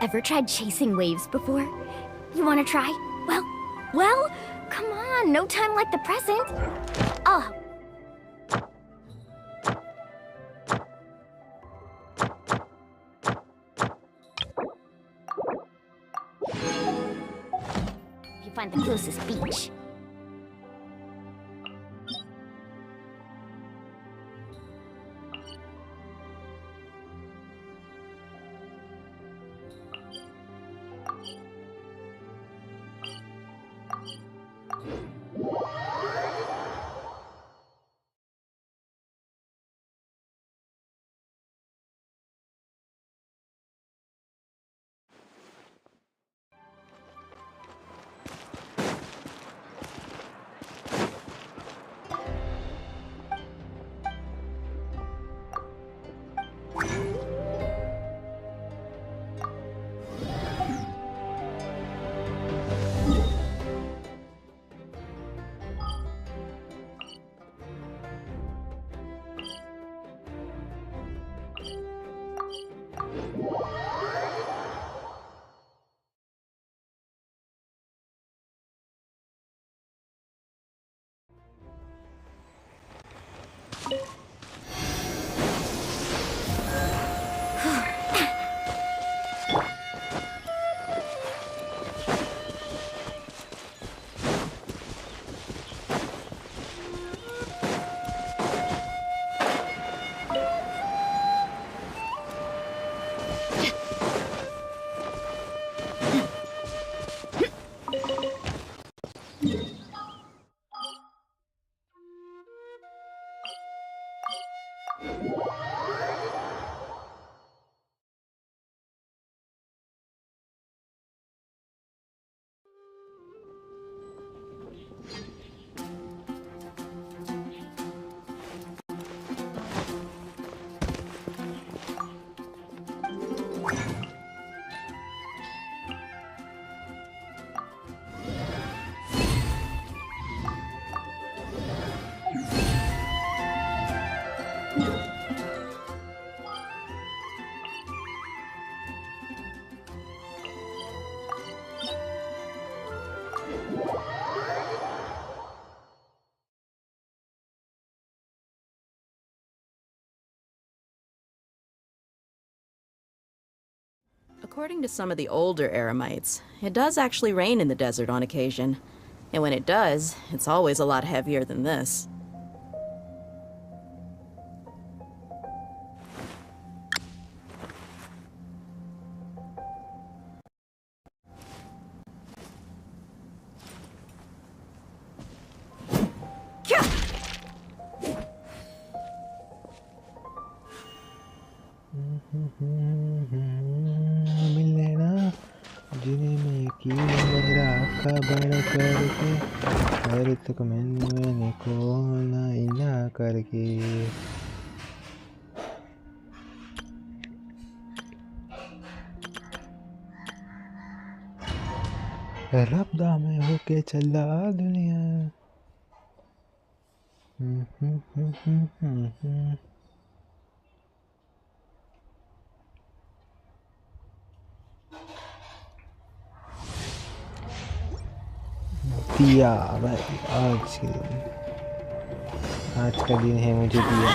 Ever tried chasing waves before? You wanna try? Well, come on, no time like the present. Oh. You find the closest beach. According to some of the older Eremites, it does actually rain in the desert on occasion. And when it does, it's always a lot heavier than this. तक मैंने को ना करके रब्दा में होके चला दुनिया दिया भाई आज का दिन है मुझे दिया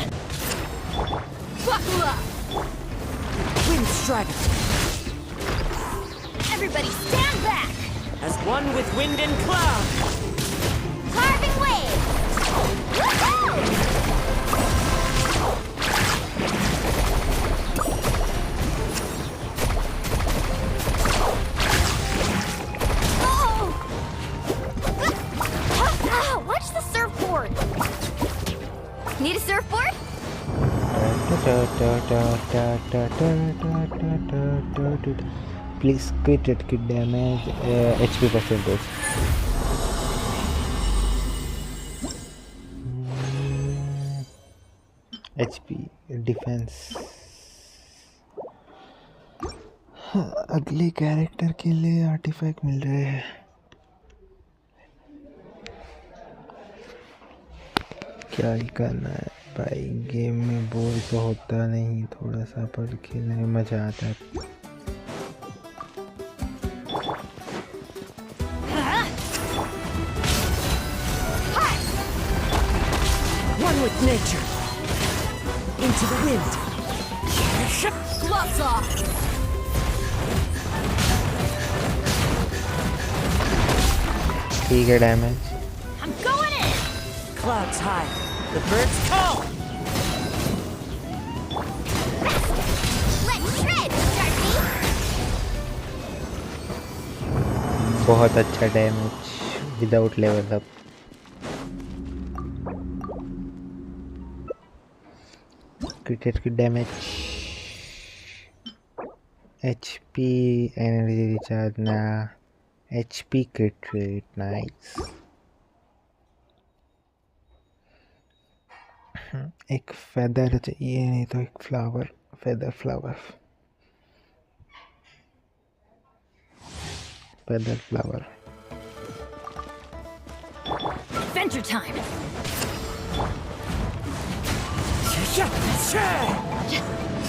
Everybody stand back! As one with wind and cloud! Carving waves! Woohoo! Watch the surfboard! Need a surfboard? Please crit at kid damage, HP percentage. HP defense. अगले कैरेक्टर के लिए आर्टिफैक्ट मिल रहे हैं. क्या ही करना है भाई, गेम में बोर तो होता नहीं, थोड़ा सा पर खेलने में मजा आता है. with nature. Into the wind. Gloves off! ठीक है damage I'm going in! Clouds high. The birds call. Let's shred, Darcy! बहुत अच्छा damage without level up cricket की डैमेज एचपी एनर्जी रिचार्ज ना एचपी क्रिकेट नाइस एक feather चाहिए नहीं तो एक flower feather flower feather flower Adventure time!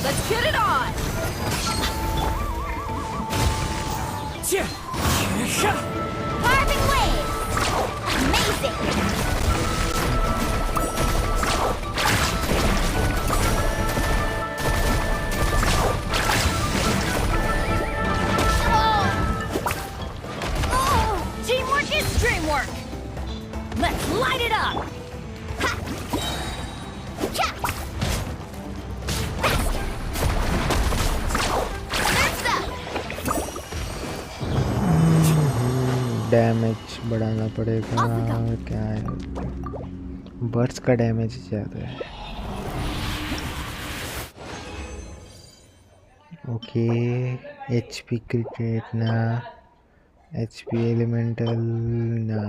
Let's get it on! Carving waves! Amazing! Oh, teamwork is dreamwork! Let's light it up! Ha! Cha! Faster! Damage बढ़ाना पड़ेगा क्या है बर्ड्स का डैमेज ज़्यादा है ओके एचपी क्रिकेट ना HP elemental ना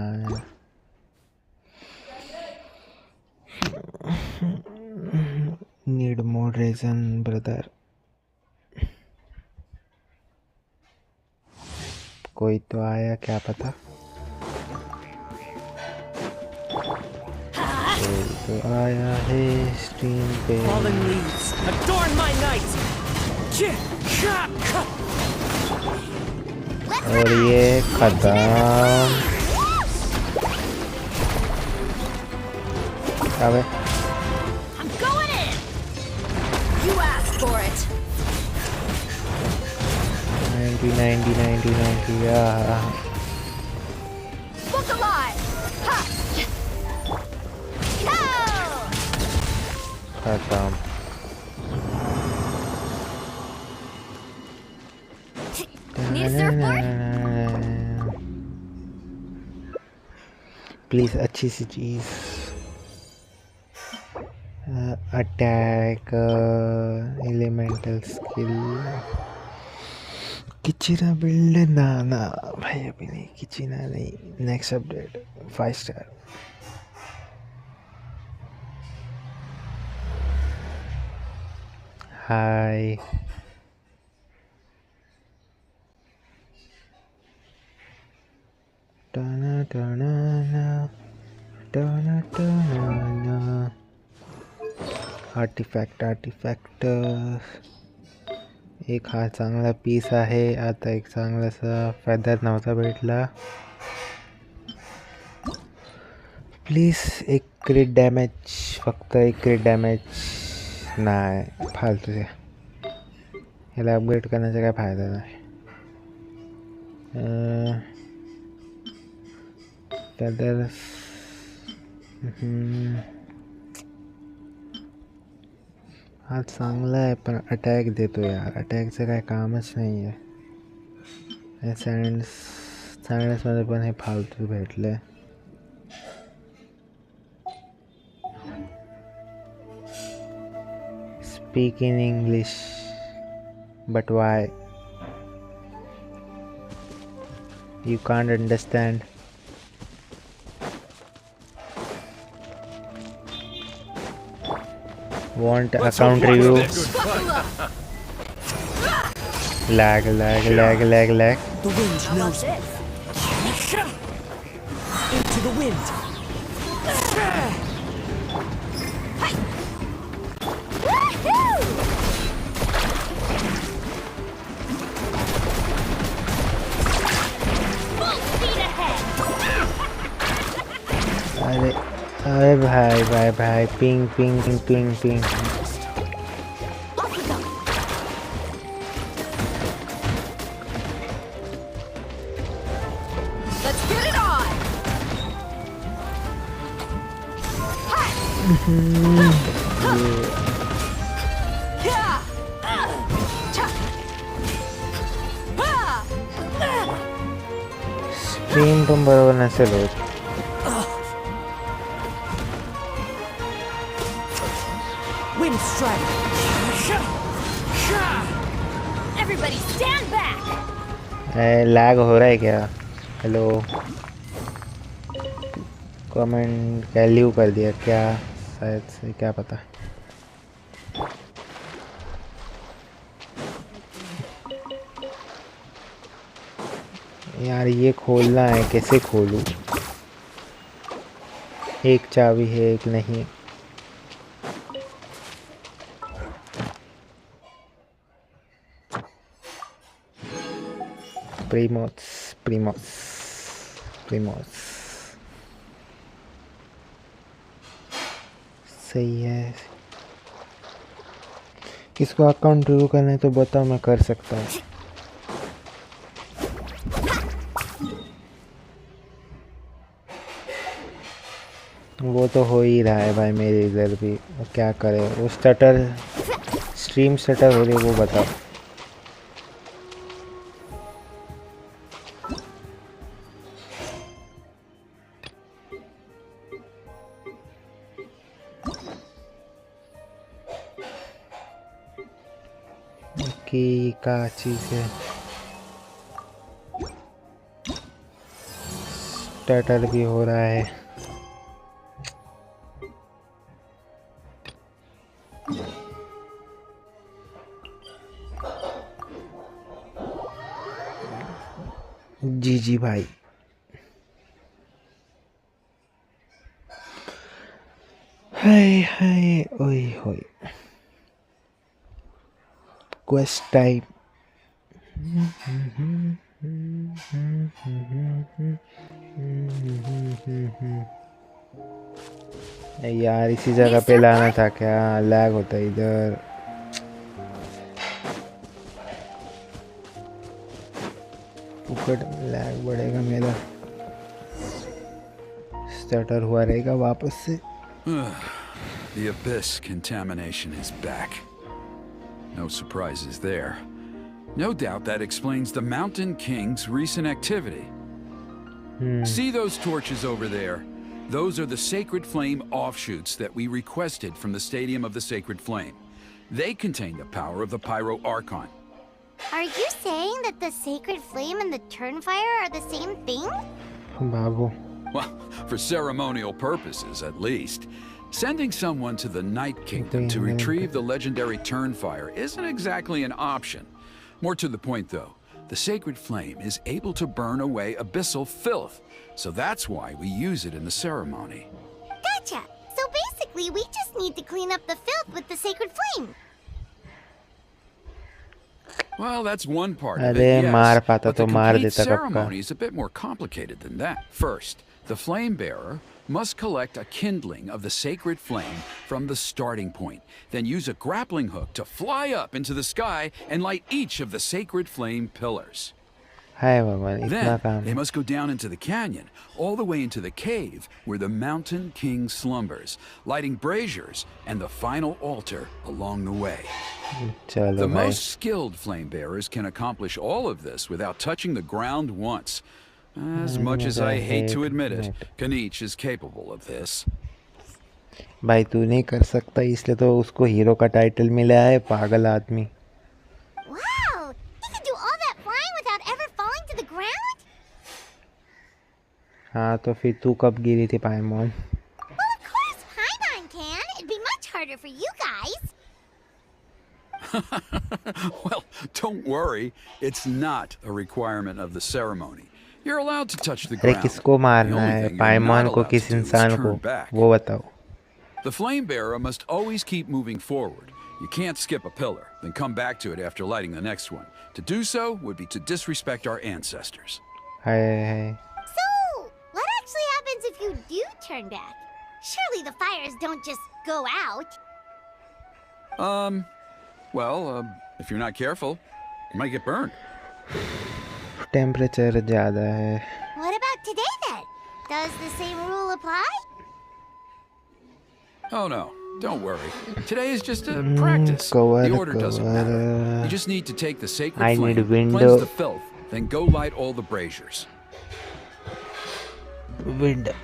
need more reason brother कोई तो आया क्या पता कोई तो आया है स्ट्रीम पे Fallen leaves. Adorn my night. और ये खत्म अबे I'm going in! You asked for it! 90 yeah. Look alive! Ha! Go! खत्म Need a surfboard? प्लीज अच्छी सी चीज attack elemental skill Kitchener build ना ना भाई अभी नहीं किचना नहीं नेक्स्ट अपडेट 5 स्टार हाय टना टना ना टना टना ना आर्टिफॅक्ट एक हा चांगला पीस आहे आता एक चांगलासा फेदर नव्हता भेटला प्लीज एक क्रिट डॅमेज फक्त एक क्रिट डॅमेज नाही फालतू आहे याला अपग्रेड करण्याचा काय फायदा नाही फेदर्स हा चांगला आहे पण अटॅक देतो यार अटॅकचं काय कामच नाही आहे सँड्समध्ये पण हे फालतू भेटले speak in English but why you can't understand Want account review? Lag. The wind knows me. Into the wind. Full speed ahead! अरे अरे भाई भाई भाई ping ping ping ping ping Off we go. Let's get it on. Stream तुम बरोबर नसेल होत. Wind strike. Everybody stand back. Lag हो रहा है क्या? हेलो कमेंट क्या लीव कर दिया क्या? शायद से क्या पता. यार ये खोलना है, कैसे खोलूं? एक चाबी है एक नहीं. प्रीमोस सही है. किसको अकाउंट रिव्यू करना है तो बताओ, मैं कर सकता हूँ. वो तो हो ही रहा है भाई मेरे इधर भी. क्या करे, वो स्ट्रीम स्टटर हो रही है, वो बताओ. की का चीज़ है. स्टार्टर भी हो रहा है. जी भाई. हाय हाय ओए होए. Quest time. यार इसी जगह पे लाना था क्या? लैग होता है इधर. फुकट लैग बढ़ेगा मेरा. स्टार्टर हुआ रहेगा वापस से. The abyss contamination is back. No surprises there. No doubt that explains the Mountain King's recent activity. See those torches over there? Those are the Sacred Flame offshoots that we requested from the Stadium of the Sacred Flame. They contain the power of the Pyro Archon. Are you saying that the Sacred Flame and the Turnfire are the same thing? Babu. Well, for ceremonial purposes at least. Sending someone to the Night Kingdom to retrieve the legendary Turnfire isn't exactly an option. More to the point, though, the Sacred Flame is able to burn away abyssal filth, so that's why we use it in the ceremony. Gotcha! So basically, we just need to clean up the filth with the Sacred Flame. Well, that's one part of अरे it, yes, मार पाता but the तो मार complete देता कब का. ceremony is a bit more complicated than that. First, the Flame Bearer must collect a kindling of the Sacred Flame from the starting point, then use a grappling hook to fly up into the sky and light each of the Sacred Flame pillars. हाय भगवान, इतना Then काम. they must go down into the canyon, all the way into the cave where the Mountain King slumbers, lighting braziers and the final altar along the way. चलो The भाई. most skilled flame bearers can accomplish all of this without touching the ground once. As much as I hate to admit it, Kanich is capable of this. भाई तू नहीं कर सकता, इसलिए तो उसको हीरो का टाइटल मिला है. पागल आदमी. Wow! He can do all that flying without ever falling to the ground? हाँ तो फिर तू कब गिरी थी पाइमोन? Well, of course Paimon can. It'd be much harder for you guys. Well, don't worry. It's not a requirement of the ceremony. You're allowed to touch the अरे ground. किसको The मारना only है? thing you're पाइमोन not को allowed किस to do is इंसान को? turn back. वो बताओ. The flame bearer must always keep moving forward. You can't skip a pillar, then come back to it after lighting the next one. To do so would be to disrespect our ancestors. Hi hi. So, what actually happens if you do turn back? Surely the fires don't just go out. Well, if you're not careful, you might get burned. Temperature ज़्यादा है. What about today then? Does the same rule apply? Oh no, don't worry. Today is just a practice. cover, The order doesn't matter. cover. You just need to take the sacred I flame, need window. cleanse the filth, then go light all the braziers. Window.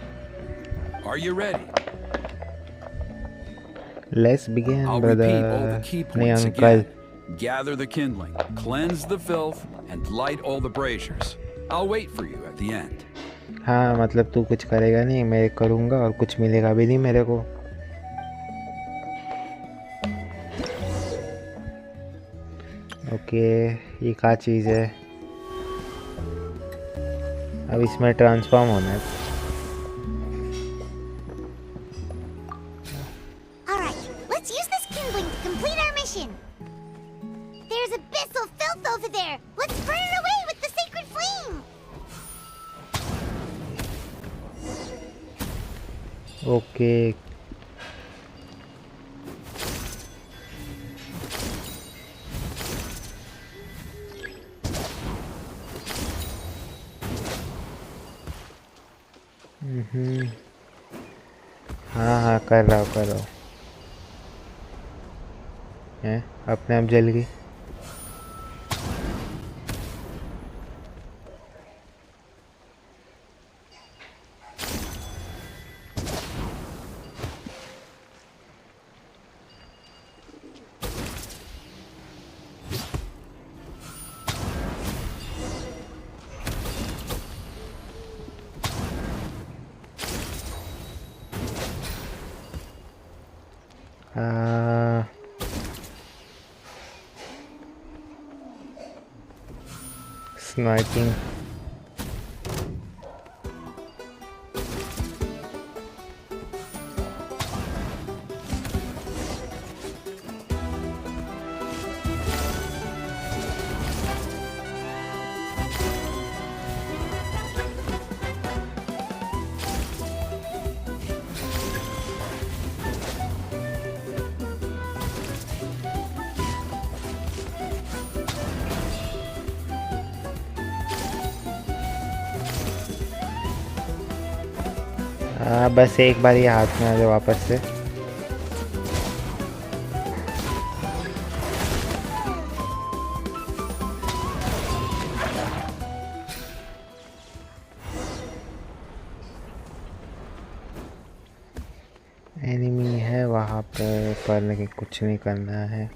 Are you ready? Let's begin, I'll brother. repeat all the key नहीं points uncle. again. Gather the kindling, cleanse the filth, and light all the braziers. I'll wait for you at the end. हाँ मतलब तू कुछ करेगा नहीं, मैं करूँगा और कुछ मिलेगा भी नहीं मेरे को. ओके, ये क्या चीज़ है? अब इसमें ट्रांसफॉर्म होना है. Alright, let's use this kindling to complete our mission. There's abyssal filth over there. Let's burn it away with the sacred flame. Okay. हाँ हाँ कर रहा हूँ. हैं अपने आप जल गई. Sniping. बस एक बार ये हाथ में आ जाए वापस से. एनिमी है वहाँ पे पर लेकिन कुछ नहीं करना है.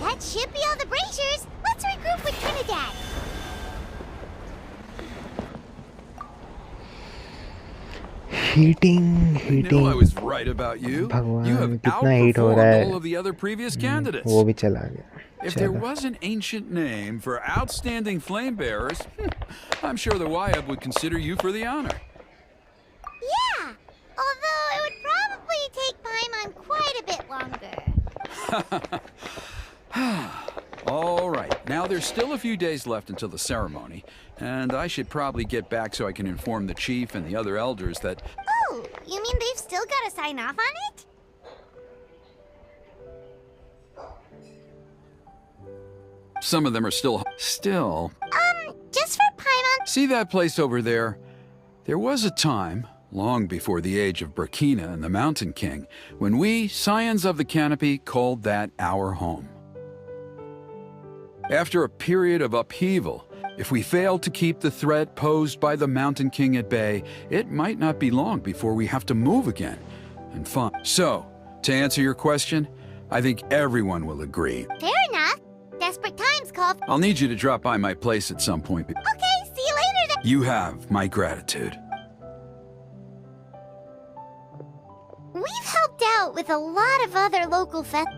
That should be all the braziers. Let's regroup with Trinidad. Heating I knew I heating. was right about you. You भगवान have कितना हीट हो रहा outperformed है. all of the other previous candidates. वो भी चला गया. If there चलो. was an ancient name for outstanding flame bearers, I'm sure the YUB would consider you for the honor. Yeah, although it would probably take Paimon quite a bit longer. All right, now there's still a few days left until the ceremony, and I should probably get back so I can inform the chief and the other elders that... Oh, you mean they've still got to sign off on it? Some of them are still... Just for Paimon. See that place over there? There was a time, long before the age of Burkina and the Mountain King, when we, Scions of the Canopy, called that our home. After a period of upheaval, if we failed to keep the threat posed by the Mountain King at bay, it might not be long before we have to move again and find. So, to answer your question, I think everyone will agree. Fair enough. Desperate times call for... I'll need you to drop by my place at some point. Okay, see you later then. You have my gratitude. We've helped out with a lot of other local festivals.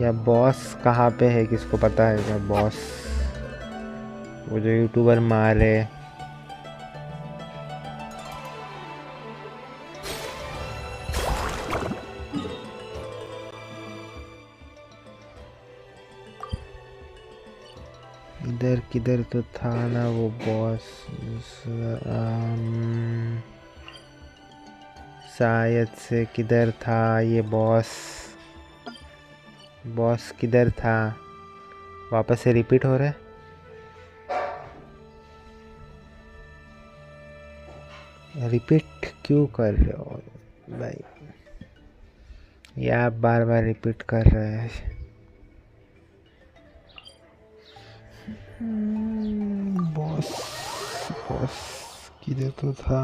या boss कहाँ पे है, किसको पता है क्या boss? वो जो यूट्यूबर मारे। इधर किधर तो था ना वो बॉस। शायद से किधर था ये बॉस? बॉस किधर था? वापस से रिपीट हो रहा है। रिपीट क्यों कर रहे हो भाई? ये आप बार बार रिपीट कर रहे हैं। बॉस बॉस किधर तो था?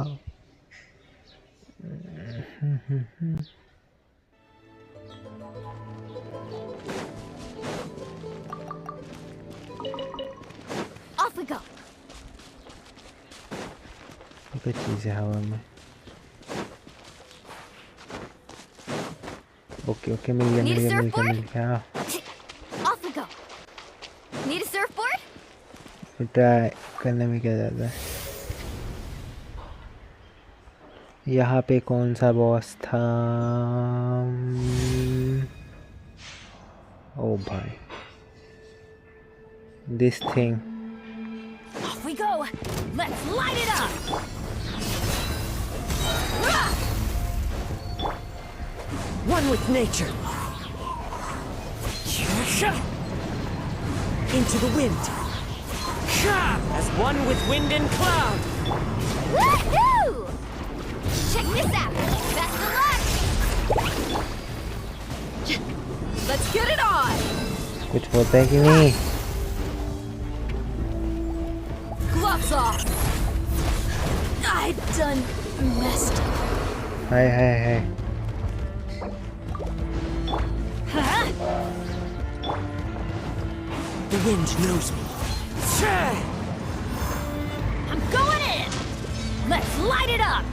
Off we go. कुछ चीज़ें हवा में। ओके ओके, मिल गया मिल गया मिल गया मिल गया। Off we go. Need a surfboard? Try करने में क्या जाता है? यहाँ पे कौन सा बॉस था? ओ भाई, this thing. Off we go. Let's light it up. One with nature. Into the wind. As one with wind and cloud. Woohoo! Check this out. Best of luck. Let's get it on. कुछ होता है कि नहीं? Gloves off. I done messed up. Hi hi hi. Huh? The wind knows me. I'm going in. Let's light it up.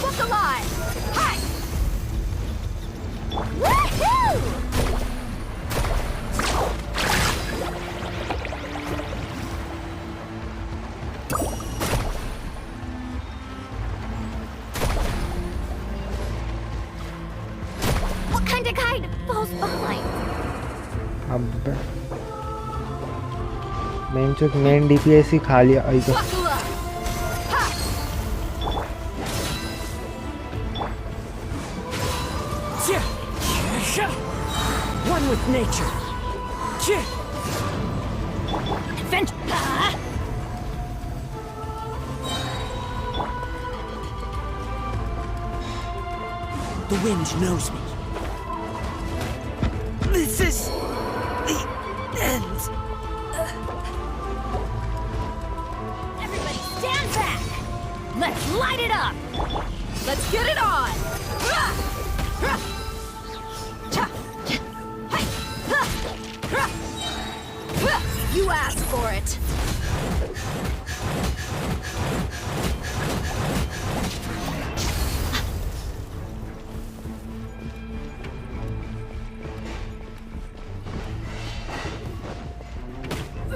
Look alive. Hi. Woohoo! What kind of guide falls behind? अब main DPS ही खा लिया। आई तो Buckle up. Ha! One with nature. Adventure. Ha! The wind knows me. This is the end. Everybody stand back. Let's light it up. Let's get it on. You asked for it.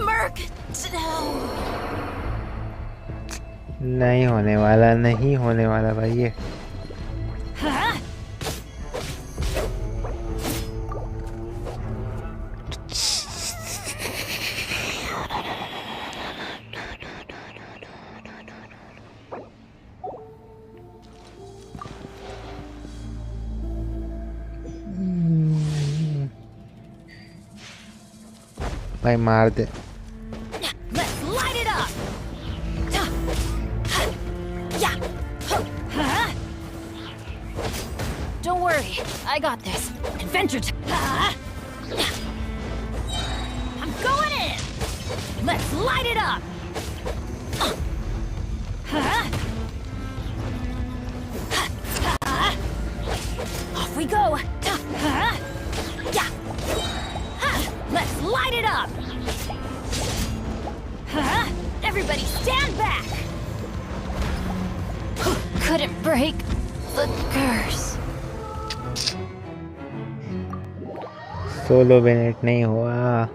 Merc down. नहीं होने वाला, नहीं होने वाला भाई ये। Huh? भाई मार दे। Let's light it up. Yeah. Huh? Don't worry, I got this. Adventure time. I'm going in. Let's light it up. Huh? Off we go. Huh? Yeah. Let's light it up. Huh? Everybody stand back. Couldn't break the curse. Solo Bennett नहीं हुआ।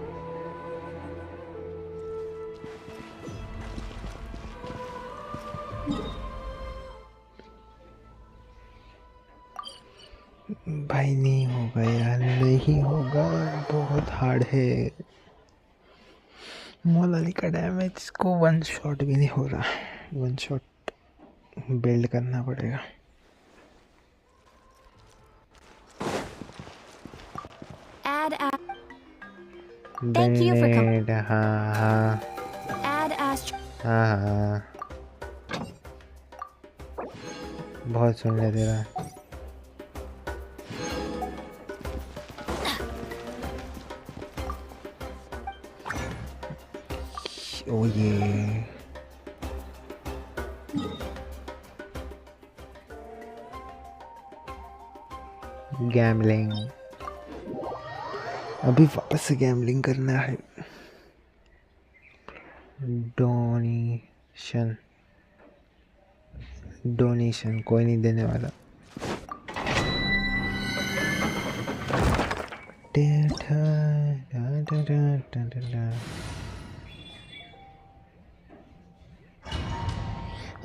भाई नहीं होगा यार, नहीं होगा, बहुत hard है। मोलाली का डैमेज को वन शॉट भी नहीं हो रहा, वन शॉट बिल्ड करना पड़ेगा। Thank you for coming. हाँ हाँ Add Astro. हाँ हाँ, बहुत सुन ले तेरा। ओ ये गैमलिंग, अभी वापस से गैमलिंग करना है। डोनेशन, डोनेशन कोई नहीं देने वाला।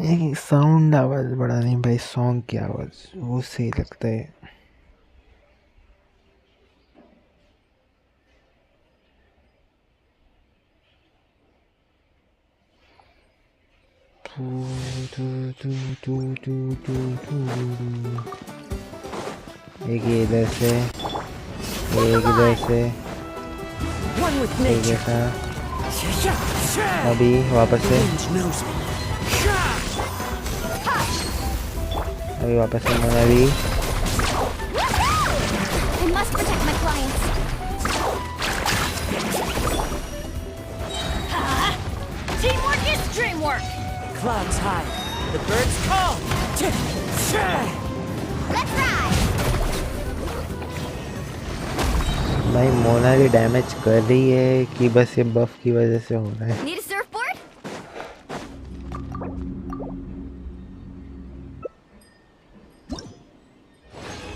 एक साउंड आवाज़ बड़ा नहीं भाई, सॉन्ग की आवाज़ वो सही लगता है। एक इधर से, एक इधर से, One with एक nature. ऐसा। अभी वापस से, Wind knows me. अभी वापस से Manali. I must protect my clients. Teamwork is dreamwork. Clouds high. The birds call. Let's ride. भाई मोनाली डैमेज कर रही है कि बस ये बफ की वजह से हो रहा है? Need a surfboard?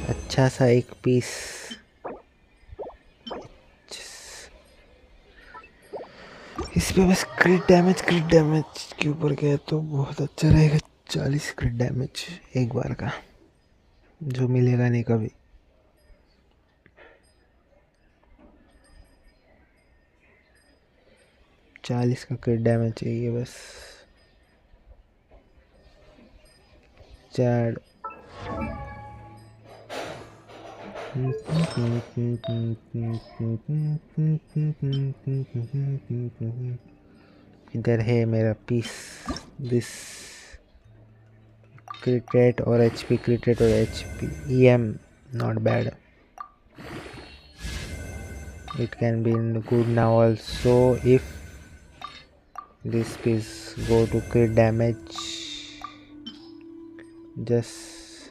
अच्छा सा एक पीस। इस पे बस क्रिट डैमेज के ऊपर गया तो बहुत अच्छा रहेगा। 40 क्रिट डैमेज एक बार का, जो मिलेगा नहीं कभी। चालीस का क्रिट डैमेज चाहिए बस। चार इधर है मेरा पीस। दिस क्रिट रेट और एचपी, क्रिट रेट और HP, EM not bad. It can be good now also if this piece go to crit damage. Just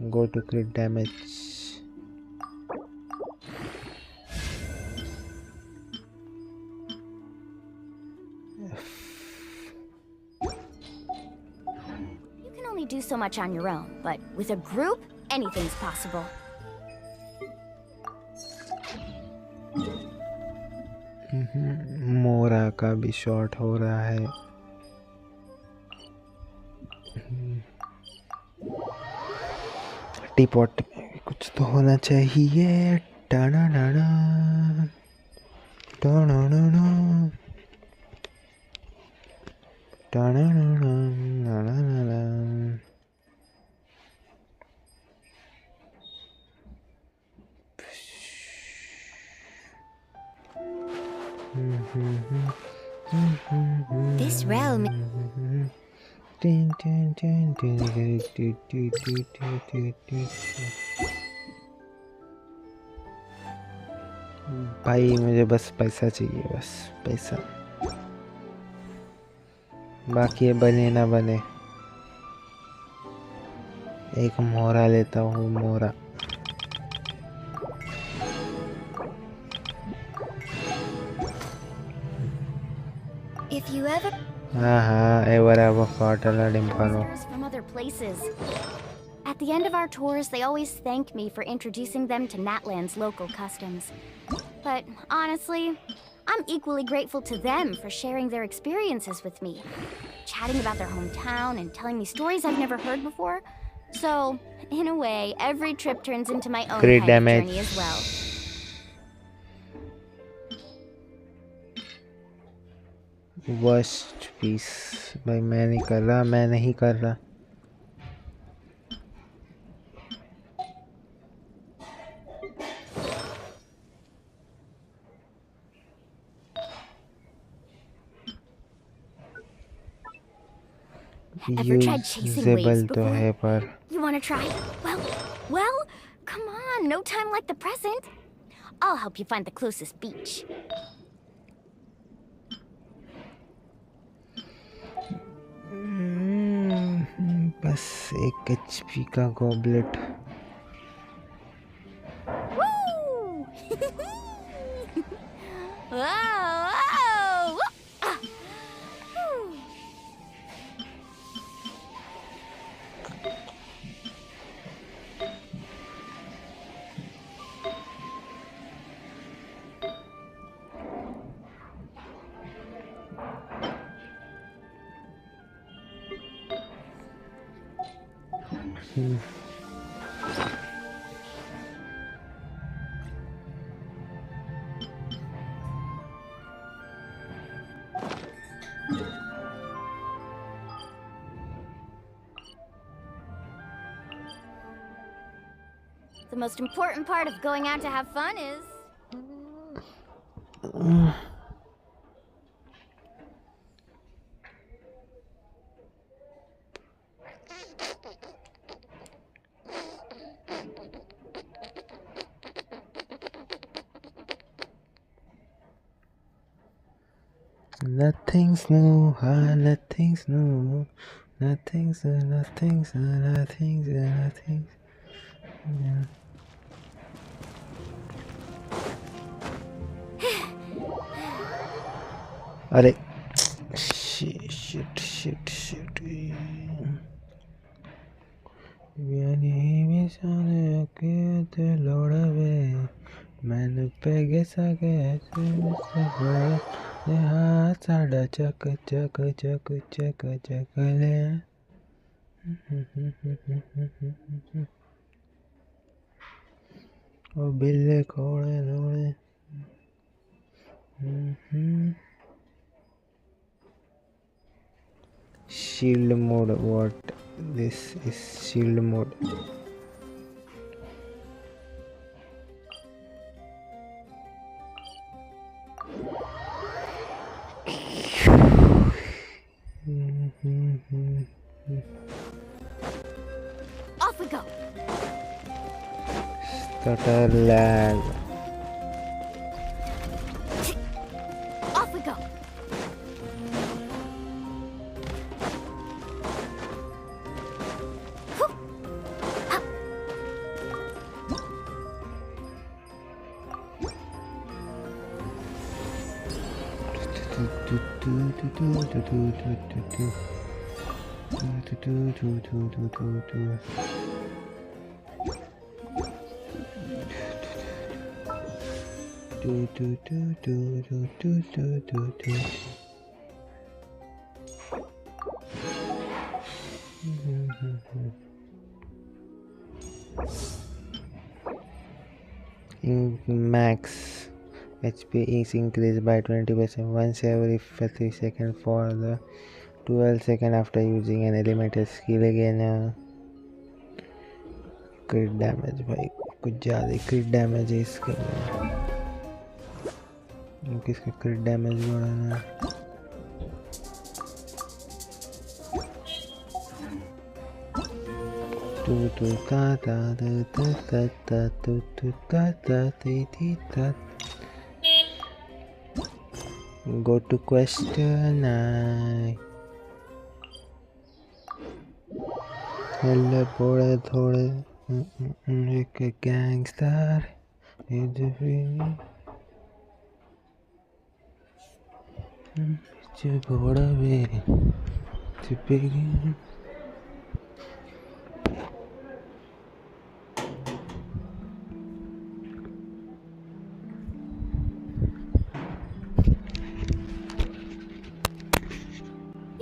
go to crit damage. You can only do so much on your own, but with a group, anything's possible. मोरा का भी shot हो रहा है। Teapot में कुछ तो होना चाहिए। टाना नाना टाना नाना टाना नाना नाना नाना। This realm. भाई मुझे बस पैसा चाहिए, बस पैसा, बाकी ये बने ना बने। एक मोरा लेता हूँ, मोरा। If you ever हाँ हाँ, ever have a fought a lot in Palo. from other places. At the end of our tours, they always thank me for introducing them to Natland's local customs. But honestly, I'm equally grateful to them for sharing their experiences with me, chatting about their hometown and telling me stories I've never heard before. So, in a way, every trip turns into my own Crit kind damage. of journey as well. Worst piece भाई मैं नहीं कर रहा, मैं नहीं कर रहा. Ever tried chasing waves usable तो before? है पर You wanna try? Well, come on, no time like the present. I'll help you find the closest beach. बस एक HP का goblet. Woo! Whoa! Whoa! Ah! Whew. The most important part of going out to have fun is... Nothing's new, nothing's new, nothing's new, nothing's new, nothing's new, nothing's new. अरे shit यानी भी सारे के ते लोड़वे मैंने Paige सके ऐसे ये हाथ साड़ा चक ले ओ बिल्ले खोड़े लोड़े shield mode. What this is shield mode. Off we go! Stutter lag. Off we go! Max HP is increased by 20% once every 3 seconds for the 12 seconds after using an elemental skill again. Crit damage भाई कुछ ज़्यादा crit damage है इसके किसका crit damage बढ़ाना Go to question Hello बोले थोड़े एक gangster बोड़ा भी चिपेगी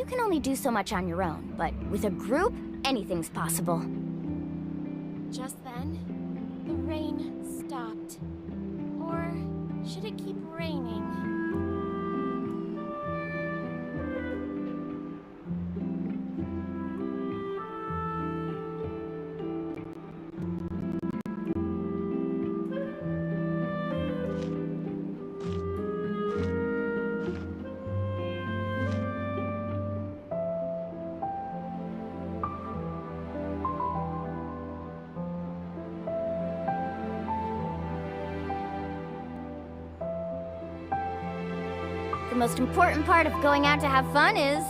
can only do so much on your own, but with a group, anything's possible. Just then, the rain stopped. Or should it keep raining? The most important part of going out to have fun is,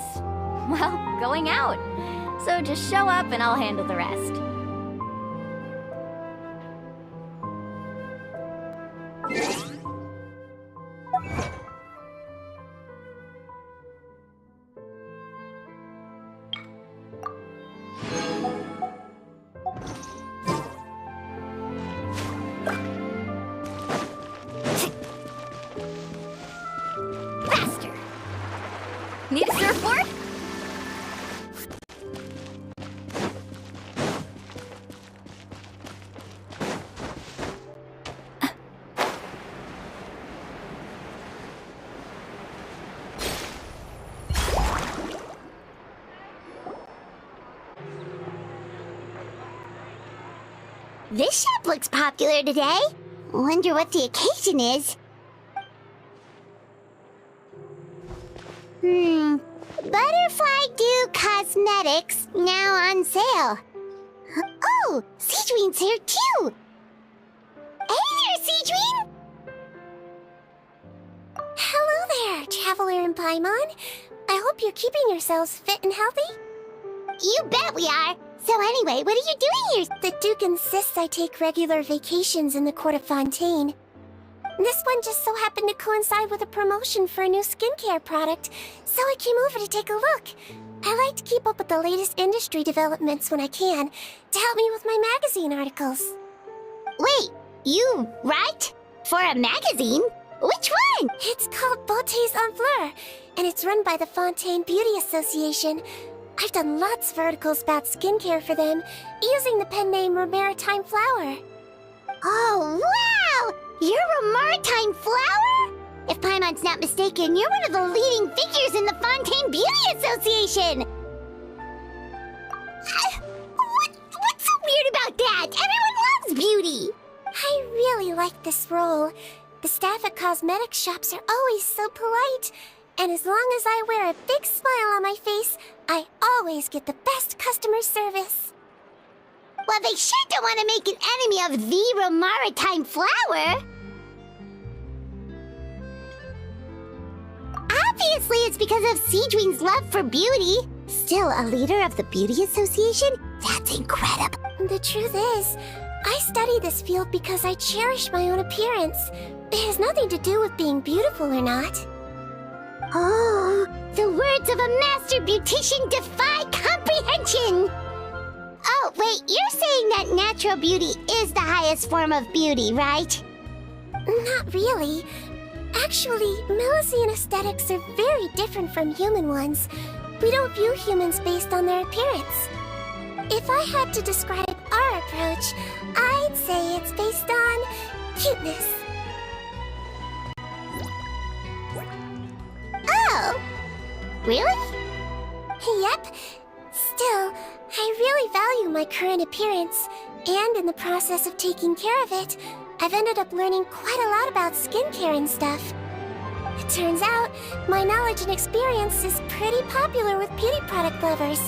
well, going out. So just show up and I'll handle the rest. Faster! Need a surfboard? This shop looks popular today. Wonder what the occasion is. Butterfly Dew Cosmetics now on sale. Oh, Seedween's here too. Hey there, Seedween! Hello there, Traveler and Paimon. I hope you're keeping yourselves fit and healthy. You bet we are. So anyway, what are you doing here? The Duke insists I take regular vacations in the Court of Fontaine. This one just so happened to coincide with a promotion for a new skincare product, so I came over to take a look. I like to keep up with the latest industry developments when I can, to help me with my magazine articles. Wait, you write? For a magazine? Which one? It's called Beautés en Fleur, and it's run by the Fontaine Beauty Association. I've done lots of articles about skincare for them, using the pen name Maritime Flower. Oh, wow! You're a Maritime Flower? If Paimon's not mistaken, you're one of the leading figures in the Fontaine Beauty Association! What's so weird about that? Everyone loves beauty! I really like this role. The staff at cosmetics shops are always so polite. And as long as I wear a big smile on my face, I always get the best customer service. Well, they sure don't want to make an enemy of the Maritime Flower. Obviously, it's because of Seedween's love for beauty. Still a leader of the Beauty Association? That's incredible. The truth is, I study this field because I cherish my own appearance. It has nothing to do with being beautiful or not. Oh, the words of a master beautician defy comprehension! Oh, wait, you're saying that natural beauty is the highest form of beauty, right? Not really. Actually, Melusine aesthetics are very different from human ones. We don't view humans based on their appearance. If I had to describe our approach, I'd say it's based on cuteness. Oh! Really? Yep. Still, I really value my current appearance, and in the process of taking care of it, I've ended up learning quite a lot about skincare and stuff. It turns out, my knowledge and experience is pretty popular with beauty product lovers.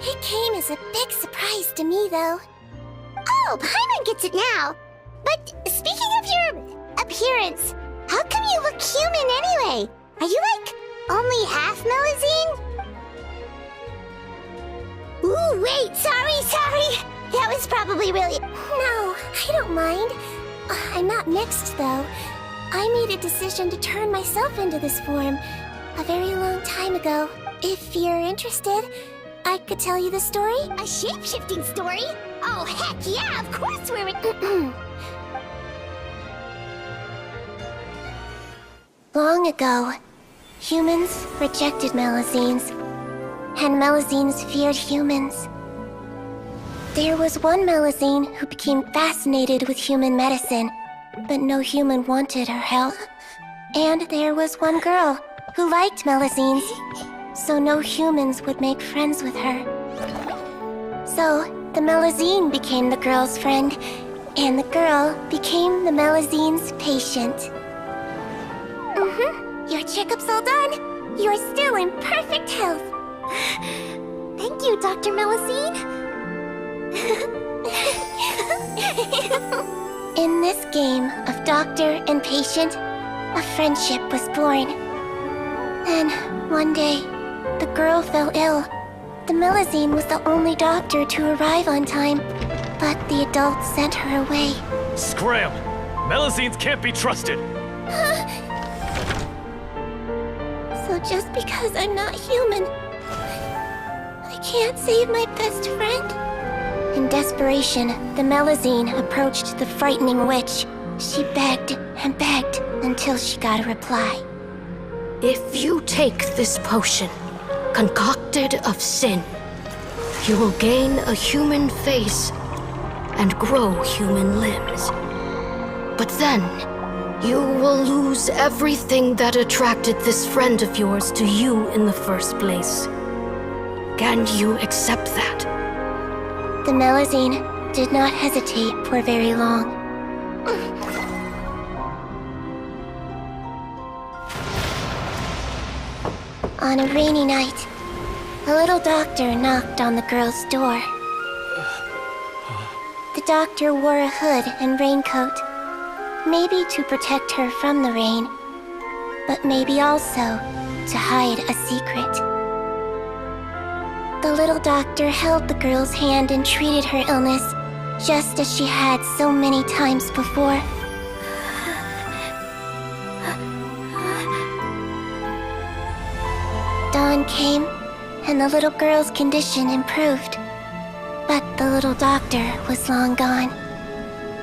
It came as a big surprise to me, though. Oh, Paimon gets it now. But speaking of your appearance, how come you look human anyway? Are you like only half Melusine? Ooh, wait, sorry. That was probably really... No, I don't mind. I'm not mixed, though. I made a decision to turn myself into this form a very long time ago. If you're interested, I could tell you the story. A shape-shifting story? Oh, heck yeah, of course we're... Long ago, humans rejected Melusines. and Melazines feared humans. There was one Melazine who became fascinated with human medicine, but no human wanted her help. And there was one girl who liked Melazines, so no humans would make friends with her. So, the Melazine became the girl's friend, and the girl became the Melazine's patient. Your checkup's all done. You're still in perfect health. Thank you, Dr. Melazine. In this game of doctor and patient, a friendship was born. Then, one day, the girl fell ill. The Melazine was the only doctor to arrive on time, but the adults sent her away. Scram! Melazines can't be trusted! So just because I'm not human, I can't save my best friend? In desperation, the Melazine approached the frightening witch. She begged and begged until she got a reply. If you take this potion, concocted of sin, you will gain a human face and grow human limbs. But then, you will lose everything that attracted this friend of yours to you in the first place. Can you accept that? The Melazine did not hesitate for very long. On a rainy night, a little doctor knocked on the girl's door. The doctor wore a hood and raincoat, maybe to protect her from the rain, but maybe also to hide a secret. The little doctor held the girl's hand and treated her illness, just as she had so many times before. Dawn came, and the little girl's condition improved. But the little doctor was long gone,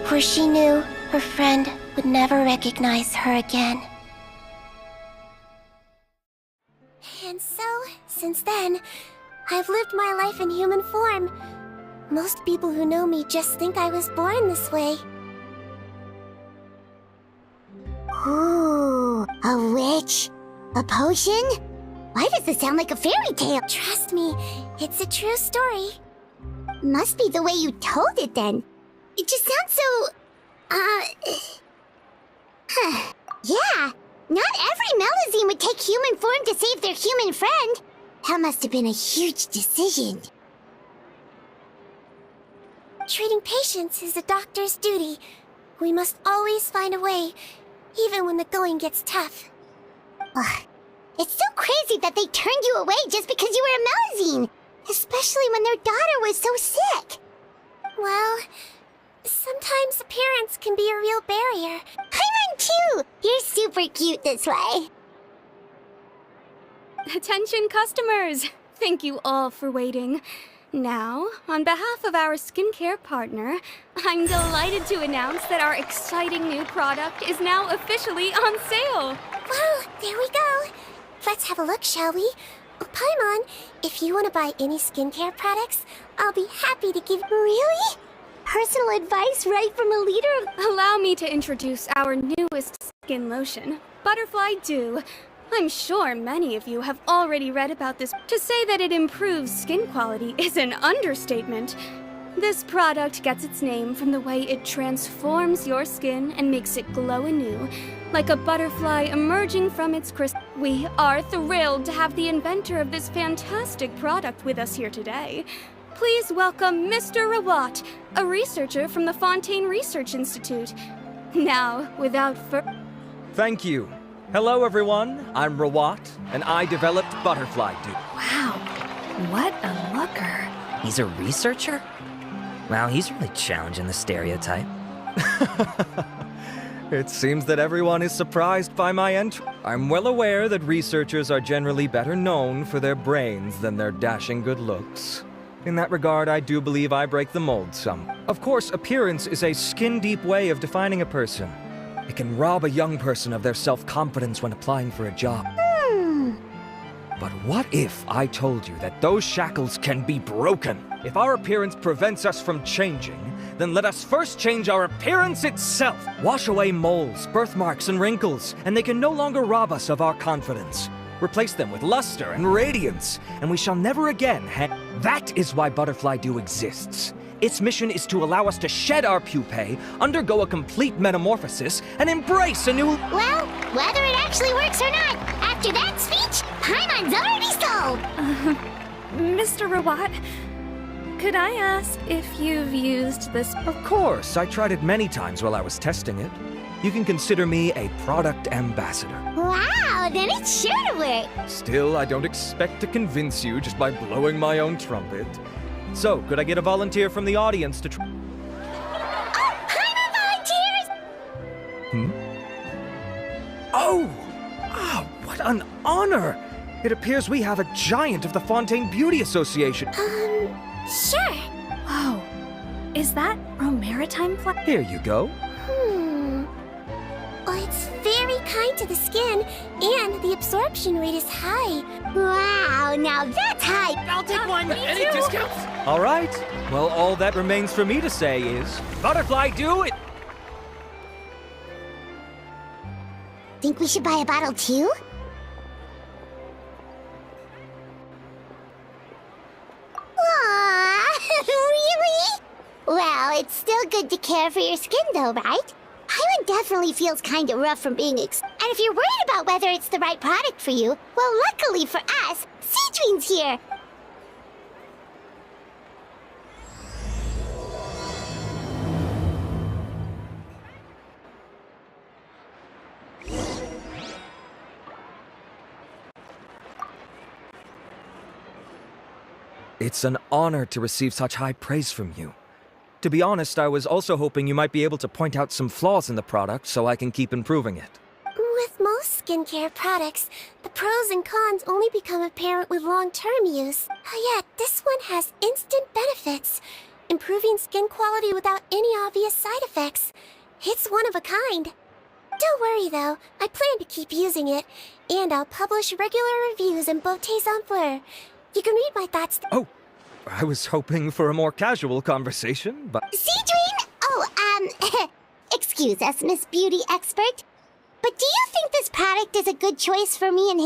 for she knew her friend would never recognize her again. And so, since then, I've lived my life in human form. Most people who know me just think I was born this way. Ooh, a witch? A potion? Why does this sound like a fairy tale? Trust me, it's a true story. Must be the way you told it then. It just sounds so... Yeah, not every Melazine would take human form to save their human friend. That must have been a huge decision. Treating patients is a doctor's duty. We must always find a way, even when the going gets tough. Ugh. It's so crazy that they turned you away just because you were a Melazine, especially when their daughter was so sick. Well, sometimes appearance can be a real barrier. Paimon too! You're super cute this way. Attention customers! Thank you all for waiting. Now, on behalf of our skincare partner, I'm delighted to announce that our exciting new product is now officially on sale. Well, there we go. Let's have a look, shall we? Oh, Paimon, if you want to buy any skincare products, I'll be happy to give... Really? Personal advice right from a leader of... Allow me to introduce our newest skin lotion, Butterfly Dew. I'm sure many of you have already read about this. To say that it improves skin quality is an understatement. This product gets its name from the way it transforms your skin and makes it glow anew, like a butterfly emerging from its crystal. We are thrilled to have the inventor of this fantastic product with us here today. Please welcome Mr. Rawat, a researcher from the Fontaine Research Institute. Now, without further... Thank you. Hello, everyone. I'm Rawat, and I developed Butterfly Dew. Wow, what a looker. He's a researcher? Wow, he's really challenging the stereotype. It seems that everyone is surprised by my entry. I'm well aware that researchers are generally better known for their brains than their dashing good looks. In that regard, I do believe I break the mold some. Of course, appearance is a skin-deep way of defining a person. It can rob a young person of their self-confidence when applying for a job. But what if I told you that those shackles can be broken? If our appearance prevents us from changing, then let us first change our appearance itself. Wash away moles, birthmarks, and wrinkles, and they can no longer rob us of our confidence. Replace them with luster and radiance, and we shall never again That is why Butterfly Dew exists. Its mission is to allow us to shed our pupae, undergo a complete metamorphosis, and embrace a new... Well, whether it actually works or not, after that speech, Paimon's already sold! Mr. Rawat, could I ask if you've used this? Of course, I tried it many times while I was testing it. You can consider me a product ambassador. Wow, then it's sure to work! Still, I don't expect to convince you just by blowing my own trumpet. So, could I get a volunteer from the audience to try? Oh, Paimon volunteers! Oh! Ah, what an honor! It appears we have a giant of the Fontaine Beauty Association. Sure. Whoa. Is that Romaritime flag? Here you go. Oh, it's very kind to the skin, and the absorption rate is high. Wow, now that's high. I'll take one. Any discounts? All right. Well, all that remains for me to say is, Butterfly Dew it! Think we should buy a bottle too? Aww, really? Well, it's still good to care for your skin though, right? Paimon definitely feels kind of rough from being and if you're worried about whether it's the right product for you, well, luckily for us, Cedrine's here. It's an honor to receive such high praise from you. To be honest, I was also hoping you might be able to point out some flaws in the product so I can keep improving it. With most skincare products, the pros and cons only become apparent with long-term use. Yet, this one has instant benefits, improving skin quality without any obvious side effects. It's one of a kind. Don't worry though, I plan to keep using it, and I'll publish regular reviews in Beautés en Fleur. You can read my thoughts. Oh, I was hoping for a more casual conversation, but... Cedrine! Oh, excuse us, Miss Beauty Expert. But do you think this product is a good choice for me and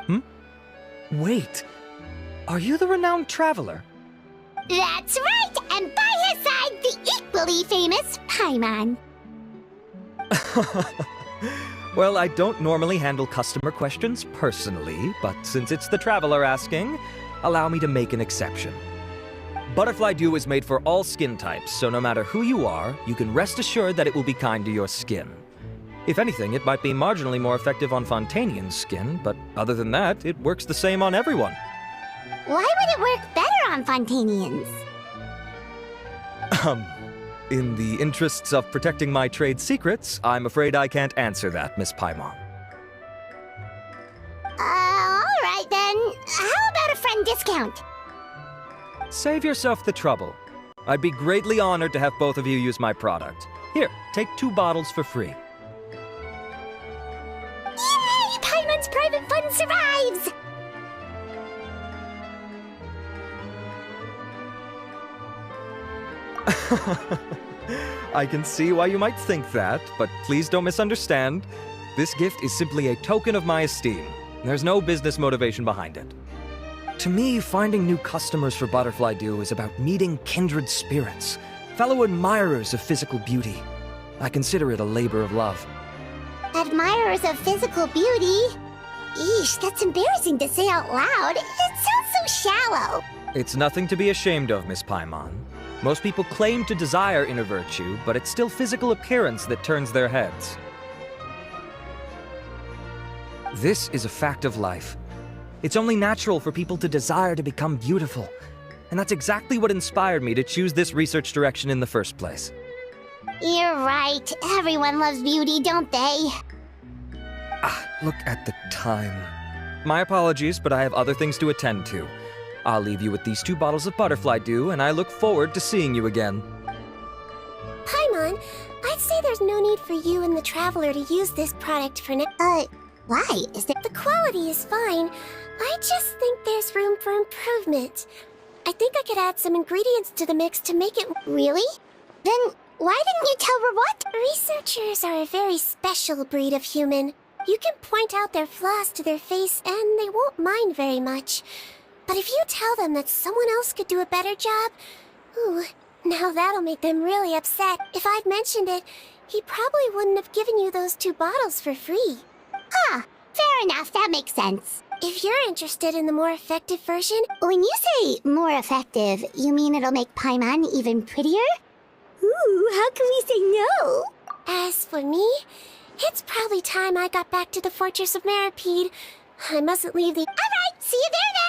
him? Wait, are you the renowned traveler? That's right, and by his side, the equally famous Paimon. Well, I don't normally handle customer questions personally, but since it's the traveler asking, allow me to make an exception. Butterfly Dew is made for all skin types, so no matter who you are, you can rest assured that it will be kind to your skin. If anything, it might be marginally more effective on Fontainian's skin, but other than that, it works the same on everyone. Why would it work better on Fontainians? In the interests of protecting my trade secrets, I'm afraid I can't answer that, Miss Paimon. Alright then. How about a friend discount? Save yourself the trouble. I'd be greatly honored to have both of you use my product. Here, take 2 bottles for free. Yay! Paimon's private fund survives! I can see why you might think that, but please don't misunderstand. This gift is simply a token of my esteem. There's no business motivation behind it. To me, finding new customers for Butterfly Dew is about meeting kindred spirits, fellow admirers of physical beauty. I consider it a labor of love. Admirers of physical beauty? Eesh, that's embarrassing to say out loud. It sounds so shallow. It's nothing to be ashamed of, Miss Paimon. Most people claim to desire inner virtue, but it's still physical appearance that turns their heads. This is a fact of life. It's only natural for people to desire to become beautiful. And that's exactly what inspired me to choose this research direction in the first place. You're right. Everyone loves beauty, don't they? Look at the time. My apologies, but I have other things to attend to. I'll leave you with these 2 bottles of Butterfly Dew, and I look forward to seeing you again. Paimon, I'd say there's no need for you and the Traveler to use this product for Why? Is there... The quality is fine. I just think there's room for improvement. I think I could add some ingredients to the mix to make it... Really? Then why didn't you tell Robot? Researchers are a very special breed of human. You can point out their flaws to their face and they won't mind very much. But if you tell them that someone else could do a better job... Ooh, now that'll make them really upset. If I'd mentioned it, he probably wouldn't have given you those 2 bottles for free. Ah, fair enough, that makes sense. If you're interested in the more effective version... When you say more effective, you mean it'll make Paimon even prettier? Ooh, how can we say no? As for me, it's probably time I got back to the Fortress of Meripede. I mustn't leave the... Alright, see you there then!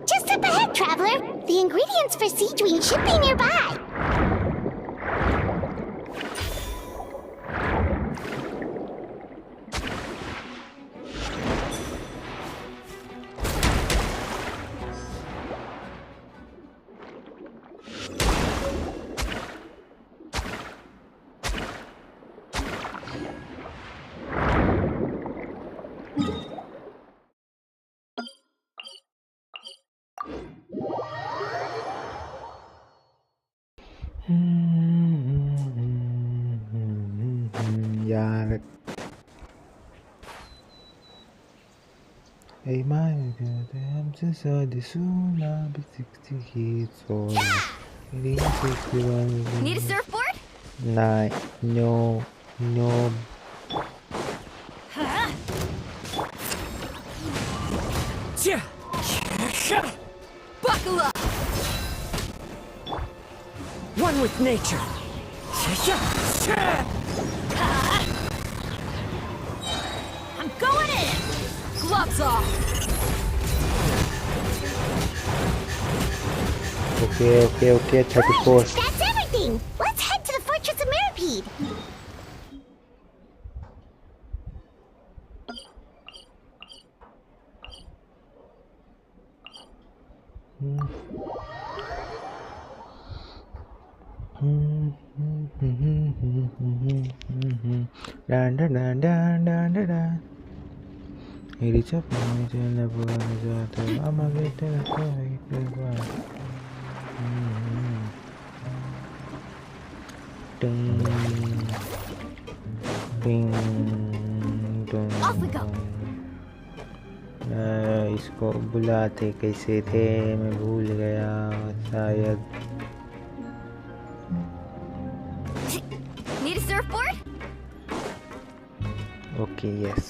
Just up ahead, traveler. The ingredients for Sea Dream should be nearby. यार Ey my god, I'm just so disuna be 60 kids or 61. Need a surfboard? Nah, no. Huh? Buckle up! One with nature. I'm going in! Gloves off! Okay, 34. That's everything! Let's head to the Fortress of Meripede! Reach up and never I'm a little ding. Off we go! इसको बुलाते कैसे थे मैं भूल गया शायद Need a surfboard? Okay, yes.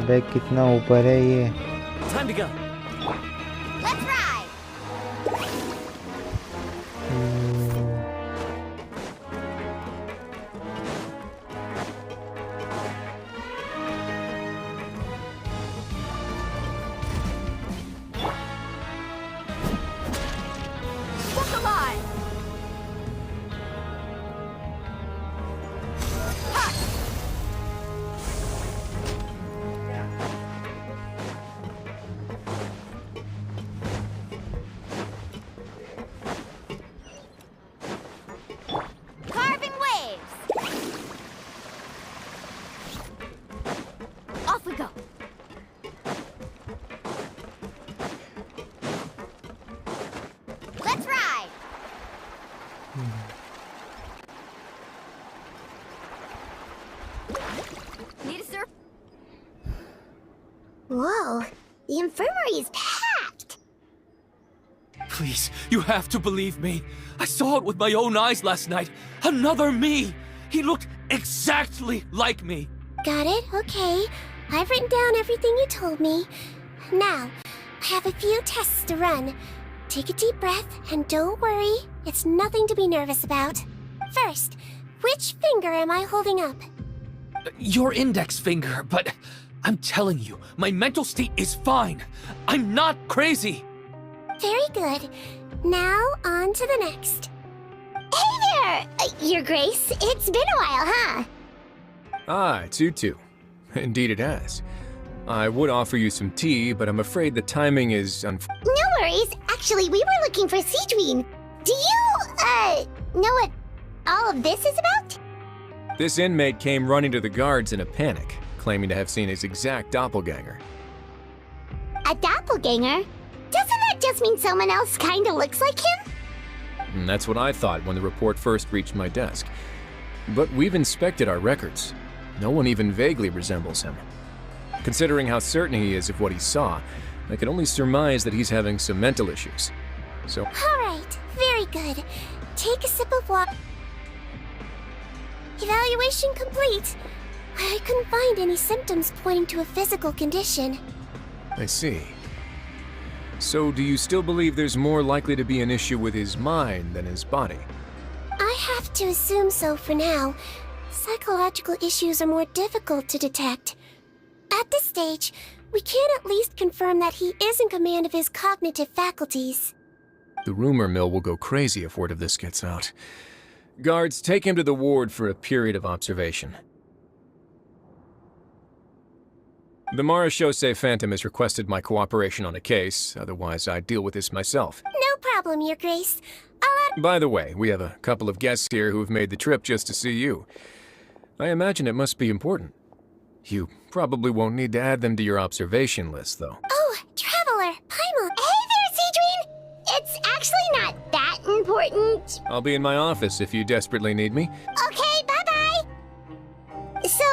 अबे कितना ऊपर है ये Time to go. Let's ride! Need a sir? Whoa, the infirmary is packed. Please, you have to believe me. I saw it with my own eyes last night. Another me! He looked exactly like me. Got it, okay. I've written down everything you told me. Now, I have a few tests to run. Take a deep breath, and don't worry, it's nothing to be nervous about. First, which finger am I holding up? Your index finger, but I'm telling you, my mental state is fine. I'm not crazy. Very good. Now, on to the next. Hey there, Your Grace. It's been a while, huh? Ah, it's you two. Indeed it has. I would offer you some tea, but I'm afraid the timing is No worries. Actually, we were looking for Sidween. Do you, know what all of this is about? This inmate came running to the guards in a panic, claiming to have seen his exact doppelganger. A doppelganger? Doesn't that just mean someone else kinda looks like him? And that's what I thought when the report first reached my desk. But we've inspected our records. No one even vaguely resembles him. Considering how certain he is of what he saw, I can only surmise that he's having some mental issues. So... Alright, very good. Take a sip of water. Evaluation complete. I couldn't find any symptoms pointing to a physical condition. I see. So do you still believe there's more likely to be an issue with his mind than his body? I have to assume so for now. Psychological issues are more difficult to detect. At this stage, we can at least confirm that he is in command of his cognitive faculties. The rumor mill will go crazy if word of this gets out. Guards, take him to the ward for a period of observation. The Marechaussee Phantom has requested my cooperation on a case, otherwise I'd deal with this myself. No problem, Your Grace. By the way, we have a couple of guests here who have made the trip just to see you. I imagine it must be important. You probably won't need to add them to your observation list, though. Oh, Traveler, Paimon. Hey there, Sidween! It's actually not that important. I'll be in my office if you desperately need me. Okay, bye-bye! So,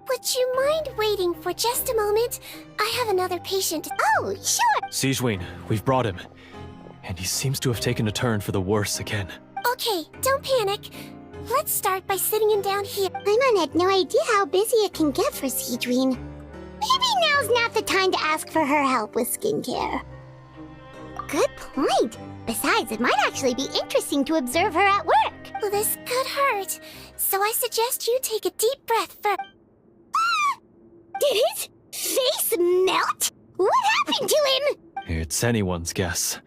would you mind waiting for just a moment? I have another patient. Oh, sure! Sidween, we've brought him. And he seems to have taken a turn for the worse again. Okay, don't panic. Let's start by sitting him down here. Paimon had no idea how busy it can get for Sidween. Maybe now's not the time to ask for her help with skincare. Good point. Besides, it might actually be interesting to observe her at work. Well, this could hurt, so I suggest you take a deep breath first. Did his face melt? What happened to him? It's anyone's guess.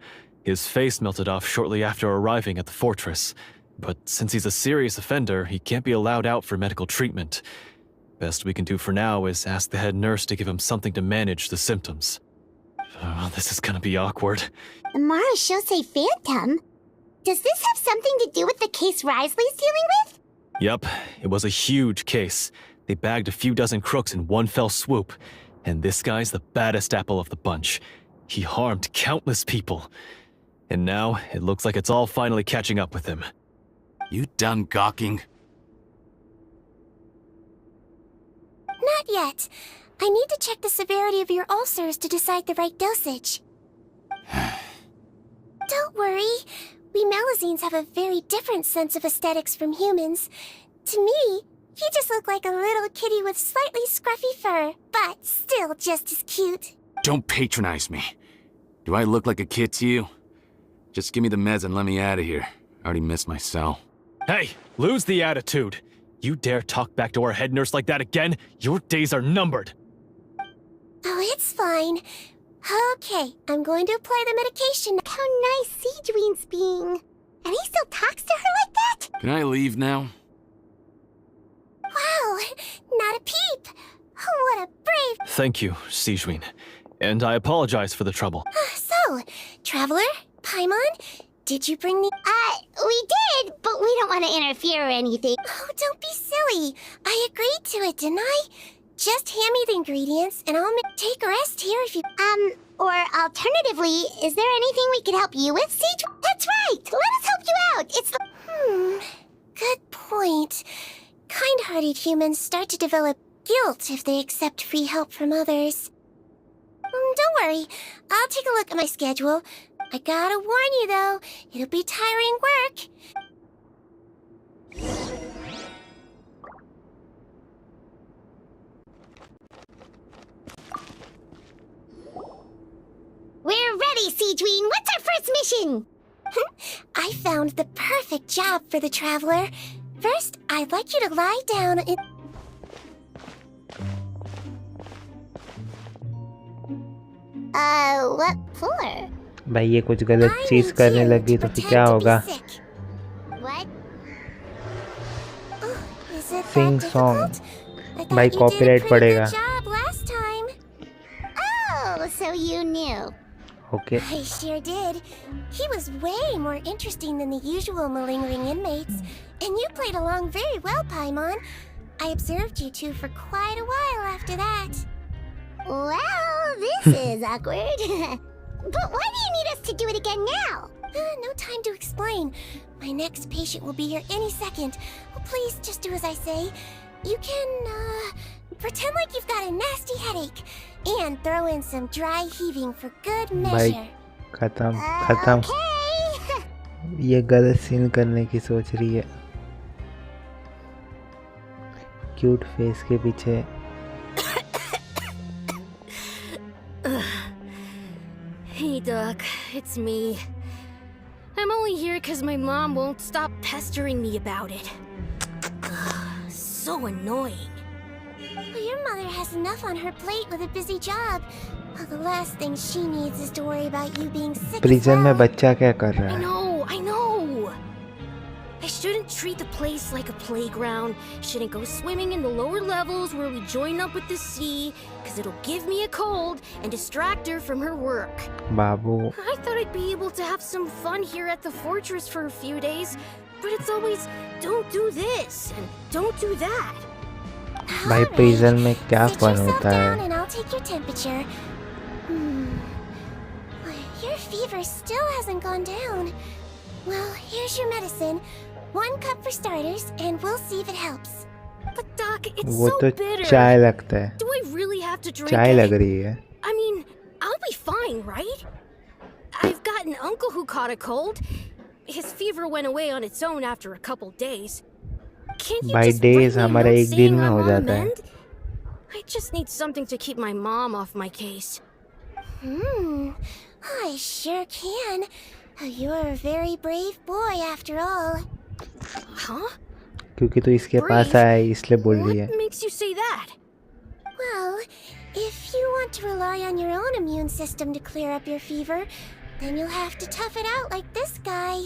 His face melted off shortly after arriving at the fortress. But since he's a serious offender, he can't be allowed out for medical treatment. Best we can do for now is ask the head nurse to give him something to manage the symptoms. Oh, this is gonna be awkward. The Marechaussee Phantom? Does this have something to do with the case Risley's dealing with? Yup, it was a huge case. They bagged a few dozen crooks in one fell swoop. And this guy's the baddest apple of the bunch. He harmed countless people. And now, it looks like it's all finally catching up with him. You done gawking? Not yet. I need to check the severity of your ulcers to decide the right dosage. Don't worry. We Melusines have a very different sense of aesthetics from humans. To me, he just looked like a little kitty with slightly scruffy fur, but still just as cute. Don't patronize me. Do I look like a kid to you? Just give me the meds and let me out of here. I already missed my cell. Hey, lose the attitude. You dare talk back to our head nurse like that again, your days are numbered. Oh, it's fine. Okay, I'm going to apply the medication. How nice Sidween's being. And he still talks to her like that? Can I leave now? Wow, not a peep. What a brave... Thank you, Sidween. And I apologize for the trouble. So, Traveler, Paimon, did you bring the... we did, but we don't want to interfere or anything. Oh, don't be silly. I agreed to it, didn't I? Just hand me the ingredients, and I'll take a rest here if you... or alternatively, is there anything we could help you with, Siege? That's right! Let us help you out! It's the... good point. kind-hearted humans start to develop guilt if they accept free help from others. Don't worry, I'll take a look at my schedule. I gotta warn you though, it'll be tiring work. We're ready, Seedween. What's our first mission? I found the perfect job for the traveler. First, I'd like you to lie down in... What for? भाई ये कुछ गलत चीज करने लगी तो फिर क्या होगा? What? Is it Sing that song. difficult? भाई I thought you did a copyright pretty पड़ेगा. good job last time. Oh, so you knew. Okay. I sure did. He was way more interesting than the usual malingering inmates. And you played along very well, Paimon. I observed you two for quite a while after that. Well, this is awkward. But why do you need us to do it again now? No time to explain. My next patient will be here any second. Oh, please, just do as I say. You can, pretend like you've got a nasty headache. And throw in some dry heaving for good measure. भाई खत्म. ये गलत scene करने की सोच रही है. Cute face के पीछे. Hey, Doc. It's me. I'm only here because my mom won't stop pestering me about it. So annoying. Well, your mother has enough on her plate with a busy job. Well, the last thing she needs is to worry about you being sick. Prison में बच्चा क्या कर रहा है? I know. I shouldn't treat the place like a playground. Shouldn't go swimming in the lower levels where we join up with the sea, because it'll give me a cold and distract her from her work. Babu. I thought I'd be able to have some fun here at the fortress for a few days, but it's always, don't do this and don't do that. भाई prison में क्या fun होता And है? I'll take your temperature. Your fever still hasn't gone down. Well, here's your medicine. 1 cup for starters, and we'll see if it helps. But Doc, it's वो so तो bitter. चाय लगता है. Do I really have to drink चाय it? लग रही है. I mean, I'll be fine, right? I've got an uncle who caught a cold. His fever went away on its own after a couple days. Can't you By just write days me a हमारा note एक दिन saying में I'm हो on the जाता है. mend? I just need something to keep my mom off my case. I sure can. You're a very brave boy after all. Huh? क्योंकि तो इसके पास आया है इसलिए बोल रही है. What makes you say that? Well, if you want to rely on your own immune system to clear up your fever, then you'll have to tough it out like this guy.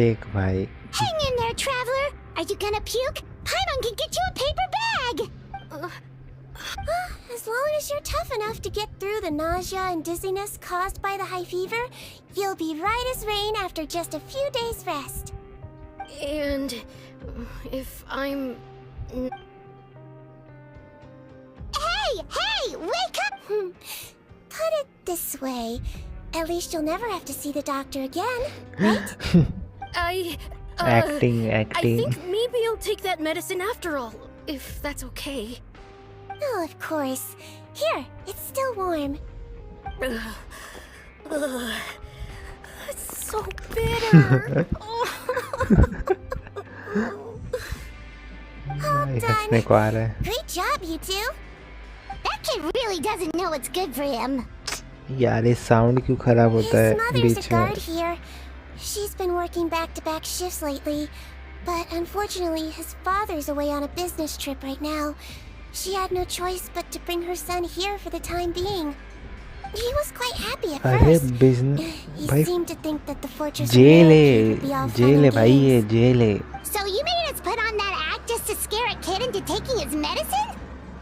देख भाई. Hang in there, traveler. Are you gonna puke? Paimon can get you a paper bag. As long as you're tough enough to get through the nausea and dizziness caused by the high fever, you'll be right as rain after just a few days' rest. And if I'm... Hey, wake up! Put it this way. At least you'll never have to see the doctor again, right? Acting. I think maybe I'll take that medicine after all, if that's okay. Oh, of course. Here, it's still warm. It's so bitter. हंसने को आ रहा है. Great job, you two. That kid really doesn't know what's good for him. यार ये sound क्यों खराब होता है His mother's a बीच में? guard here. She's been working back-to-back shifts lately, but unfortunately his father's away on a business trip right now. She had no choice but to bring her son here for the time being. He was quite happy at अरे first. Business He भाई seemed to think that the fortress jail would be all है. fun jail है and भाई, games. ये jail है. So you made us put on that act just to scare a kid into taking his medicine?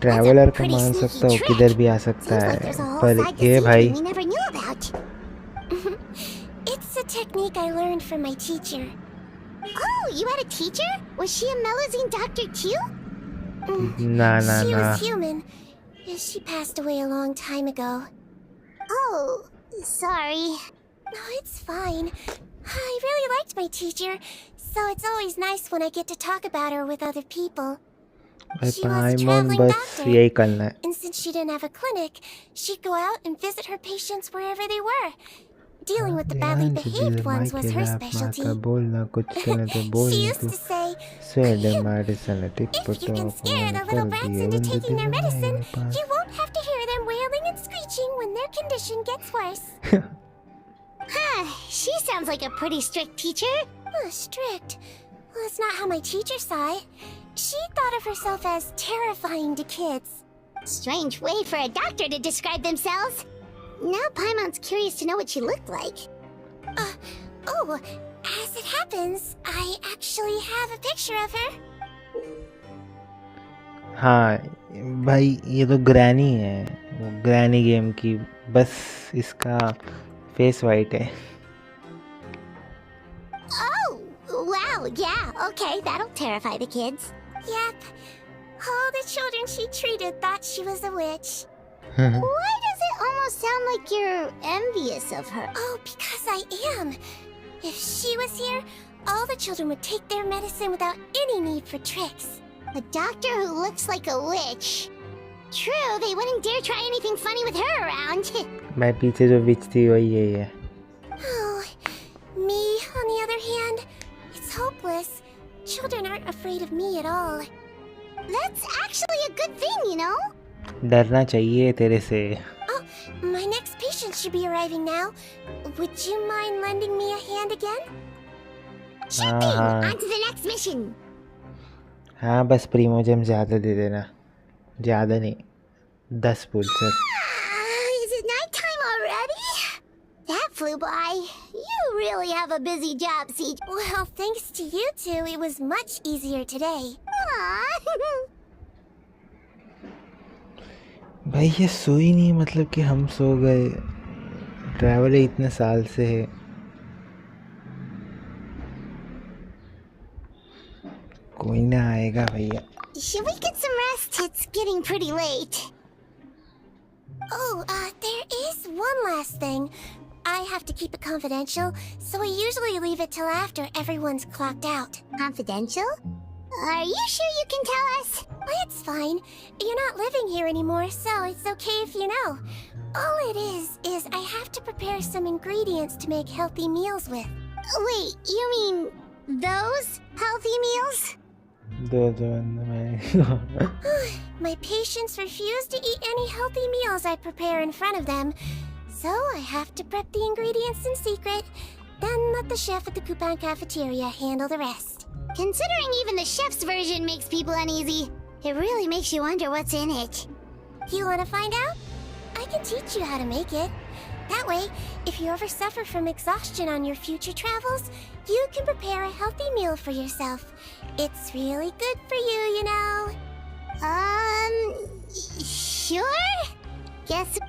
Traveller को मान सकता हूँ, किधर भी आ सकता है, पर ये भाई We never knew about. It's a technique I learned from my teacher. Oh, you had a teacher? Was she a Melazine doctor too? She was human. She passed away a long time ago. Oh, sorry. No, it's fine. I really liked my teacher, so it's always nice when I get to talk about her with other people. भाई She was a पाइमोन traveling बस doctor, यही करना है. and since she didn't have a clinic, she'd go out and visit her patients wherever they were. Dealing with the badly behaved ones was her specialty. बोलना कुछ कहना तो बोल She ना used तू. to say, Sweden medicine tip if you can scare the little rats into taking their medicine, you won't have to hear them wailing and screeching when their condition gets worse. She sounds like a pretty strict teacher. Strict? Well, that's not how my teacher saw it. She thought of herself as terrifying to kids. Strange way for a doctor to describe themselves. Now Paimon's curious to know what she looked like. Oh, as it happens, I actually have a picture of her. हाँ भाई ये तो granny है, वो granny game की, बस इसका face white है. Oh, wow, yeah, okay, that'll terrify the kids. Yep. All the children she treated thought she was a witch. Why does it almost sound like you're envious of her? Oh, because I am. If she was here, all the children would take their medicine without any need for tricks. A doctor who looks like a witch. True, they wouldn't dare try anything funny with her around. मैं पीछे जो विच थी वही यही है. Oh, me, on the other hand, it's hopeless. Children aren't afraid of me at all. That's actually a good thing, you know? डरना चाहिए तेरे से. Oh, my next patient should be arriving now. Would you mind lending me a hand again? Sure thing. On to the next mission. हाँ बस प्रीमोजेम ज़्यादा दे देना, ज़्यादा नहीं, 10 फूल sir. Is it nighttime already? That flew by. You really have a busy job, Siege. Well, thanks to you two, it was much easier today. भाई ये सोई नहीं, मतलब कि हम सो गए. ट्रैवल इतने साल से है. कोई ना आएगा भैया. Should we get some rest? It's getting pretty late. Oh, there is one last thing. I have to keep it confidential, so I usually leave it till after everyone's clocked out. Confidential? Are you sure you can tell us? It's fine. You're not living here anymore, so it's okay if you know. All it is I have to prepare some ingredients to make healthy meals with. Wait, you mean those healthy meals? My patients refuse to eat any healthy meals I prepare in front of them, so I have to prep the ingredients in secret, then let the chef at the coupon cafeteria handle the rest. Considering even the chef's version makes people uneasy, it really makes you wonder what's in it. You want to find out? I can teach you how to make it. That way, if you ever suffer from exhaustion on your future travels, you can prepare a healthy meal for yourself. It's really good for you, you know. Sure? Guess.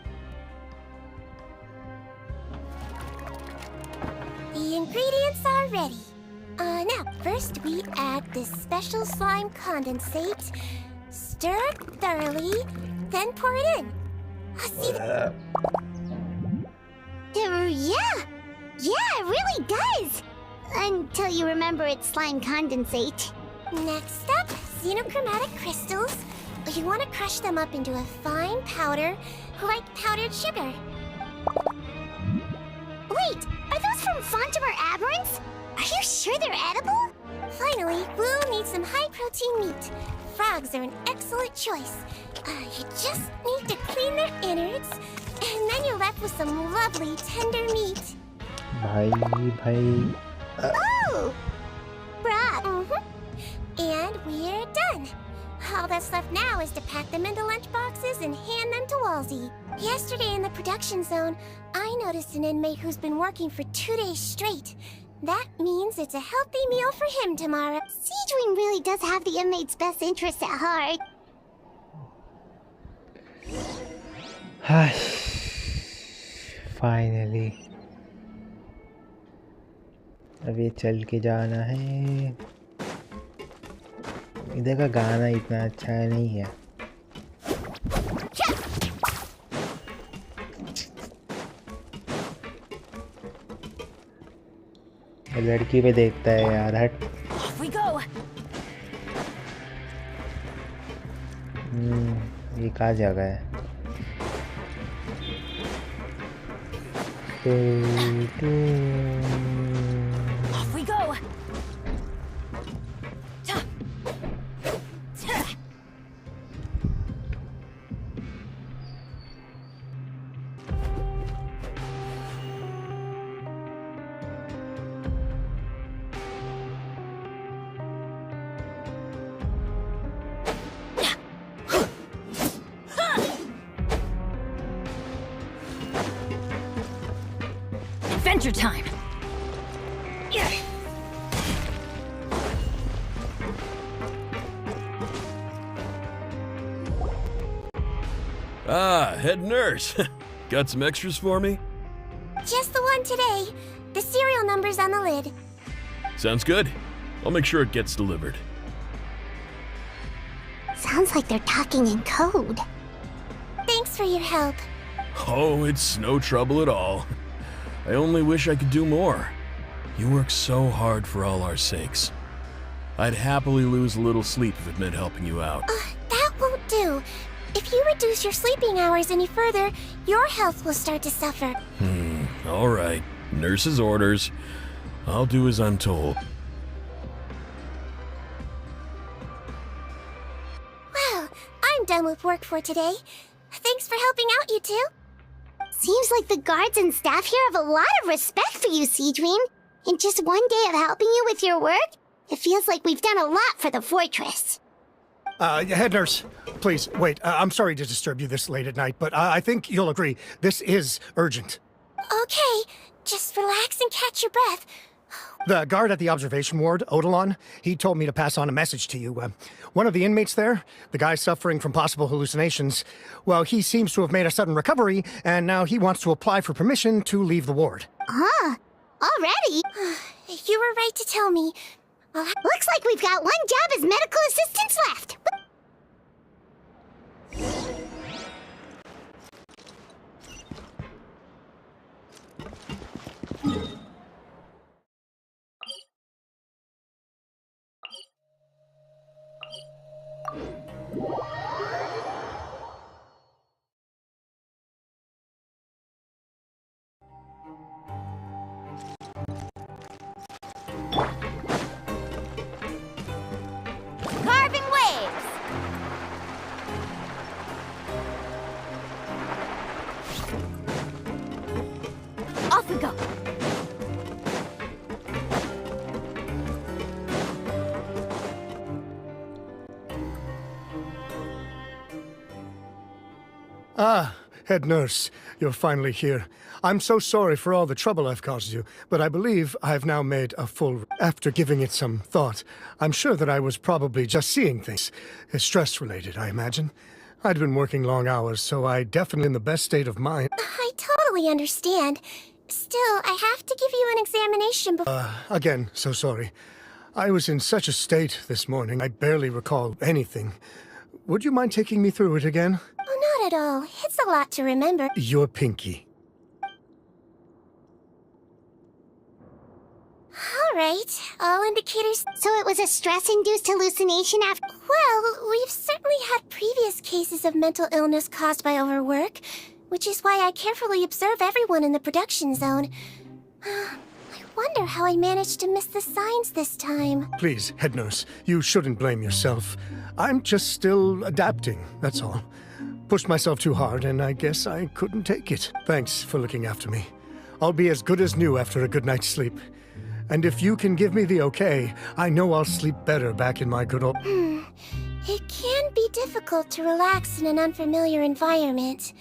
The ingredients are ready. Now, first we add this special slime condensate, stir it thoroughly, then pour it in. Yeah, it really does! Until you remember it's slime condensate. Next up, xenochromatic crystals. You want to crush them up into a fine powder, like powdered sugar. Wait, are those from Fontimer Aberrants? Are you sure they're edible? Finally, we'll need some high-protein meat. Frogs are an excellent choice. You just need to clean their innards, and then you're left with some lovely, tender meat. Bhai. Oh! Frog. And we're done. All that's left now is to pack them into lunch boxes and hand them to Walsey. Yesterday in the production zone, I noticed an inmate who's been working for 2 days straight. That means it's a healthy meal for him tomorrow. Siegewing really does have the inmate's best interests at heart. Finally. अब ये चल के जाना है. इधर का गाना इतना अच्छा नहीं है. ये लड़की पे देखता है यार, हट। Off we go. ये कहाँ जगह है? Off we go. Adventure time. Ah, head nurse. Got some extras for me? Just the one today. The serial number's on the lid. Sounds good. I'll make sure it gets delivered. Sounds like they're talking in code. Thanks for your help. Oh, it's no trouble at all. I only wish I could do more. You work so hard for all our sakes. I'd happily lose a little sleep if it meant helping you out. That won't do. If you reduce your sleeping hours any further, your health will start to suffer. All right. Nurse's orders. I'll do as I'm told. Well, I'm done with work for today. Thanks for helping out, you two. Seems like the guards and staff here have a lot of respect for you, Seedream. In just one day of helping you with your work, it feels like we've done a lot for the fortress. Head nurse, please, wait. I'm sorry to disturb you this late at night, but I think you'll agree, this is urgent. Okay, just relax and catch your breath. The guard at the observation ward, Odilon, he told me to pass on a message to you. One of the inmates there, the guy suffering from possible hallucinations, well, he seems to have made a sudden recovery, and now he wants to apply for permission to leave the ward. Already? You were right to tell me. Looks like we've got one job as medical assistants left. Carving waves! Off we go. Ah, head nurse, you're finally here. I'm so sorry for all the trouble I've caused you, but I believe I've now made a full... After giving it some thought, I'm sure that I was probably just seeing things. Stress-related, I imagine. I'd been working long hours, so I definitely in the best state of mind. I totally understand. Still, I have to give you an examination before... Again, so sorry. I was in such a state this morning, I barely recall anything. Would you mind taking me through it again? Oh, not at all. It's a lot to remember. Your pinky. All right. All indicators... So it was a stress-induced hallucination after... Well, we've certainly had previous cases of mental illness caused by overwork, which is why I carefully observe everyone in the production zone. I wonder how I managed to miss the signs this time. Please, head nurse, you shouldn't blame yourself. I'm just still adapting, that's all. Pushed myself too hard, and I guess I couldn't take it. Thanks for looking after me. I'll be as good as new after a good night's sleep. And if you can give me the okay, I know I'll sleep better back in my good old... It can be difficult to relax in an unfamiliar environment.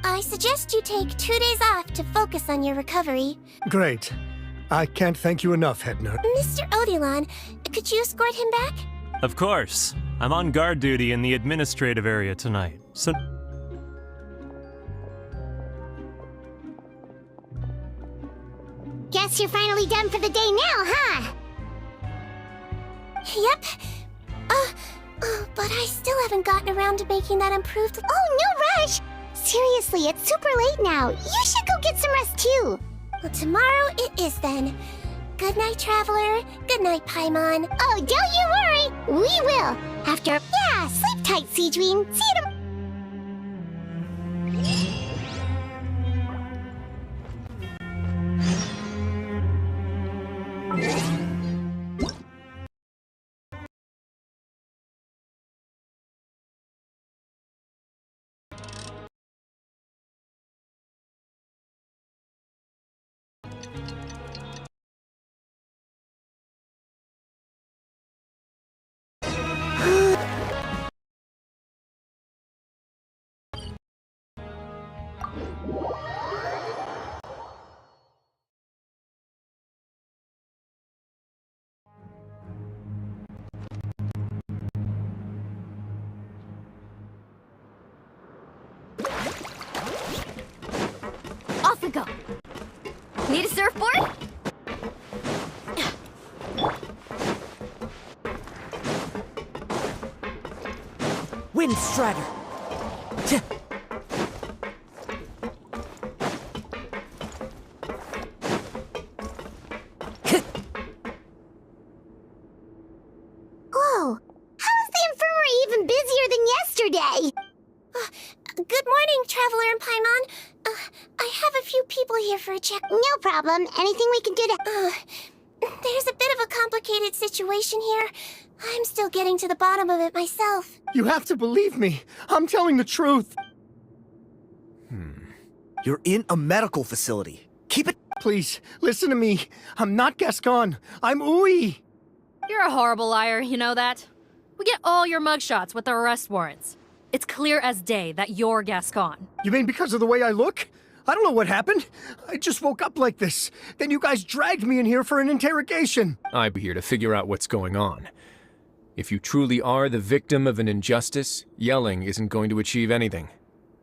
I suggest you take 2 days off to focus on your recovery. Great. I can't thank you enough, head nurse. Mr. Odilon, could you escort him back? Of course. I'm on guard duty in the administrative area tonight, so... Guess you're finally done for the day now, huh? Yep. But I still haven't gotten around to making that improved... Oh, no rush! Seriously, it's super late now. You should go get some rest, too. Well, tomorrow it is, then. Good night, Traveler. Good night, Paimon. Oh, don't you worry. We will. After... Yeah, sleep tight, Siegewing. See you tomorrow. Off we go. Need a surfboard? Wind Strider. Whoa! How is the infirmary even busier than yesterday? Good morning, Traveler and Paimon. I have a few people here for a check. No problem. Anything we can do to... there's a bit of a complicated situation here. I'm still getting to the bottom of it myself. You have to believe me. I'm telling the truth. You're in a medical facility. Keep it... Please, listen to me. I'm not Gascon. I'm Uy. You're a horrible liar, you know that? We get all your mugshots with our arrest warrants. It's clear as day that you're Gascon. You mean because of the way I look? I don't know what happened. I just woke up like this. Then you guys dragged me in here for an interrogation. I'm here to figure out what's going on. If you truly are the victim of an injustice, yelling isn't going to achieve anything.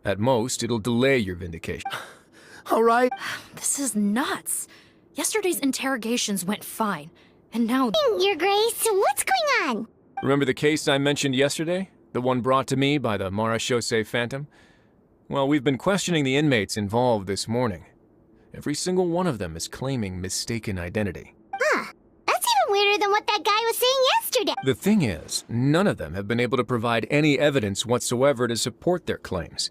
At most, it'll delay your vindication. All right. This is nuts. Yesterday's interrogations went fine, and now... Your Grace, what's going on? Remember the case I mentioned yesterday? The one brought to me by the Marechaussee Phantom? Well, we've been questioning the inmates involved this morning. Every single one of them is claiming mistaken identity. Huh. That's even weirder than what that guy was saying yesterday. The thing is, none of them have been able to provide any evidence whatsoever to support their claims.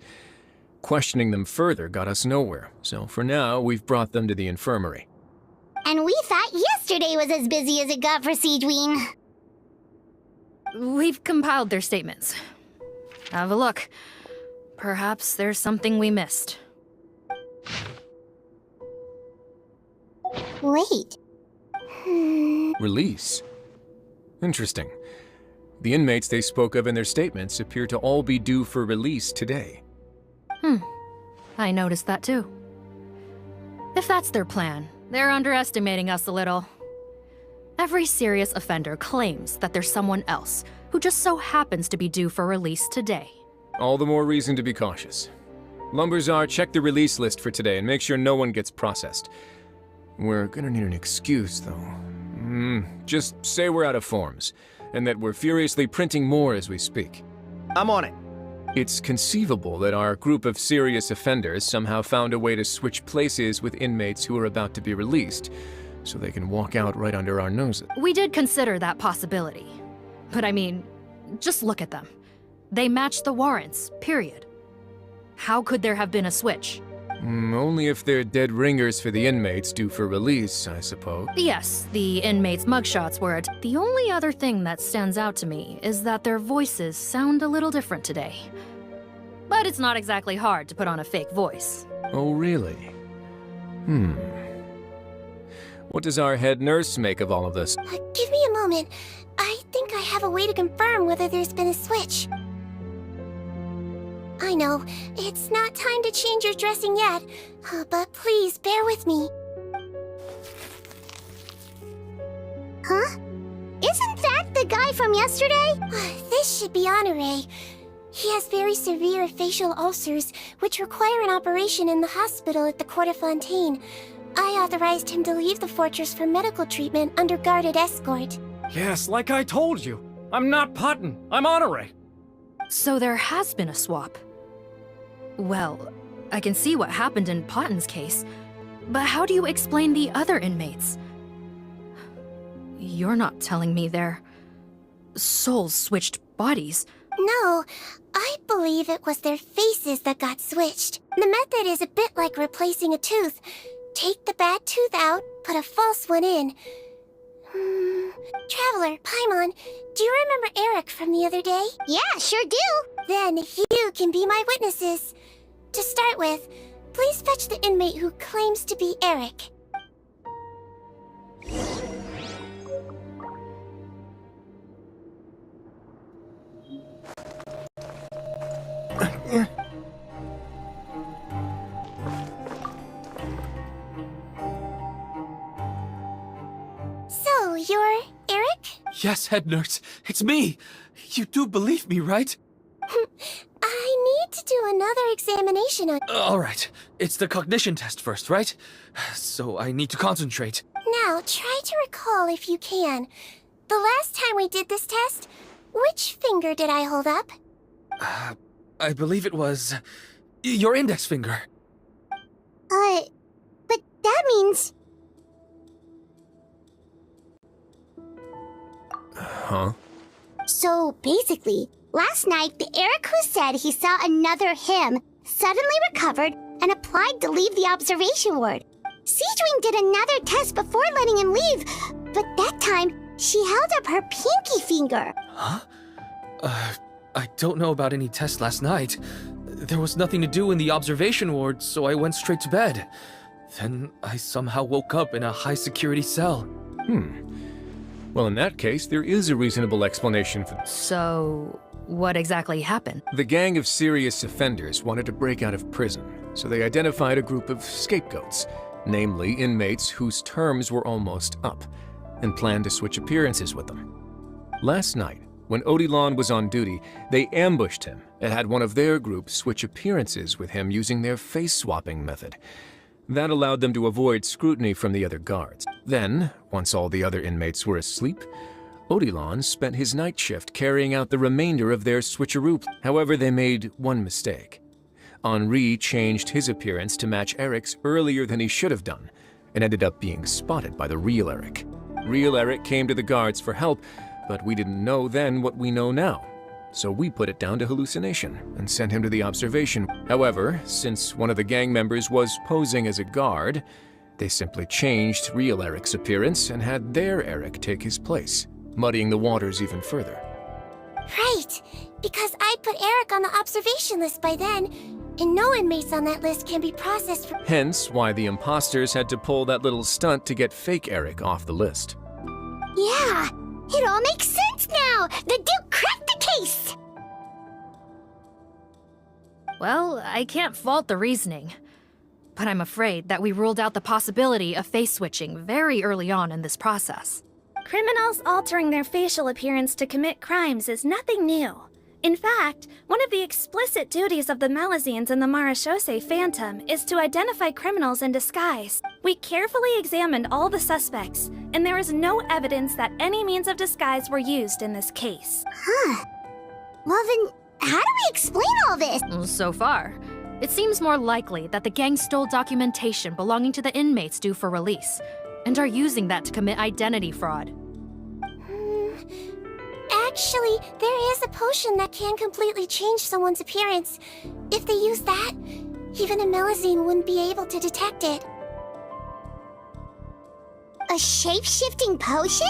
Questioning them further got us nowhere, so for now, we've brought them to the infirmary. And we thought yesterday was as busy as it got for Siegewing. We've compiled their statements. Have a look. Perhaps there's something we missed. Wait. Release? Interesting. The inmates they spoke of in their statements appear to all be due for release today. I noticed that too. If that's their plan, they're underestimating us a little. Every serious offender claims that there's someone else who just so happens to be due for release today. All the more reason to be cautious. Lumberzar, check the release list for today and make sure no one gets processed. We're gonna need an excuse, though. Just say we're out of forms, and that we're furiously printing more as we speak. I'm on it. It's conceivable that our group of serious offenders somehow found a way to switch places with inmates who are about to be released, so they can walk out right under our noses. We did consider that possibility. But I mean, just look at them. They match the warrants, period. How could there have been a switch? Only if they're dead ringers for the inmates due for release, I suppose. Yes, the inmates' mugshots were it. The only other thing that stands out to me is that their voices sound a little different today. But it's not exactly hard to put on a fake voice. Oh, really? What does our head nurse make of all of this? Give me a moment. I think I have a way to confirm whether there's been a switch. I know, it's not time to change your dressing yet, but please bear with me. Huh? Isn't that the guy from yesterday? This should be Honore. He has very severe facial ulcers, which require an operation in the hospital at the Court of Fontaine. I authorized him to leave the fortress for medical treatment under guarded escort. Yes, like I told you. I'm not Putton. I'm Honore. So there has been a swap. Well, I can see what happened in Potton's case, but how do you explain the other inmates? You're not telling me their souls switched bodies? No, I believe it was their faces that got switched. The method is a bit like replacing a tooth. Take the bad tooth out, put a false one in. Traveler, Paimon, do you remember Eric from the other day? Yeah, sure do. Then you can be my witnesses. To start with, please fetch the inmate who claims to be Eric. So, you're Eric? Yes, head nurse. It's me. You do believe me, right? I need to do another examination on... All right. It's the cognition test first, right? So I need to concentrate. Now, try to recall if you can. The last time we did this test, which finger did I hold up? I believe it was your index finger. But that means... Huh? So basically, last night the Eric who said he saw another him suddenly recovered and applied to leave the observation ward. Siegewing did another test before letting him leave, but that time she held up her pinky finger. Huh? I don't know about any tests last night. There was nothing to do in the observation ward, so I went straight to bed. Then I somehow woke up in a high-security cell. Well, in that case, there is a reasonable explanation for... So, what exactly happened? The gang of serious offenders wanted to break out of prison, so they identified a group of scapegoats, namely inmates whose terms were almost up, and planned to switch appearances with them. Last night, when Odilon was on duty, they ambushed him and had one of their group switch appearances with him using their face-swapping method. That allowed them to avoid scrutiny from the other guards. Then, once all the other inmates were asleep, Odilon spent his night shift carrying out the remainder of their switcheroo. However, they made one mistake. Henri changed his appearance to match Eric's earlier than he should have done, and ended up being spotted by the real Eric. Real Eric came to the guards for help, but we didn't know then what we know now. So we put it down to hallucination and sent him to the observation. However, since one of the gang members was posing as a guard, they simply changed real Eric's appearance and had their Eric take his place, muddying the waters even further. Right, because I put Eric on the observation list by then, and no inmates on that list can be processed for... Hence why the imposters had to pull that little stunt to get fake Eric off the list. Yeah, it all makes sense now! The Duke cracked the case! Well, I can't fault the reasoning. But I'm afraid that we ruled out the possibility of face switching very early on in this process. Criminals altering their facial appearance to commit crimes is nothing new. In fact, one of the explicit duties of the Malazines in the Marechaussee Phantom is to identify criminals in disguise. We carefully examined all the suspects, and there is no evidence that any means of disguise were used in this case. Huh. Well then, how do we explain all this? So far, it seems more likely that the gang stole documentation belonging to the inmates due for release, and are using that to commit identity fraud. Actually, there is a potion that can completely change someone's appearance. If they use that, even a Melazine wouldn't be able to detect it. A shape-shifting potion?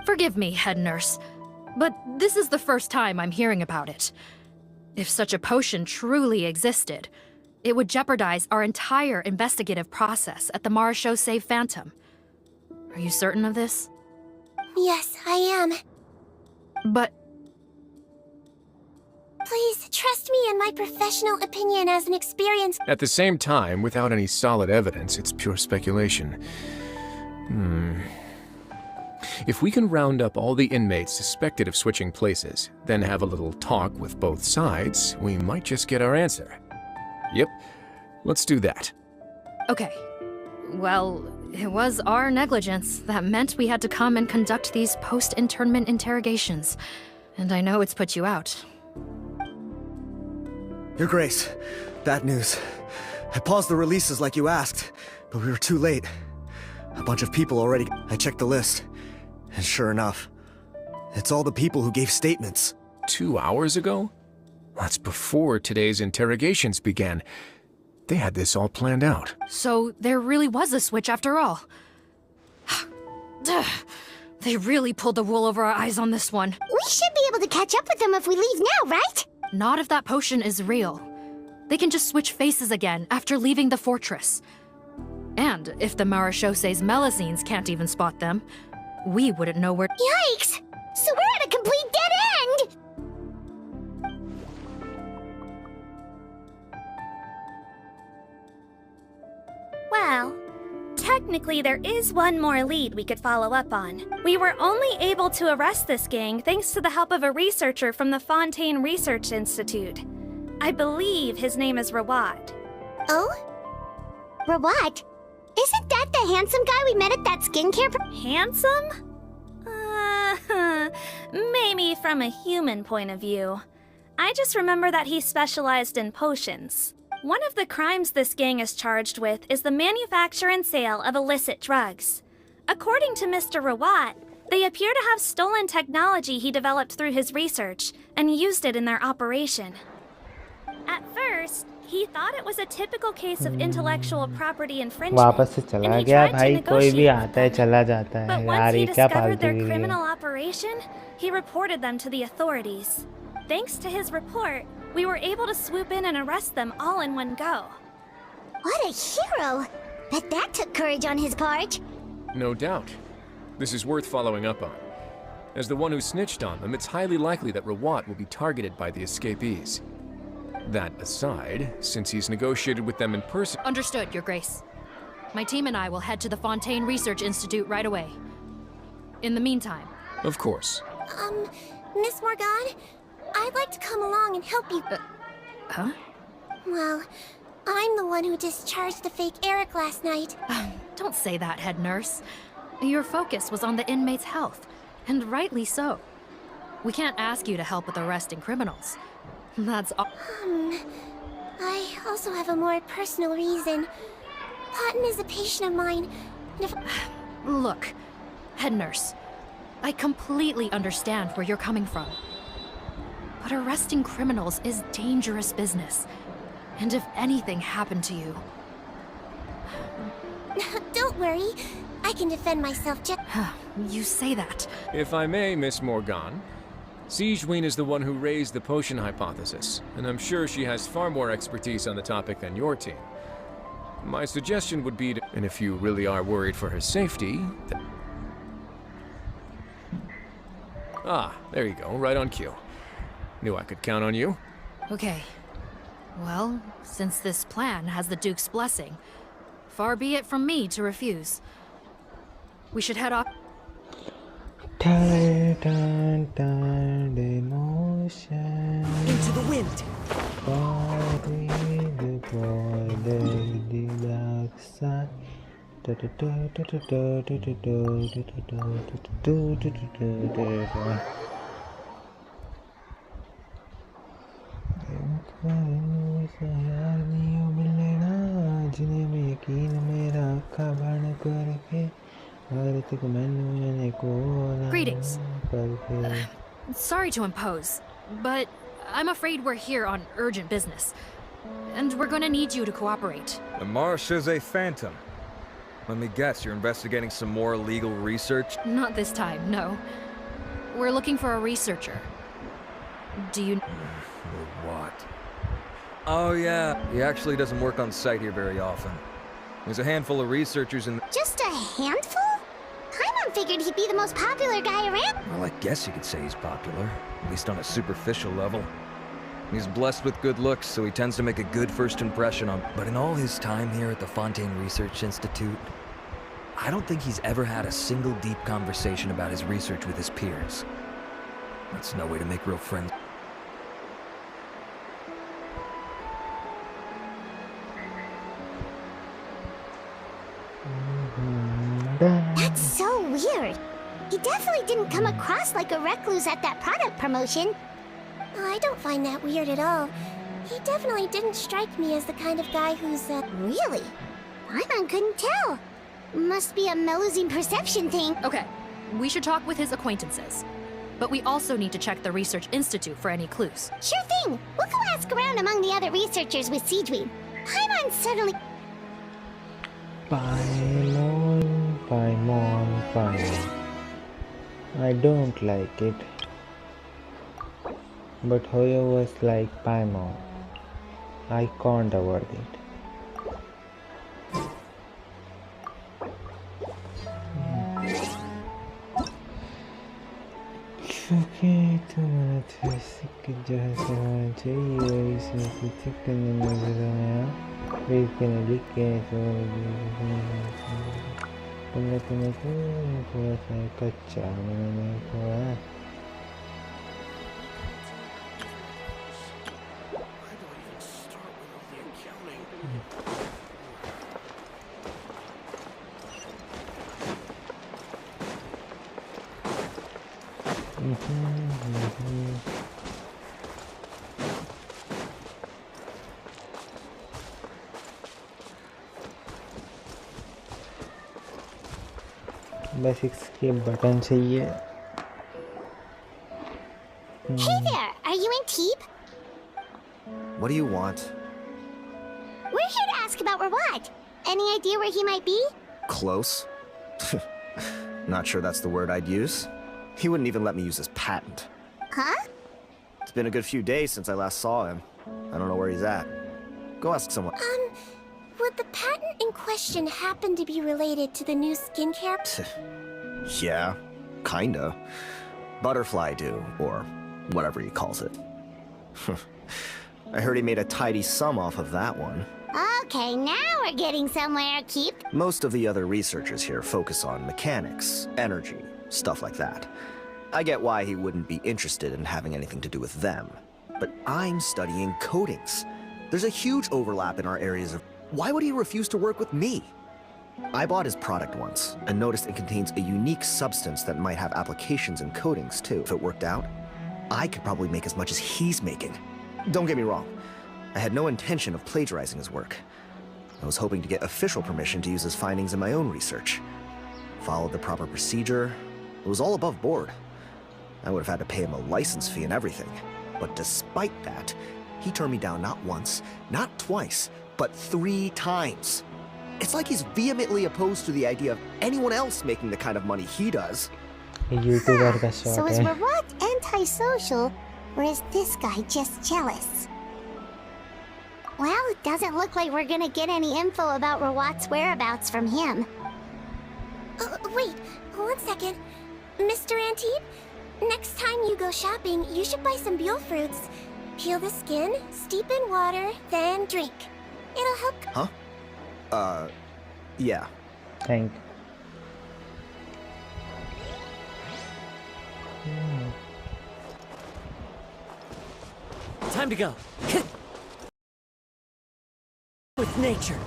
Forgive me, head nurse, but this is the first time I'm hearing about it. If such a potion truly existed, it would jeopardize our entire investigative process at the Marechaussee Phantom. Are you certain of this? Yes, I am. But... Please, trust me in my professional opinion as an experienced... At the same time, without any solid evidence, it's pure speculation. If we can round up all the inmates suspected of switching places, then have a little talk with both sides, we might just get our answer. Yep, let's do that. Okay. Well, it was our negligence that meant we had to come and conduct these post-internment interrogations. And I know it's put you out. Your Grace, bad news. I paused the releases like you asked, but we were too late. A bunch of people already. I checked the list. And sure enough, it's all the people who gave statements. 2 hours ago? That's before today's interrogations began. They had this all planned out. So there really was a switch after all. They really pulled the wool over our eyes on this one. We should be able to catch up with them if we leave now, right? Not if that potion is real. They can just switch faces again after leaving the fortress. And if the Maréchaussee's Melusines can't even spot them, we wouldn't know where— Yikes! So we're at a complete dead end! Well, technically there is one more lead we could follow up on. We were only able to arrest this gang thanks to the help of a researcher from the Fontaine Research Institute. I believe his name is Rawat. Oh? Rawat? Isn't that the handsome guy we met at that skincare Handsome? Maybe from a human point of view. I just remember that he specialized in potions. One of the crimes this gang is charged with is the manufacture and sale of illicit drugs. According to Mr. Rawat, they appear to have stolen technology he developed through his research and used it in their operation. At first, he thought it was a typical case of intellectual property infringement, वापस से चला गया भाई कोई भी आता है चला जाता है but यार once he ये क्या discovered their फालतूगिरी है criminal operation, he reported them to the authorities. Thanks to his report, we were able to swoop in and arrest them all in one go. What a hero! Bet that took courage on his part. No doubt. This is worth following up on. As the one who snitched on them, it's highly likely that Rawat will be targeted by the escapees. That aside, since he's negotiated with them in person— Understood, Your Grace. My team and I will head to the Fontaine Research Institute right away. In the meantime— Of course. Miss Morgan, I'd like to come along and help you. Huh? Well, I'm the one who discharged the fake Eric last night. Don't say that, head nurse. Your focus was on the inmates' health, and rightly so. We can't ask you to help with arresting criminals. That's all. I also have a more personal reason. Cotton is a patient of mine, and if— Look, head nurse, I completely understand where you're coming from. But arresting criminals is dangerous business. And if anything happened to you— Don't worry. I can defend myself just— You say that. If I may, Miss Morgan, Sigewinne is the one who raised the potion hypothesis, and I'm sure she has far more expertise on the topic than your team. My suggestion would be to— and if you really are worried for her safety— Ah, there you go, right on cue. Knew I could count on you. Okay. Well, since this plan has the Duke's blessing, far be it from me to refuse. We should head off. Into the wind. Greetings. Sorry to impose, but I'm afraid we're here on urgent business. And we're gonna need you to cooperate. The Maréchaussee Phantom. Let me guess, you're investigating some more illegal research? Not this time, no. We're looking for a researcher. Do you— What? Oh yeah, he actually doesn't work on site here very often. There's a handful of researchers in— Just a handful? Paimon figured he'd be the most popular guy around. Well, I guess you could say he's popular, at least on a superficial level. He's blessed with good looks, so he tends to make a good first impression on— But in all his time here at the Fontaine Research Institute, I don't think he's ever had a single deep conversation about his research with his peers. That's no way to make real friends. That's so weird. He definitely didn't come across like a recluse at that product promotion. I don't find that weird at all. He definitely didn't strike me as the kind of guy who's, Really? Paimon couldn't tell. Must be a losing perception thing. Okay, we should talk with his acquaintances. But we also need to check the Research Institute for any clues. Sure thing. We'll go ask around among the other researchers with Siegweed. Paimon suddenly... Paimon. I don't like it. But Hoyo was like Paimon. I can't avoid it. Okay, तुम्हारा सिक्के जो है होना चाहिए वही से check करने में नजर आया फिर कहने लिख के तुमने थोड़ा सा कच्चा मैंने थोड़ा बेसिक्स के बटन चाहिए. Hey there, are you in Teep? What do you want? We're here to ask about Rawat. Any idea where he might be? Close? Not sure that's the word I'd use. He wouldn't even let me use his patent. Huh? It's been a good few days since I last saw him. I don't know where he's at. Go ask someone. Would the patent in question happen to be related to the new skincare? Yeah, kinda. Butterfly do, or whatever he calls it. I heard he made a tidy sum off of that one. Okay, now we're getting somewhere, Keep. Most of the other researchers here focus on mechanics, energy, stuff like that. I get why he wouldn't be interested in having anything to do with them. But I'm studying coatings. There's a huge overlap in our areas of... Why would he refuse to work with me? I bought his product once, and noticed it contains a unique substance that might have applications in coatings too. If it worked out, I could probably make as much as he's making. Don't get me wrong, I had no intention of plagiarizing his work. I was hoping to get official permission to use his findings in my own research. Followed the proper procedure. It was all above board. I would have had to pay him a license fee and everything. But despite that, he turned me down not once, not twice, but 3 times. It's like he's vehemently opposed to the idea of anyone else making the kind of money he does. So is Rawat antisocial, or is this guy just jealous? Well, it doesn't look like we're gonna get any info about Rawat's whereabouts from him. Wait, 1 second. Mr. Antib, next time you go shopping, you should buy some Buell fruits. Peel the skin, steep in water, then drink. It'll help. Huh? Yeah. Thank. Time to go. With nature.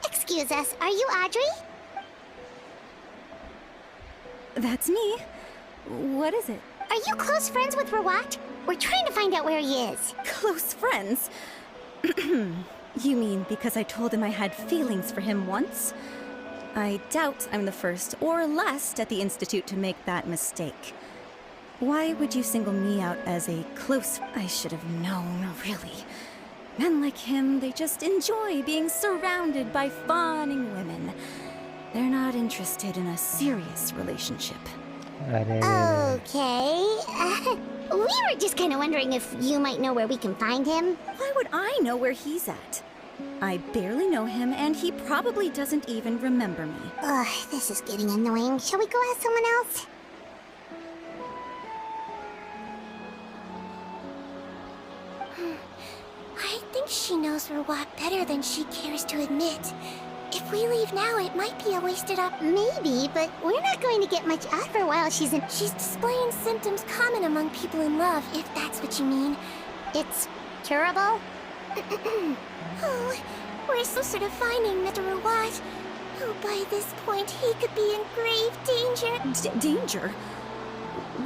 Excuse us, are you Audrey? That's me. What is it? Are you close friends with Rawat? We're trying to find out where he is. Close friends? You mean because I told him I had feelings for him once? I doubt I'm the first or last at the Institute to make that mistake. Why would you single me out as a close... I should have known, really. Men like him, they just enjoy being surrounded by fawning women. They're not interested in a serious relationship. Okay. We were just kind of wondering if you might know where we can find him. Why would I know where he's at? I barely know him, and he probably doesn't even remember me. Ugh, this is getting annoying. Shall we go ask someone else? I think she knows Rawat better than she cares to admit. If we leave now, it might be a wasted Maybe, but we're not going to get much out of her while she's in... She's displaying symptoms common among people in love, if that's what you mean. It's curable? Oh, we're so sort of finding Mr. Rawat. Oh, by this point, he could be in grave danger. Danger?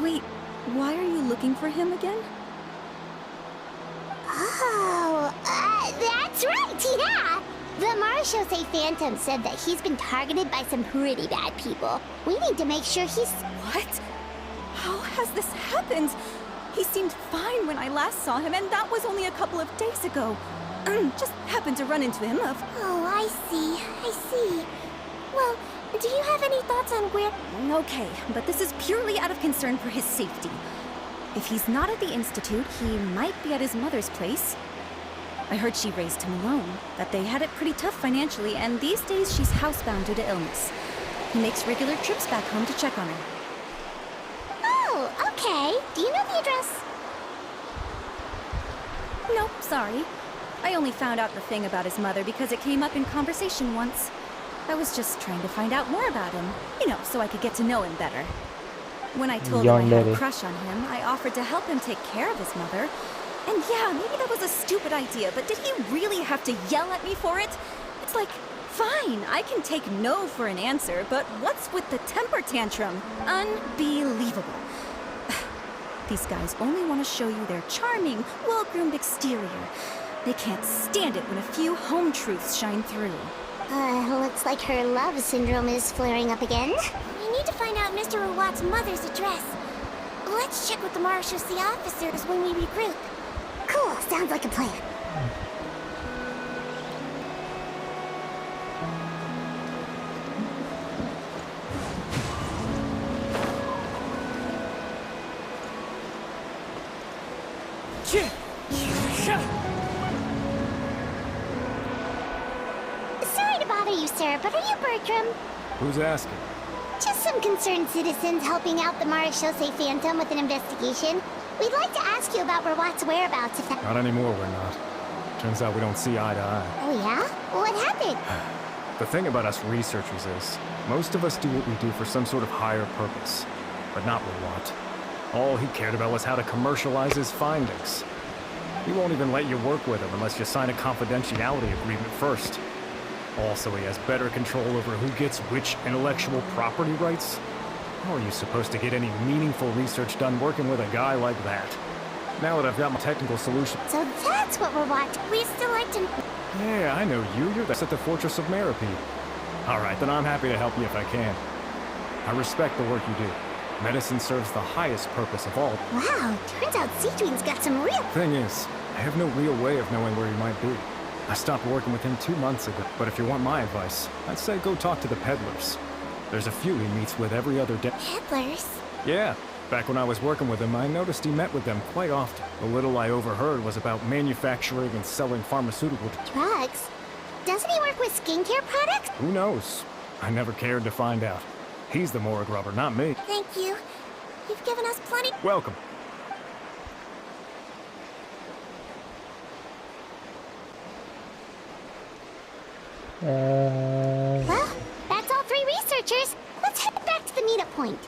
Wait, why are you looking for him again? Oh, that's right, yeah! The Marechaussee Phantom said that he's been targeted by some pretty bad people. We need to make sure he's... What? How has this happened? He seemed fine when I last saw him, and that was only a couple of days ago. Just happened to run into him, Oh, I see. Well, do you have any thoughts on where... Okay, but this is purely out of concern for his safety. If he's not at the Institute, he might be at his mother's place. I heard she raised him alone, that they had it pretty tough financially, and these days she's housebound due to illness. He makes regular trips back home to check on her. Oh, okay. Do you know the address? Nope, sorry. I only found out the thing about his mother because it came up in conversation once. I was just trying to find out more about him, you know, so I could get to know him better. When I told him I had a crush on him, I offered to help him take care of his mother. And yeah, maybe that was a stupid idea, but did he really have to yell at me for it? It's like, fine, I can take no for an answer, but what's with the temper tantrum? Unbelievable. These guys only want to show you their charming, well-groomed exterior. They can't stand it when a few home truths shine through. Looks like her love syndrome is flaring up again. We need to find out Mr. Rawat's mother's address. Let's check with the Marechaussee officers when we regroup. Cool, sounds like a plan. Sorry to bother you, sir, but are you Bertram? Who's asking? Just some concerned citizens helping out the Marechaussee Phantom with an investigation. We'd like to ask you about Rawat's whereabouts if that... Not anymore, we're not. Turns out we don't see eye to eye. Oh, yeah? What happened? The thing about us researchers is, most of us do what we do for some sort of higher purpose. But not Rawat. All he cared about was how to commercialize his findings. He won't even let you work with him unless you sign a confidentiality agreement first. Also, he has better control over who gets which intellectual property rights. How are you supposed to get any meaningful research done working with a guy like that? Now that I've got my technical solution... So that's what we're watching. We'd still like to... Yeah, I know you. You're at the Fortress of Meripede. Alright, then I'm happy to help you if I can. I respect the work you do. Medicine serves the highest purpose of all. Wow, turns out Citrin's got some real... Thing is, I have no real way of knowing where he might be. I stopped working with him 2 months ago, but if you want my advice, I'd say go talk to the peddlers. There's a few he meets with every other day. Peddlers? Yeah. Back when I was working with him, I noticed he met with them quite often. The little I overheard was about manufacturing and selling pharmaceutical drugs? Doesn't he work with skincare products? Who knows? I never cared to find out. He's the morgue robber, not me. Thank you. You've given us plenty... Welcome. Well, that's all 3 researchers. Let's head back to the meetup point.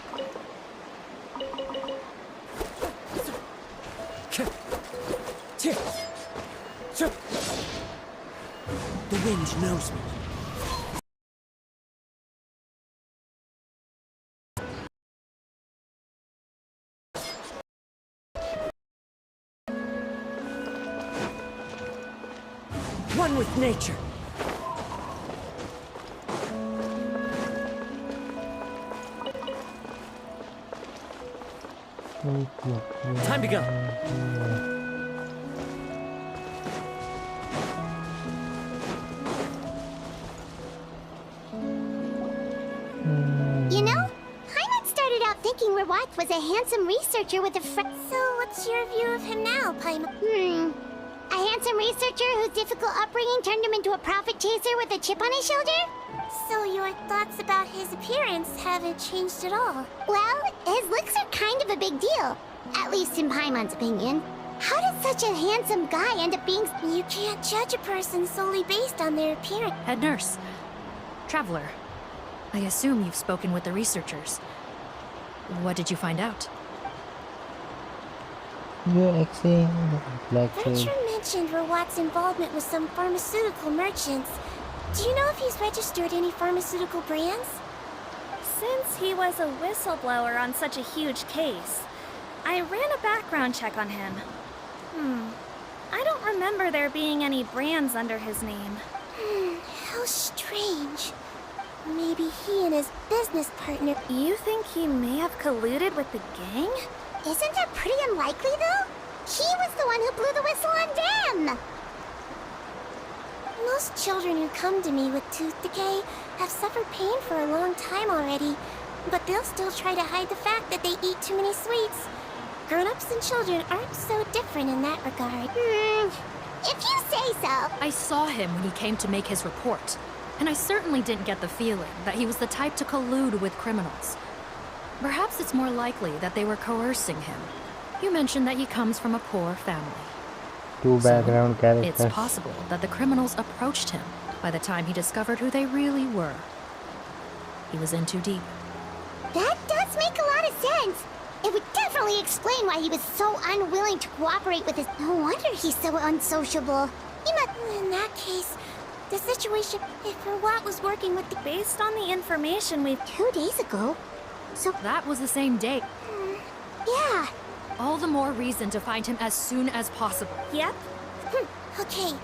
The wind knows me. One with nature. Time to go. You know, Paimon started out thinking Rawat was a handsome researcher with a friend. So what's your view of him now, Paimon? A handsome researcher whose difficult upbringing turned him into a profit chaser with a chip on his shoulder? So your thoughts about his appearance haven't changed at all? Well, his looks are kind of a big deal. At least in Paimon's opinion. How did such a handsome guy end up being... You can't judge a person solely based on their appearance. Head nurse. Traveler. I assume you've spoken with the researchers. What did you find out? Bertram mentioned Rawat's involvement with some pharmaceutical merchants. Do you know if he's registered any pharmaceutical brands? Since he was a whistleblower on such a huge case, I ran a background check on him. I don't remember there being any brands under his name. How strange. Maybe he and his business partner... You think he may have colluded with the gang? Isn't that pretty unlikely, though? He was the one who blew the whistle on them! Most children who come to me with tooth decay have suffered pain for a long time already, but they'll still try to hide the fact that they eat too many sweets. Grown-ups and children aren't so different in that regard. If you say so. I saw him when he came to make his report, and I certainly didn't get the feeling that he was the type to collude with criminals. Perhaps it's more likely that they were coercing him. You mentioned that he comes from a poor family. Two background characters. It's possible that the criminals approached him by the time he discovered who they really were. He was in too deep. That does make a lot of sense. It would definitely explain why he was so unwilling to cooperate with his... No wonder he's so unsociable. He must... In that case, the situation... If Rawat was working with the... Based on the information we've... 2 days ago? So... That was the same date. Yeah. All the more reason to find him as soon as possible. Yep. Okay.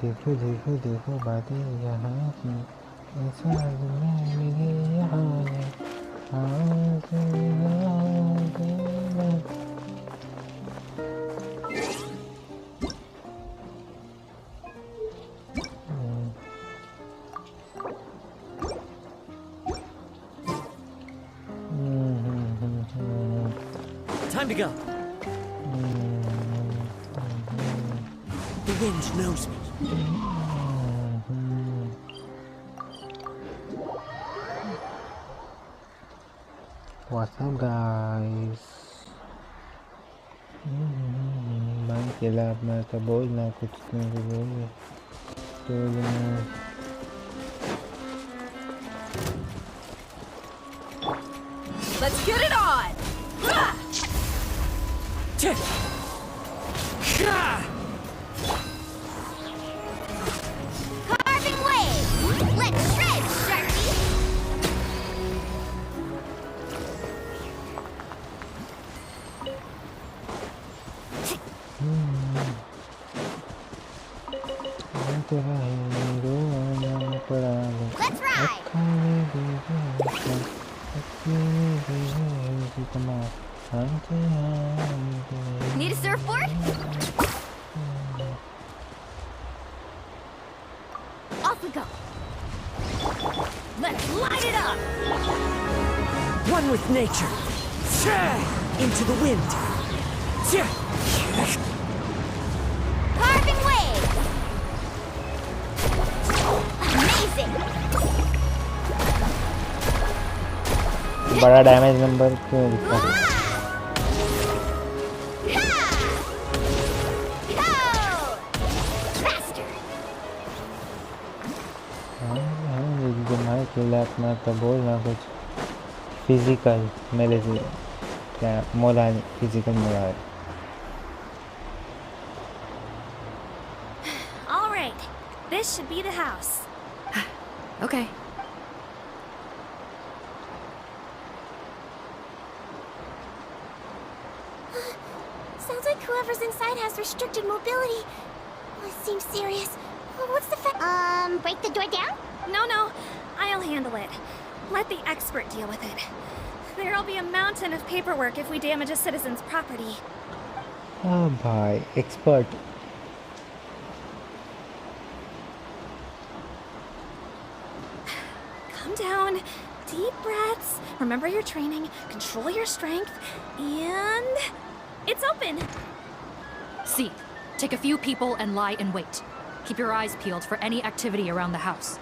देखो देखो देखो बातें यहाँ की ऐसा मेरे यहाँ Time to go. The wind knows me. What's up, guys? बंद केला अपना तो बोलना कुछ नहीं बोल तो Let's get it on! Carving wave! Let's shred, Sharky! Let's ride! Need a surfboard? Off we go. Let's light it up! One with nature. Into the wind. Carving wave! Amazing! बड़ा डैमेज नंबर क्यों दिखता है? अपना तो बोलना कुछ physical मेरे से क्या मोला नहीं फिजिकल मोला है All right, this should be the house. Okay. Sounds like whoever's inside has restricted mobility. Oh, it seems serious. What's the break the door down? No, I'll handle it. Let the expert deal with it. There'll be a mountain of paperwork if we damage a citizen's property. Oh boy, expert. Calm down. Deep breaths. Remember your training. Control your strength. And... it's open. See, Take a few people and lie in wait. Keep your eyes peeled for any activity around the house.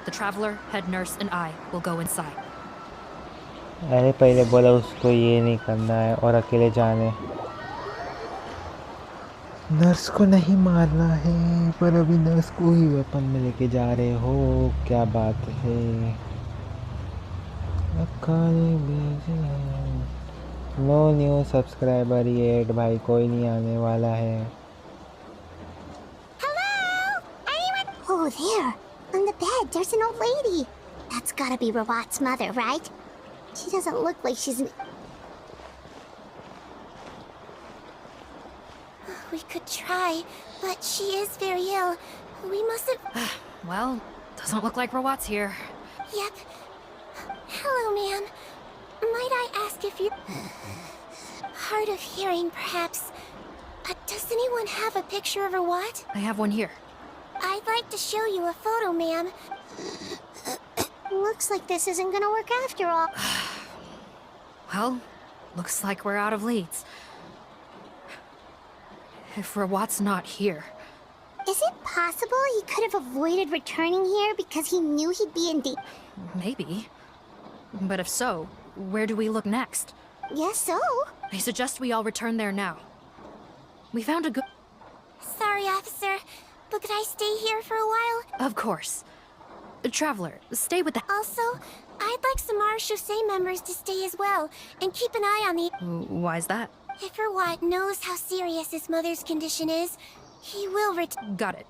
The Traveler, head nurse, and I will go inside. अरे पहले बोला उसको ये नहीं करना है और अकेले जाने। नर्स को नहीं मारना है, पर अभी नर्स को ही वेपन में लेके जा रहे हो, क्या बात है। नो न्यू सब्सक्राइबर येट भाई, कोई नहीं आने वाला है। Oh, there. On the bed, there's an old lady. That's gotta be Robot's mother, right? She doesn't look like she's an... We could try, but she is very ill. We mustn't... Well, doesn't look like Rawat's here. Yep. Hello, ma'am. Might I ask if you... Hard of hearing, perhaps. Does anyone have a picture of Rawat? I have one here. I'd like to show you a photo, ma'am. Looks like this isn't gonna work after all. Well, looks like we're out of leads. If Rawat's not here... Is it possible he could have avoided returning here because he knew he'd be in danger? Maybe. But if so, where do we look next? Yes, so. I suggest we all return there now. We found a good... Sorry, officer. But could I stay here for a while? Of course. Traveler, stay with the... Also, I'd like some Marechaussee members to stay as well, and keep an eye on the... Why's that? If Rawat knows how serious his mother's condition is, he will return. Got it.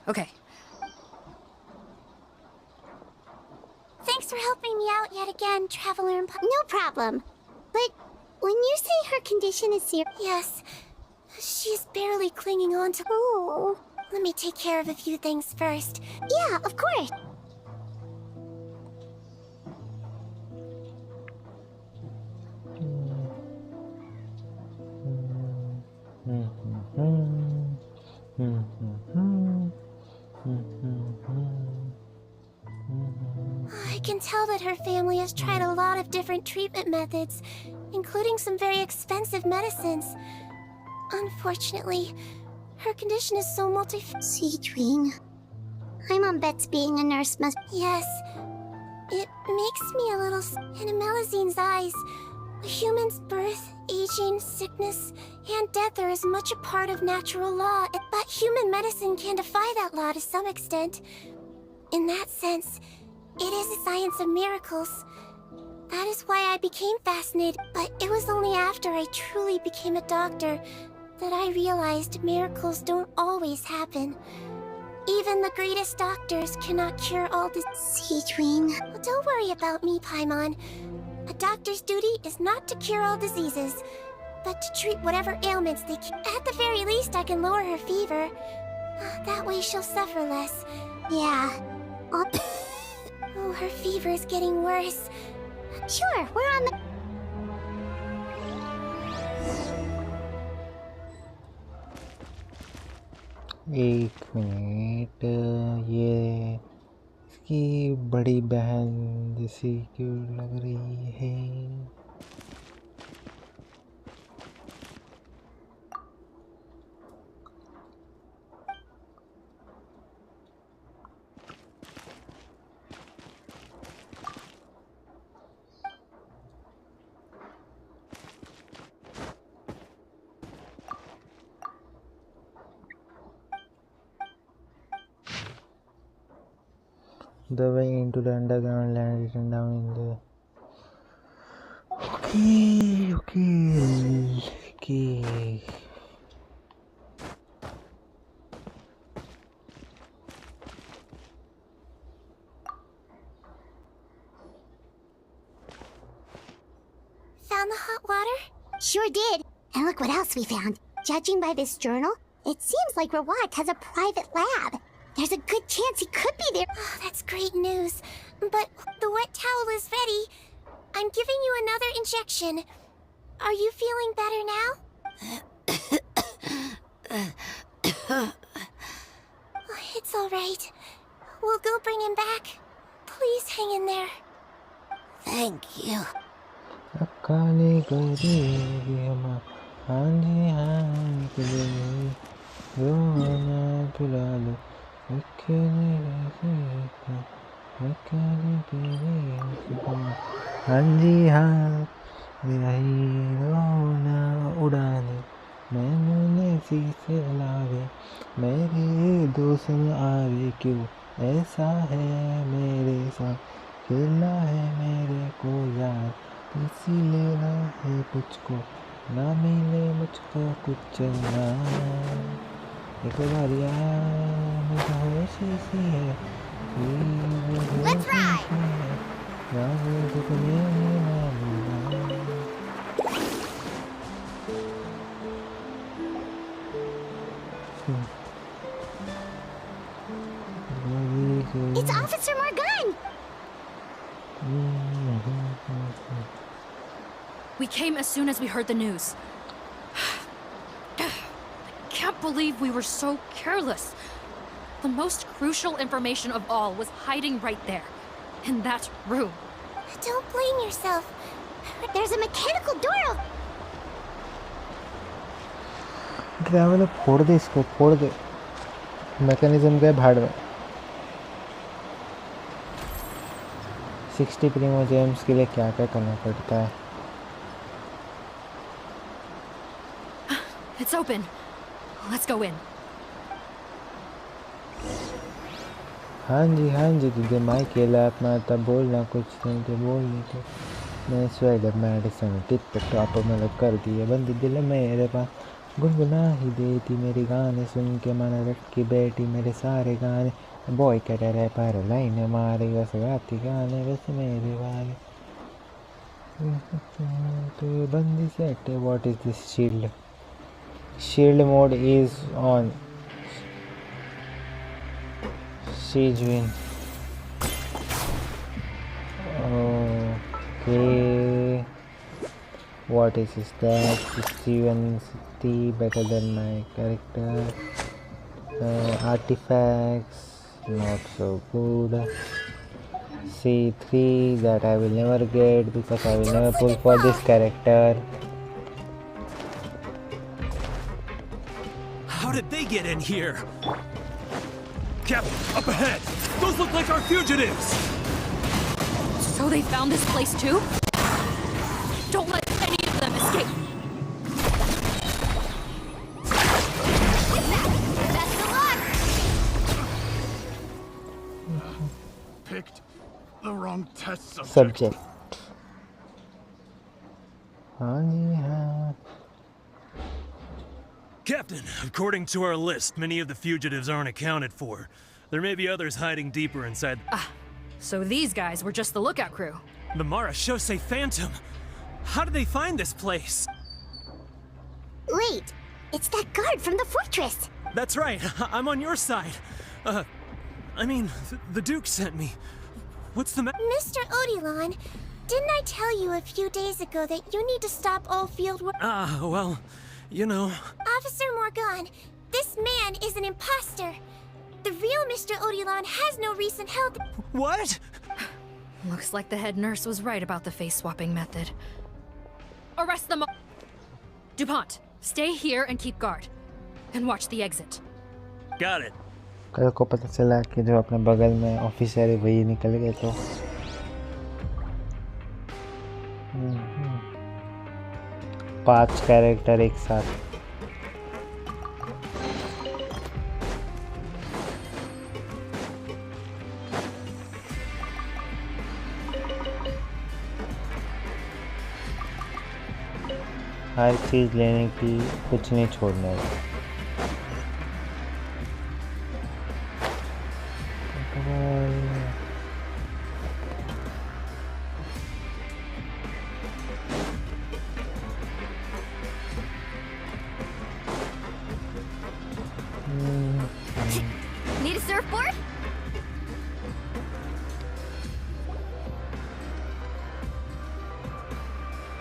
Okay. Thanks for helping me out yet again, Traveler. No problem. But when you say her condition is serious... Yes. She's barely clinging on to... Oh. Let me take care of a few things first. Yeah, of course. I can tell that her family has tried a lot of different treatment methods, including some very expensive medicines. Unfortunately, her condition is so Seedwing. I'm on bets being a nurse must... Yes. It makes me a little... In Melizine's eyes, a human's birth, aging, sickness, and death are as much a part of natural law, but human medicine can defy that law to some extent. In that sense, it is a science of miracles. That is why I became fascinated, but it was only after I truly became a doctor that I realized miracles don't always happen. Even the greatest doctors cannot cure all Seedwing. Don't worry about me, Paimon. A doctor's duty is not to cure all diseases, but to treat whatever ailments they can. At the very least, I can lower her fever. That way she'll suffer less. Yeah. Oh, her fever is getting worse. Sure, we're on the... एक minute, ये इसकी बड़ी बहन जैसी क्यों लग रही है? The way into the underground land written down in the... Okay. Found the hot water? Sure did. And look what else we found. Judging by this journal, it seems like Rawat has a private lab. There's a good chance he could be there. Oh, that's great news. But the wet towel is ready. I'm giving you another injection. Are you feeling better now? It's all right. We'll go bring him back. Please hang in there. Thank you. हाँ जी हाँ तुझे रोना पिला लो हाँ जी हाँ मेरा hero ना उड़ाने मैंने शीशे लावे मेरे दोस्त आवे क्यों ऐसा है मेरे साथ खेला है मेरे को यार इसीलिए है मुझको ना मिले मुझको कुछ ना एक बार यार मुझे होश सी है Let's ride! It's Officer Morgan! We came as soon as we heard the news. I can't believe we were so careless. The most crucial information of all was hiding right there, in that room. Don't blame yourself. There's a mechanical door. Driver फोड़ दे इसको फोड़ दे mechanism के भाड़ में 60 Primo James के लिए क्या क्या करना पड़ता है It's open. Let's go in. हाँ जी तुझे माइक केला अपना तब बोलना कुछ नहीं तो बोल नहीं तो मैं स्वैगर मेडिसन टिप पे टॉप मतलब कर दिए बंदी दिल मेरे पास गुनगुना ही देती मेरे गाने सुन के मन रखी बैठी मेरे सारे गाने बॉय कटर है पर लाइन मारे बस गाती गाने बस मेरे वाले तो बंदी सेट है what is this shield mode is on siege win okay what is his stat 6160 better than my character artifacts not so good C3 that I will never get because I will never pull for this character. How did they get in here? Captain, up ahead! Those look like our fugitives! So they found this place too? Don't let any of them escape! Best of luck! Picked the wrong test Subject. हाँ जी हाँ Captain, according to our list, many of the fugitives aren't accounted for. There may be others hiding deeper inside. So these guys were just the lookout crew. The Marashose Phantom! How did they find this place? Wait, it's that guard from the fortress! That's right, I'm on your side. I mean, the Duke sent me. What's the Mr. Odilon, didn't I tell you a few days ago that you need to stop all field work? Well, you know... Officer Morgan, this man is an imposter. The real Mr. Odilon has no recent health... What? Looks like the head nurse was right about the face-swapping method. Arrest them all! DuPont, stay here and keep guard. And watch the exit. Got it. कल को पता चला कि जो अपने बगल में officer है वही निकल गए तो 5 कैरेक्टर एक साथ हर चीज़ लेने की कुछ नहीं छोड़ने का Need a surfboard?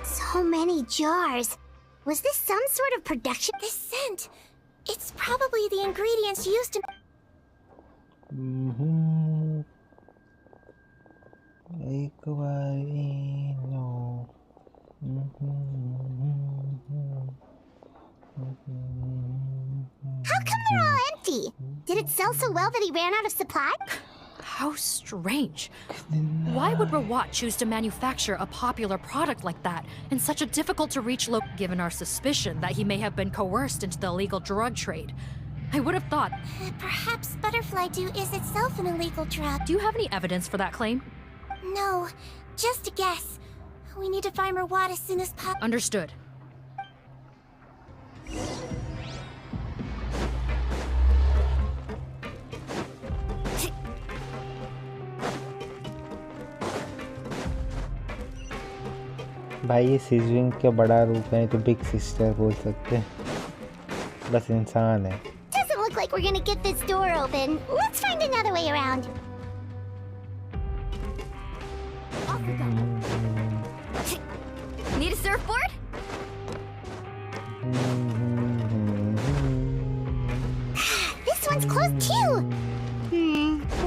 So many jars. Was this some sort of production? This scent. It's probably the ingredients used to... एक बार no sell so well that he ran out of supply? How strange. Why would Rawat choose to manufacture a popular product like that in such a difficult-to-reach given our suspicion that he may have been coerced into the illegal drug trade? I would have thought... Perhaps butterfly dew is itself an illegal drug. Do you have any evidence for that claim? No, just a guess. We need to find Rawat as soon as possible. Understood. भाई ये सिजविंग का बड़ा रूप है तो big sister बोल सकते हैं बस इंसान है Doesn't look like we're gonna get this door open. Let's find another way around. Need a surfboard? This one's closed too.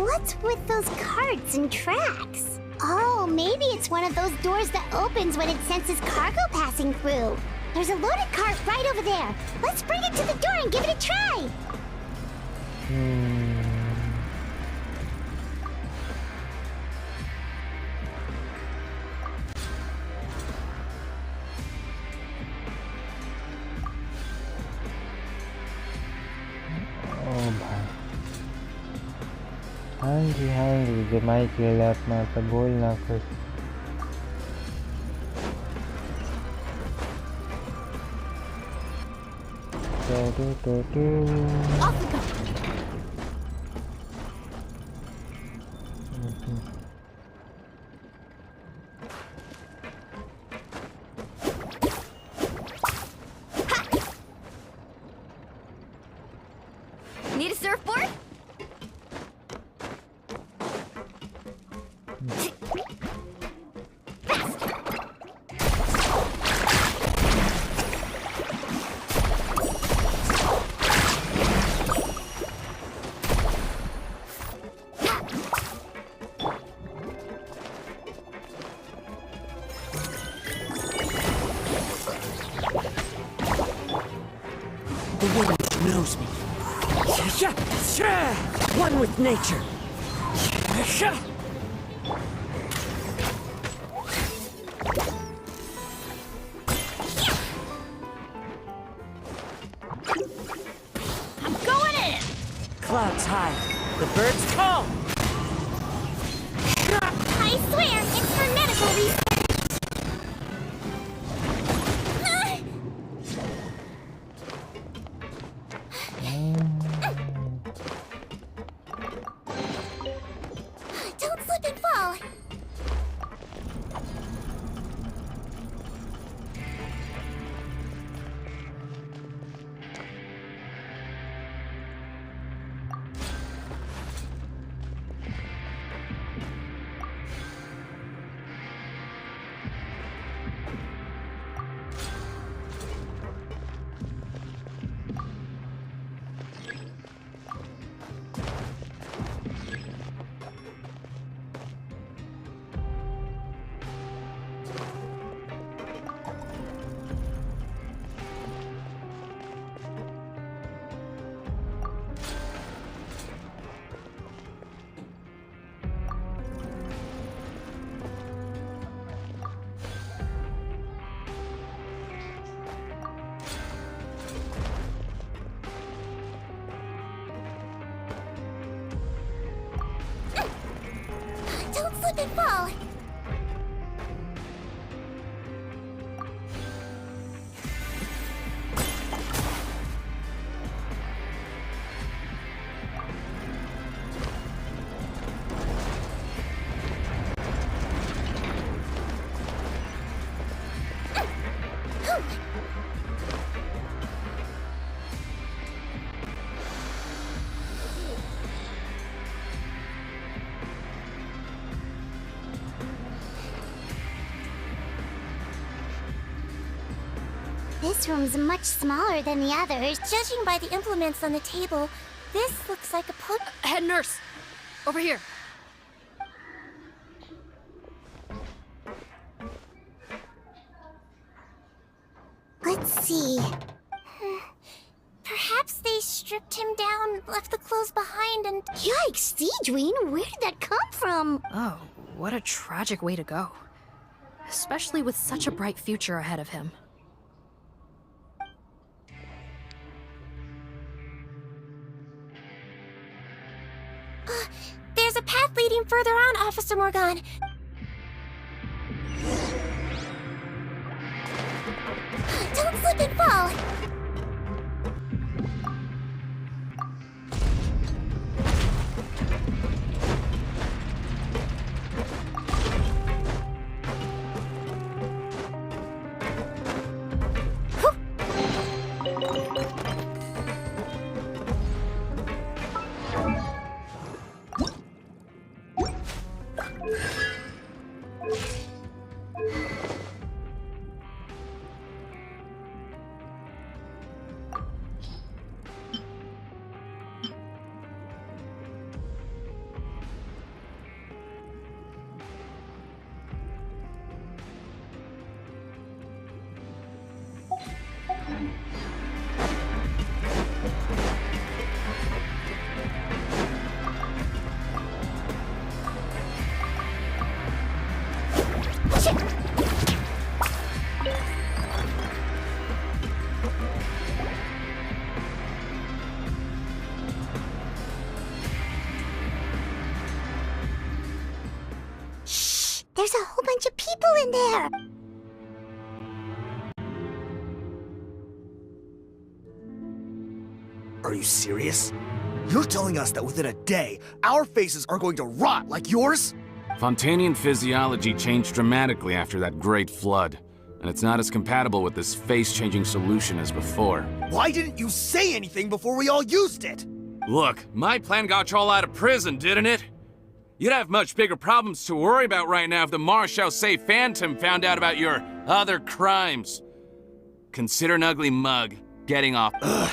What's with those carts and tracks? Oh, maybe it's one of those doors that opens when it senses cargo passing through. There's a loaded cart right over there. Let's bring it to the door and give it a try. हाँ जी जब mic के लिए अपना तो बोलना कुछ Need a surfboard? The woman knows me. One with nature. I'm going in! Clouds high. The birds call. I swear, it's for medical reasons. Don't slip and fall. Don't slip and fall. This room's much smaller than the others. Judging by the implements on the table, this looks like a Head nurse! Over here. Let's see. Perhaps they stripped him down, left the clothes behind Yikes, Deedreen, where did that come from? Oh, what a tragic way to go. Especially with such a bright future ahead of him. There's a path leading further on, Officer Morgan. Don't slip and fall. There's a whole bunch of people in there! Are you serious? You're telling us that within a day, our faces are going to rot like yours? Fontanian physiology changed dramatically after that great flood, and it's not as compatible with this face-changing solution as before. Why didn't you say anything before we all used it? Look, my plan got you all out of prison, didn't it? You'd have much bigger problems to worry about right now if the Marshal Say Phantom found out about your other crimes. Consider an ugly mug getting off. Ugh.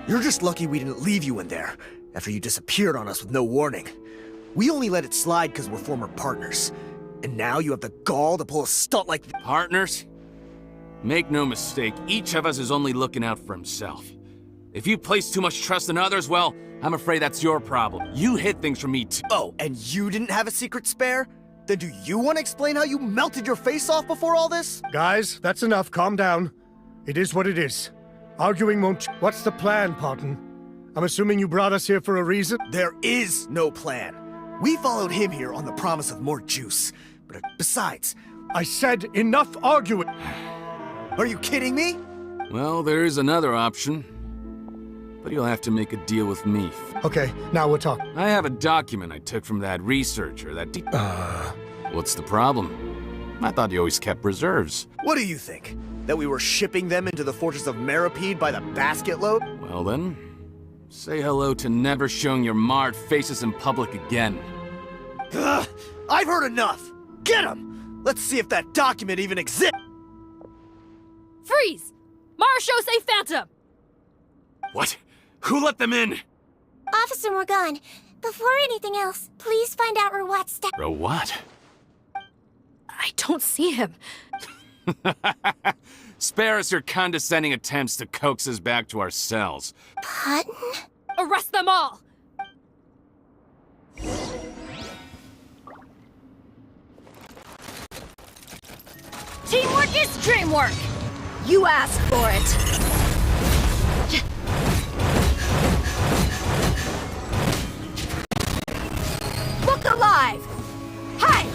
You're just lucky we didn't leave you in there after you disappeared on us with no warning. We only let it slide because we're former partners. And now you have the gall to pull a stunt like that. Partners? Make no mistake, each of us is only looking out for himself. If you place too much trust in others, well, I'm afraid that's your problem. You hid things from me too. Oh, and you didn't have a secret spare? Then do you want to explain how you melted your face off before all this? Guys, that's enough. Calm down. It is what it is. Arguing won't... What's the plan, Parton? I'm assuming you brought us here for a reason? There is no plan. We followed him here on the promise of more juice. But besides... I said enough arguing! Are you kidding me? Well, there is another option. But you'll have to make a deal with me. Okay, now we're talking. I have a document I took from that researcher, that What's the problem? I thought you always kept reserves. What do you think? That we were shipping them into the fortress of Meripede by the basket load? Well then, say hello to never showing your marred faces in public again. Ugh, I've heard enough! Get him! Let's see if that document even exists! Freeze! Marshal Say Phantom! What? Who let them in? Officer Morgan, before anything else, please find out Rawat's status. Rawat? I don't see him. Spare us your condescending attempts to coax us back to our cells. Parton? Arrest them all! Teamwork is dreamwork! You asked for it! Look alive! Hi!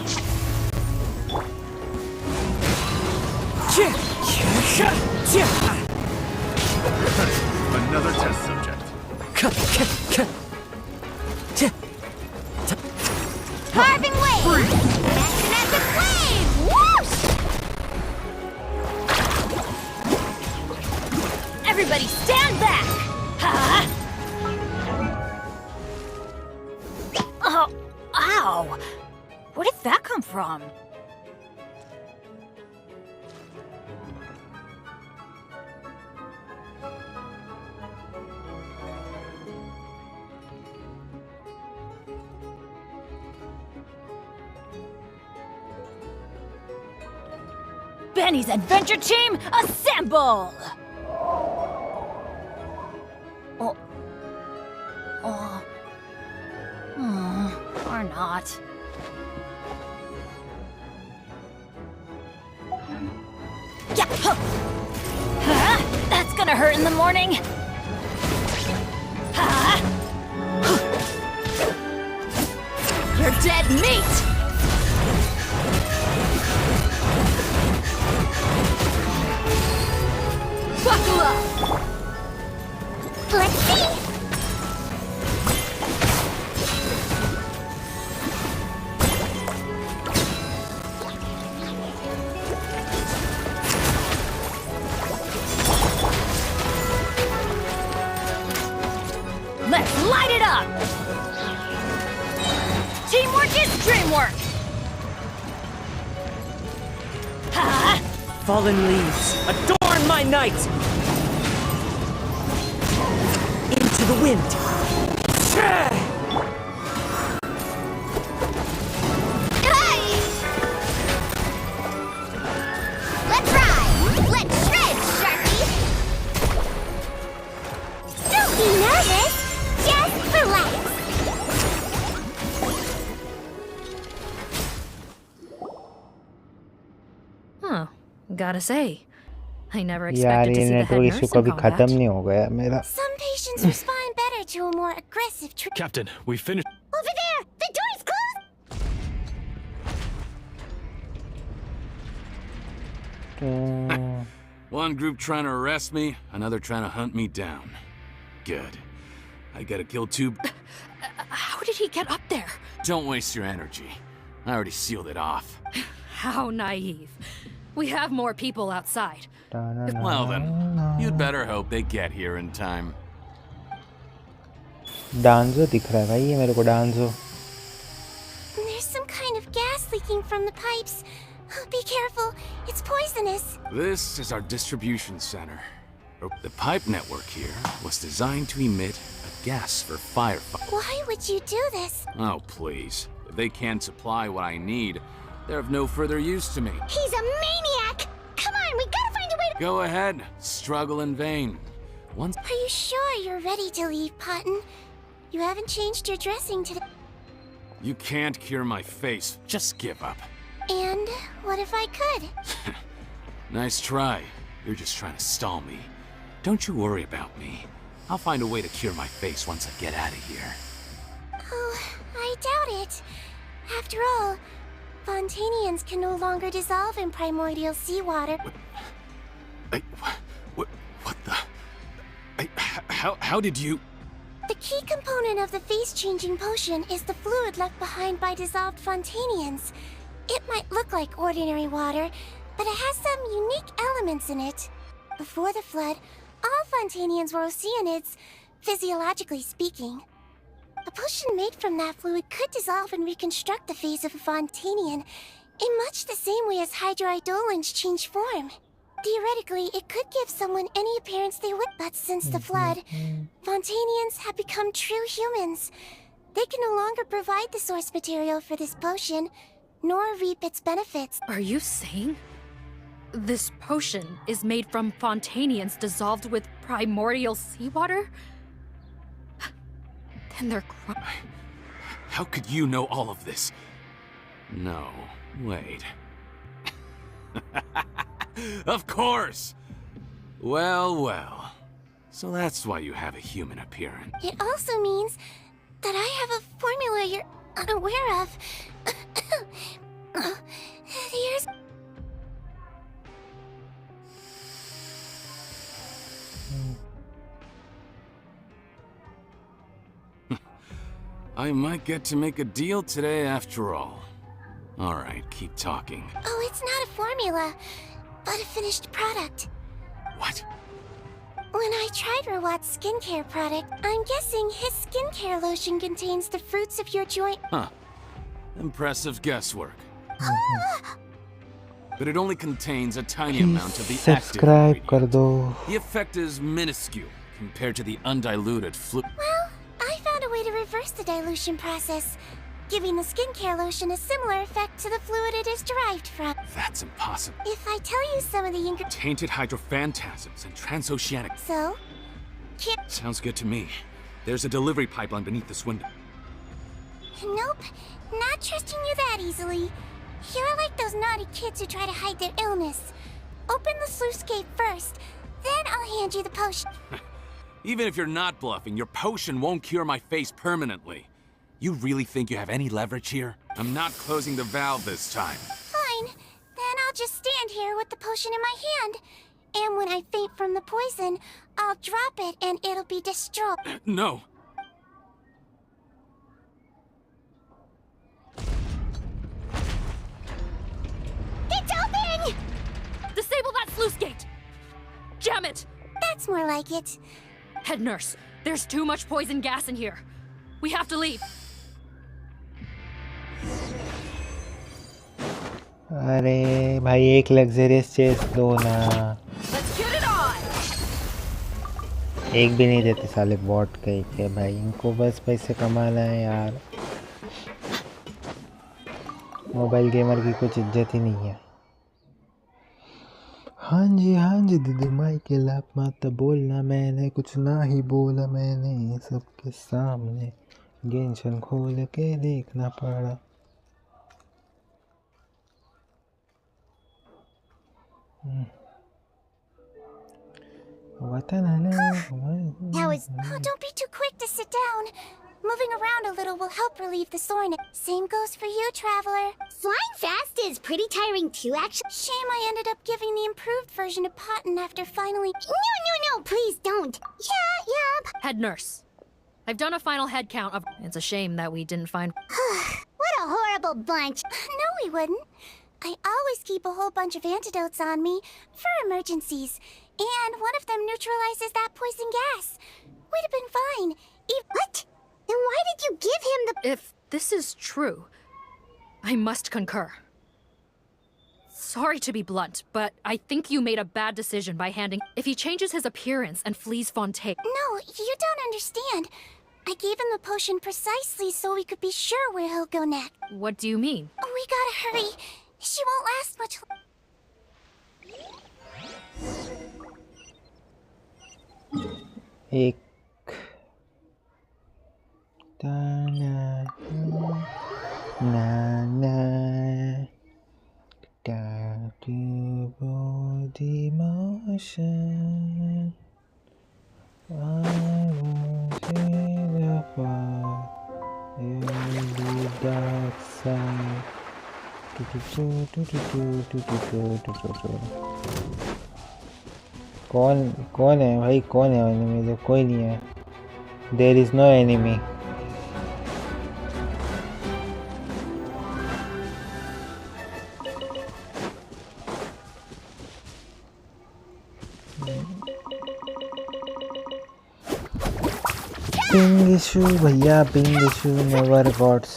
Another test subject. Carving wave! Magnetic wave! Whoosh! Everybody stand back! Huh? Oh, ow! Where did that come from? Benny's adventure team, assemble! Or not. Yeah. That's gonna hurt in the morning. You're dead meat! Buckle up! Let's see! Let's light it up! Teamwork is dreamwork! Ha! Fallen leaves, adorn my night! Into the wind! Hey! Let's ride! Let's shred, Sharky! Don't be nervous! Just relax! Huh. Gotta say, I never यार expected to ये see the head network nurse issue in कभी combat. खत्म नहीं हो गया मेरा Some patients respond better to a more aggressive treatment. Captain, we finished. Over there! The door's closed! One group trying to arrest me, another trying to hunt me down. Good. I gotta kill two. How did he get up there? Don't waste your energy. I already sealed it off. How naive. We have more people outside. Well then, you'd better hope they get here in time. डांजो दिख रहा है भाई ये मेरे को डांजो There's some kind of gas leaking from the pipes. Be careful, it's poisonous. This is our distribution center. The pipe network here was designed to emit a gas for firefighting. Why would you do this? Oh, please. If they can't supply what I need, they're of no further use to me. He's a maniac! Come on, we gotta find a way to— Go ahead. Struggle in vain. Once— Are you sure you're ready to leave, Potton? You haven't changed your dressing today. You can't cure my face. Just give up. And what if I could? Nice try. You're just trying to stall me. Don't you worry about me. I'll find a way to cure my face once I get out of here. Oh, I doubt it. After all, Fontanians can no longer dissolve in primordial seawater. What the? How did you? The key component of the face-changing potion is the fluid left behind by dissolved Fontanians. It might look like ordinary water, but it has some unique elements in it. Before the flood, all Fontanians were oceanids, physiologically speaking. A potion made from that fluid could dissolve and reconstruct the face of a Fontanian in much the same way as hydroidolins change form. Theoretically, it could give someone any appearance they would, but since the flood, Fontanians have become true humans. They can no longer provide the source material for this potion, nor reap its benefits. Are you saying this potion is made from Fontanians dissolved with primordial seawater? Then they're How could you know all of this? No, wait. Of course! Well, well. So that's why you have a human appearance. It also means that I have a formula you're unaware of. Here's... I might get to make a deal today after all. Alright, keep talking. Oh, it's not a formula, but a finished product. What? When I tried Rawat's skincare product, I'm guessing his skincare lotion contains the fruits of your joint. Huh. Impressive guesswork. But it only contains a tiny amount of the active subscribe कर दो The effect is minuscule compared to the undiluted fluid. Well, I found a way to reverse the dilution process, giving the skincare lotion a similar effect to the fluid it is derived from. That's impossible. If I tell you some of the ingredients... Tainted hydrophantasms and transoceanic. So? Sounds good to me. There's a delivery pipeline beneath this window. Nope, not trusting you that easily. You're like those naughty kids who try to hide their illness. Open the sluice gate first, then I'll hand you the potion. Even if you're not bluffing, your potion won't cure my face permanently. You really think you have any leverage here? I'm not closing the valve this time. Fine, then I'll just stand here with the potion in my hand. And when I faint from the poison, I'll drop it and it'll be destroyed. No. It's open! Disable that sluice gate! Jam it! That's more like it. Head nurse, there's too much poison gas in here. We have to leave. अरे भाई एक luxurious chess दो ना। एक भी नहीं देते साले बॉट कहीं के भाई, इनको बस पैसे कमाना है यार। मोबाइल गेमर की कुछ इज्जत ही नहीं है। हाँ जी दीदी माइकल आप मत बोलना, मैंने कुछ ना ही बोला, मैंने सबके सामने गेंशन खोल के देखना पड़ा। Don't be too quick to sit down. Moving around a little will help relieve the soreness. Same goes for you, Traveler. Flying fast is pretty tiring too, actually. Shame I ended up giving the improved version to Potton after finally... No, please don't. Yeah. Head nurse, I've done a final head count of... It's a shame that we didn't find... What a horrible bunch. No, we wouldn't. I always keep a whole bunch of antidotes on me for emergencies. And one of them neutralizes that poison gas. We'd have been fine. What? Then why did you give him the... If this is true, I must concur. Sorry to be blunt, but I think you made a bad decision by handing... If he changes his appearance and flees Fontaine... No, you don't understand. I gave him the potion precisely so we could be sure where he'll go next. What do you mean? We gotta hurry. She won't last much longer. एक demotion. I will see the fire in the dark side. कौन है भाई, कौन है enemy? तो कोई नहीं है। There is no enemy. Ping issue भैया, ping issue never gots.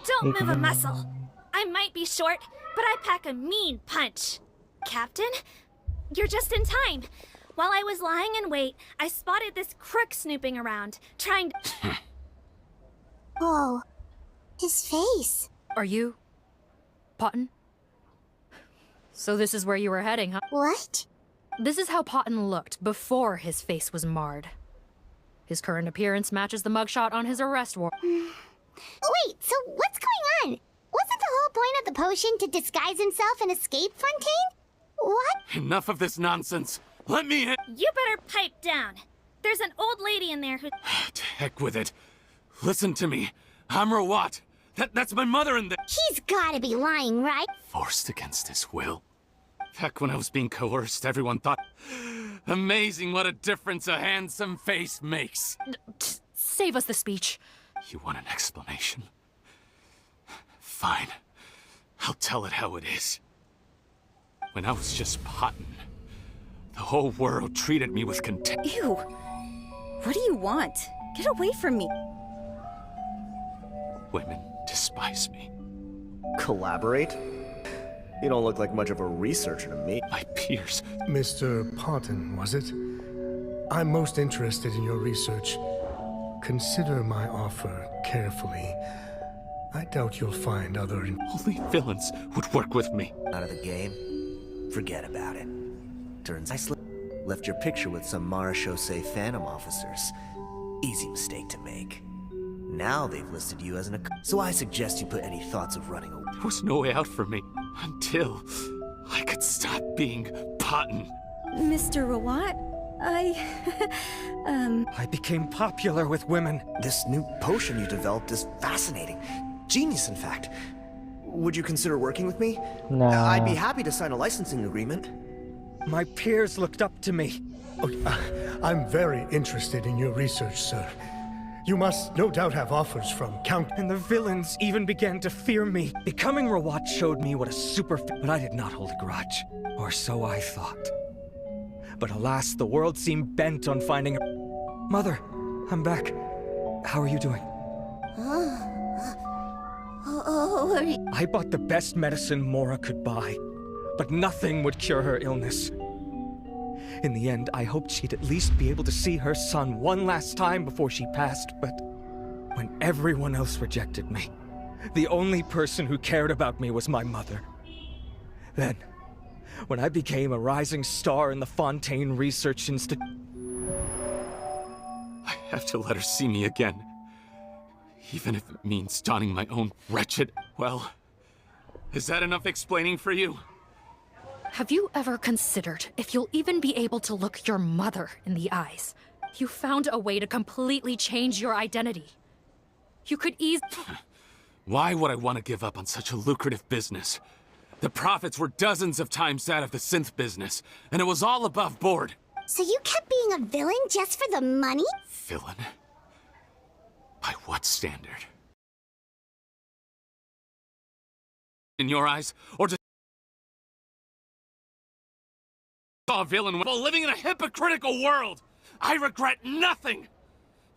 Don't move a muscle. I might be short, but I pack a mean punch. Captain, you're just in time. While I was lying in wait, I spotted this crook snooping around, trying to... Oh, his face. Are you... Potton? So this is where you were heading, huh? What? This is how Potton looked before his face was marred. His current appearance matches the mugshot on his arrest warrant. Wait, so what's going on? Wasn't the whole point of the potion to disguise himself and escape Fontaine? What? Enough of this nonsense. Let me in. You better pipe down. There's an old lady in there who... To heck with it. Listen to me. I'm Rawat. That's my mother in there. He's gotta be lying, right? Forced against his will. Back when I was being coerced, everyone thought... Amazing what a difference a handsome face makes. Save us the speech. You want an explanation? Fine. I'll tell it how it is. When I was just Potton, the whole world treated me with contempt. Ew. What do you want? Get away from me. Women despise me. Collaborate? You don't look like much of a researcher to me. My peers. Mr. Potton, was it? I'm most interested in your research. Consider my offer carefully. I doubt you'll find other... Only villains would work with me. Out of the game? Forget about it. Turns I left your picture with some Marechaussee Phantom officers. Easy mistake to make. Now they've listed you as so I suggest you put any thoughts of running away. There was no way out for me until I could stop being Potton. Mr. Rawat, I became popular with women. This new potion you developed is fascinating. Genius, in fact. Would you consider working with me? Nah. I'd be happy to sign a licensing agreement. My peers looked up to me. Oh, I'm very interested in your research, sir. You must no doubt have offers from Count... And the villains even began to fear me. Becoming Rawat showed me what a but I did not hold a grudge. Or so I thought. But alas, the world seemed bent on finding a... Mother, I'm back. How are you doing? I bought the best medicine Mora could buy, but nothing would cure her illness. In the end, I hoped she'd at least be able to see her son one last time before she passed, but when everyone else rejected me, the only person who cared about me was my mother. Then, when I became a rising star in the Fontaine Research Institute... I have to let her see me again. Even if it means donning my own wretched... Well, is that enough explaining for you? Have you ever considered if you'll even be able to look your mother in the eyes? You found a way to completely change your identity. You could Why would I want to give up on such a lucrative business? The profits were dozens of times that of the synth business, and it was all above board. So you kept being a villain just for the money? Villain? By what standard? In your eyes, or just a villain while living in a hypocritical world? I regret nothing!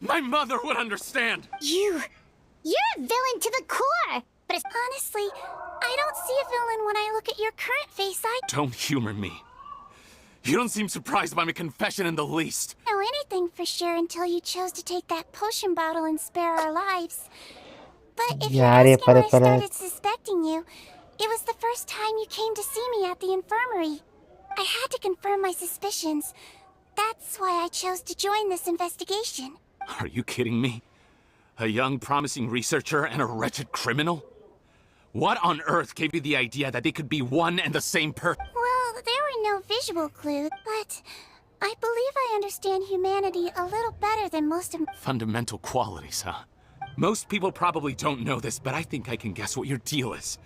My mother would understand! You're a villain to the core! But honestly, I don't see a villain when I look at your current face. Don't humor me. You don't seem surprised by my confession in the least. Know anything for sure until you chose to take that potion bottle and spare our lives. But if you're asking when I started suspecting you, it was the first time you came to see me at the infirmary. I had to confirm my suspicions. That's why I chose to join this investigation. Are you kidding me? A young, promising researcher and a wretched criminal? What on earth gave you the idea that they could be one and the same person? Well, there were no visual clues, but I believe I understand humanity a little better than most of... Fundamental qualities, huh? Most people probably don't know this, but I think I can guess what your deal is.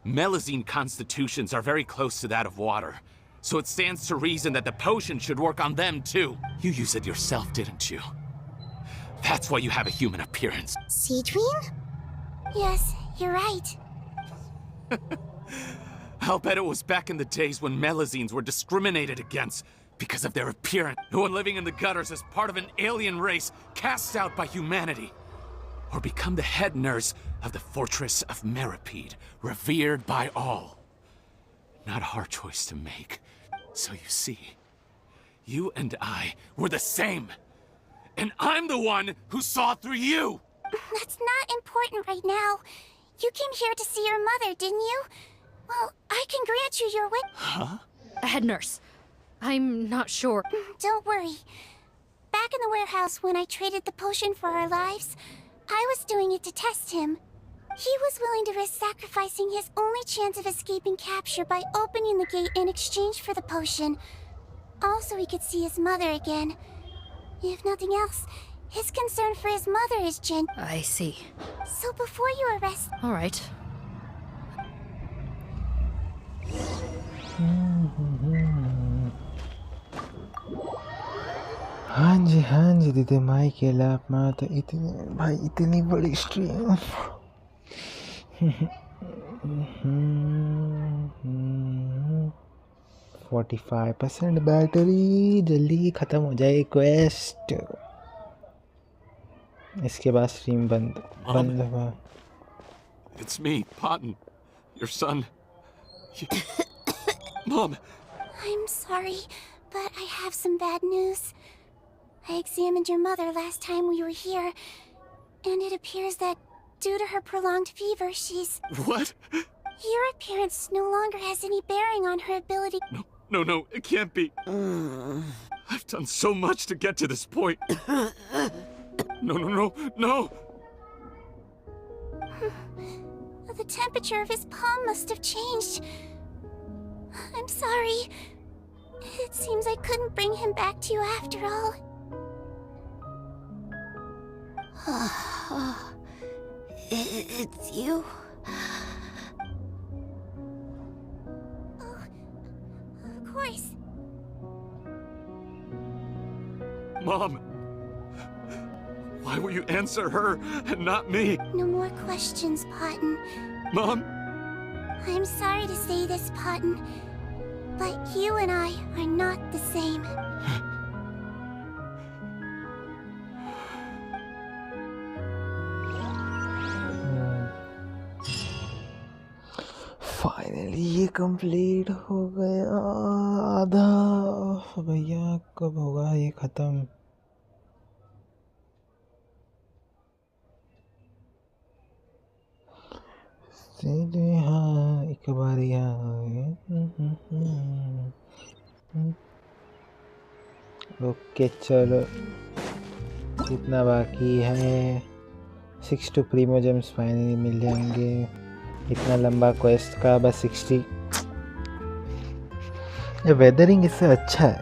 Melazine constitutions are very close to that of water, so it stands to reason that the potion should work on them too. You use it yourself, didn't you? That's why you have a human appearance. Seedwing? Yes, you're right. I'll bet it was back in the days when Melazines were discriminated against because of their appearance. No one living in the gutters as part of an alien race cast out by humanity. Or become the head nurse of the Fortress of Meripede, revered by all. Not a hard choice to make. So you see, you and I were the same. And I'm the one who saw through you! That's not important right now. You came here to see your mother, didn't you? Well, I can grant you your wish. Huh? Head nurse, I'm not sure. Don't worry. Back in the warehouse when I traded the potion for our lives, I was doing it to test him. He was willing to risk sacrificing his only chance of escaping capture by opening the gate in exchange for the potion. Also, he could see his mother again. If nothing else, his concern for his mother is I see. So before you arrest... All right. हाँ जी दीदी माई के लाभ में तो इतनी बड़ी stream 45% battery जल्दी ख़त्म हो जाए क्वेस्ट इसके बाद स्ट्रीम बंद हुआ It's me, Potton. Your son. Mom! I'm sorry, but I have some bad news. I examined your mother last time we were here, and it appears that due to her prolonged fever, she's... What? Your appearance no longer has any bearing on her ability... No, it can't be. I've done so much to get to this point. No. The temperature of his palm must have changed. I'm sorry. It seems I couldn't bring him back to you after all. It's you? Oh, of course. Mom, why will you answer her and not me? No more questions, Potton. Mom? I'm sorry to say this, Potton, but you and I are not the same. Finally ये complete हो गया आधा। भैया कब होगा ये ख़त्म? हाँ एक बार ओके चलो कितना बाकी है? 6 to प्रीमो जेम्स फाइनली मिल जाएंगे। इतना लंबा क्वेस्ट का बस 60। ये वेदरिंग इससे अच्छा है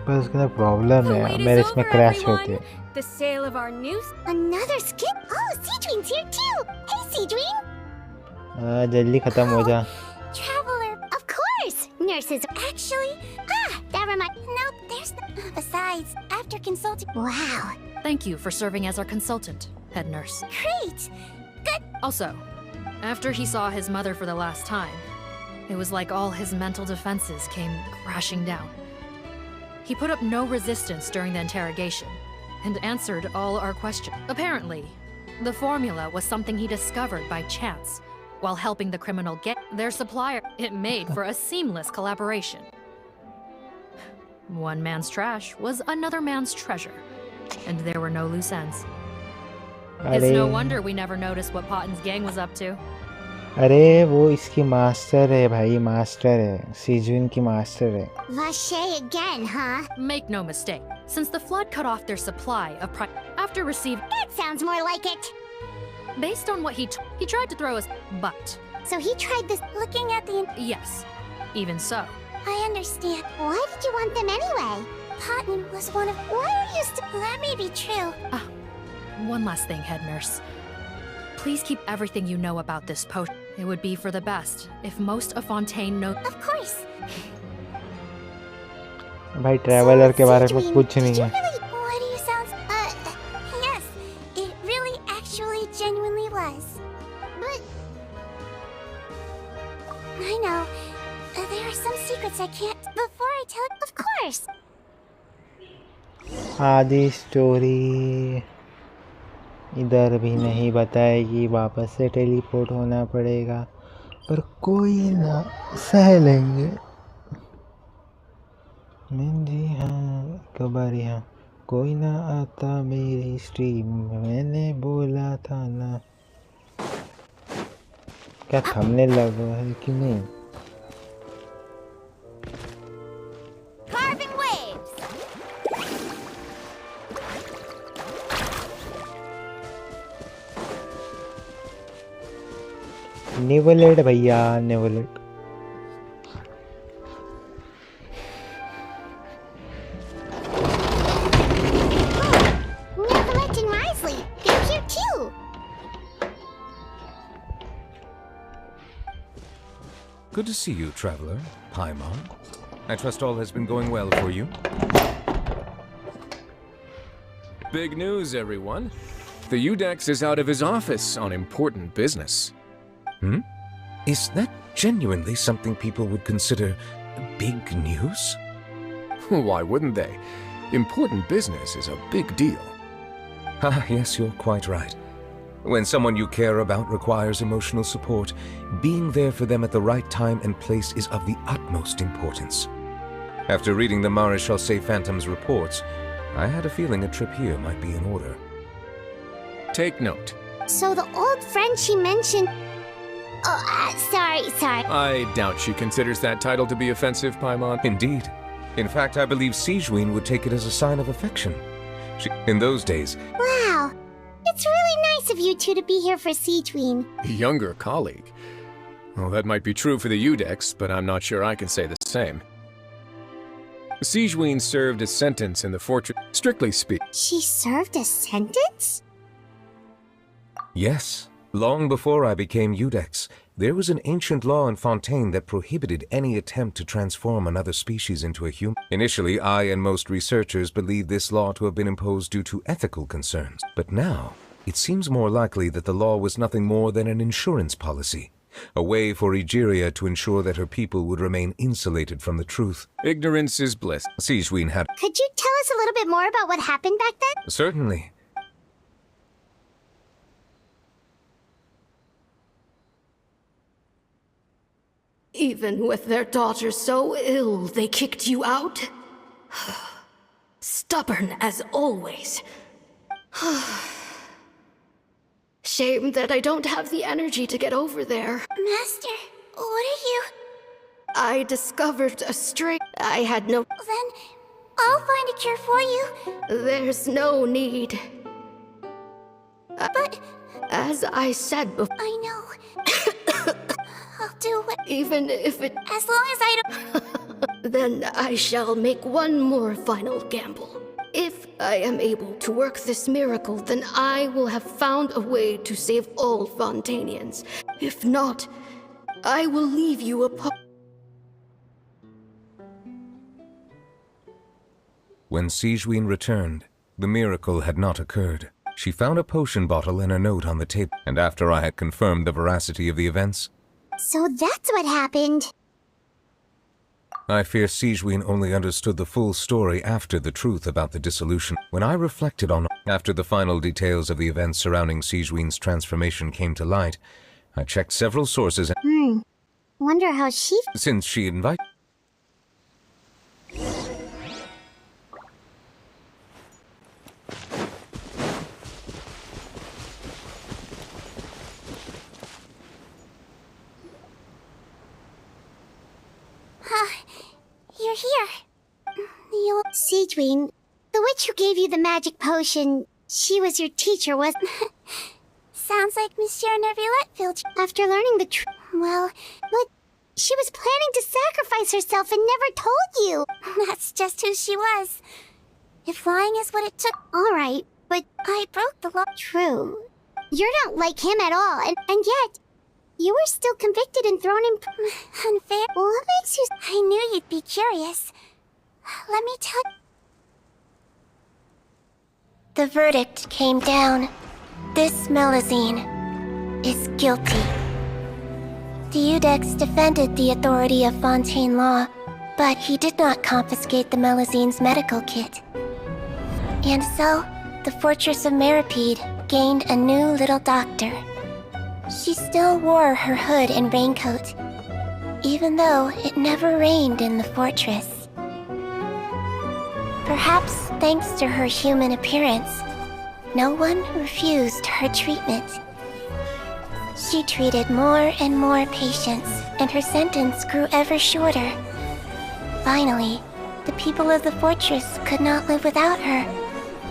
पर उसका प्रॉब्लम है मेरे इसमें क्रैश होती है। The sale of our new... Another skin? Oh, Seedween's here too! Hey, Seedween! जल्दी खत्म हो जा। Traveler, Of course! Nurses... actually... that reminds... Nope, there's no... Besides, after consulting... Wow. Thank you for serving as our consultant, head nurse. Great! Good! Also, after he saw his mother for the last time, it was like all his mental defenses came crashing down. He put up no resistance during the interrogation, and answered all our questions. Apparently, the formula was something he discovered by chance, while helping the criminal get their supplier. It made for a seamless collaboration. One man's trash was another man's treasure, and there were no loose ends. It's no wonder we never noticed what Potton's gang was up to. अरे वो इसकी master है भाई, master है, सीजविन की master है। Vache again, huh? Make no mistake, since the flood cut off their supply of after receiving... That sounds more like it. Based on what he tried to throw us, but... So he tried this... Looking at the... Yes, even so. I understand. Why did you want them anyway? Potton was one of... Why are you still... That may be true. One last thing, head nurse. Please keep everything you know about this potion. It would be for the best if most of Fontaine know... Of course. भाई traveller के बारे में कुछ नहीं है। Why do you sound... yes, it really actually genuinely was. But... I know. There are some secrets I can't... Before I tell... Of course. आधी story इधर भी नहीं बताएगी, वापस से टेलीपोर्ट होना पड़ेगा, पर कोई ना सह लेंगे। जी हाँ कबार यहाँ कोई ना आता मेरी स्ट्रीम में, मैंने बोला था ना। क्या थंबनेल लगा है कि नहीं? नेवलेट भैया नेवलेट। Neverlet and Risley, they're here too. Good to see you, traveler. Paimon. I trust all has been going well for you. Big news, everyone. The Udex is out of his office on important business. Is that genuinely something people would consider big news? Why wouldn't they? Important business is a big deal. Ah, yes, you're quite right. When someone you care about requires emotional support, being there for them at the right time and place is of the utmost importance. After reading the Maréchal Say Phantom's reports, I had a feeling a trip here might be in order. Take note. So the old friend she mentioned... Oh, sorry. I doubt she considers that title to be offensive, Paimon. Indeed. In fact, I believe Sigewinne would take it as a sign of affection. In those days... Wow. It's really nice of you two to be here for Sigewinne. Younger colleague. Well, that might be true for the Udex, but I'm not sure I can say the same. Sigewinne served a sentence in the fortress, strictly speaking. She served a sentence? Yes. Long before I became Udex, there was an ancient law in Fontaine that prohibited any attempt to transform another species into a human. Initially, I and most researchers believed this law to have been imposed due to ethical concerns. But now, it seems more likely that the law was nothing more than an insurance policy. A way for Egeria to ensure that her people would remain insulated from the truth. Ignorance is bliss. Sigewinne had... Could you tell us a little bit more about what happened back then? Certainly. Even with their daughter so ill, they kicked you out? Stubborn as always. Shame that I don't have the energy to get over there. Master, what are you... I discovered a string. I had no... Then I'll find a cure for you. There's no need. But... As I said before... I know. I'll do what... Even if it... As long as I don't... Then I shall make one more final gamble. If I am able to work this miracle, then I will have found a way to save all Fontainians. If not, I will leave you a When Sigewinne returned, the miracle had not occurred. She found a potion bottle and a note on the table, and after I had confirmed the veracity of the events... So that's what happened. I fear Sigewinne only understood the full story after the truth about the dissolution. When I reflected on after the final details of the events surrounding Sigewinne's transformation came to light, I checked several sources and... Wonder how she... Since she invited... You're here. The old Sigewinne, the witch who gave you the magic potion, she was your teacher, wasn't... Sounds like Monsieur Neuvillette filled you. After learning the truth... Well, but she was planning to sacrifice herself and never told you. That's just who she was. If lying is what it took... Alright, but I broke the law. True. You're not like him at all, and yet... You were still convicted and thrown in... Unfair. What makes you... I knew you'd be curious. Let me tell you... The verdict came down. This Melusine is guilty. The Udex defended the authority of Fontaine law, but he did not confiscate the Melusine's medical kit. And so, the Fortress of Meripede gained a new little doctor. She still wore her hood and raincoat, even though it never rained in the fortress. Perhaps thanks to her human appearance, no one refused her treatment. She treated more and more patients, and her sentence grew ever shorter. Finally, the people of the fortress could not live without her,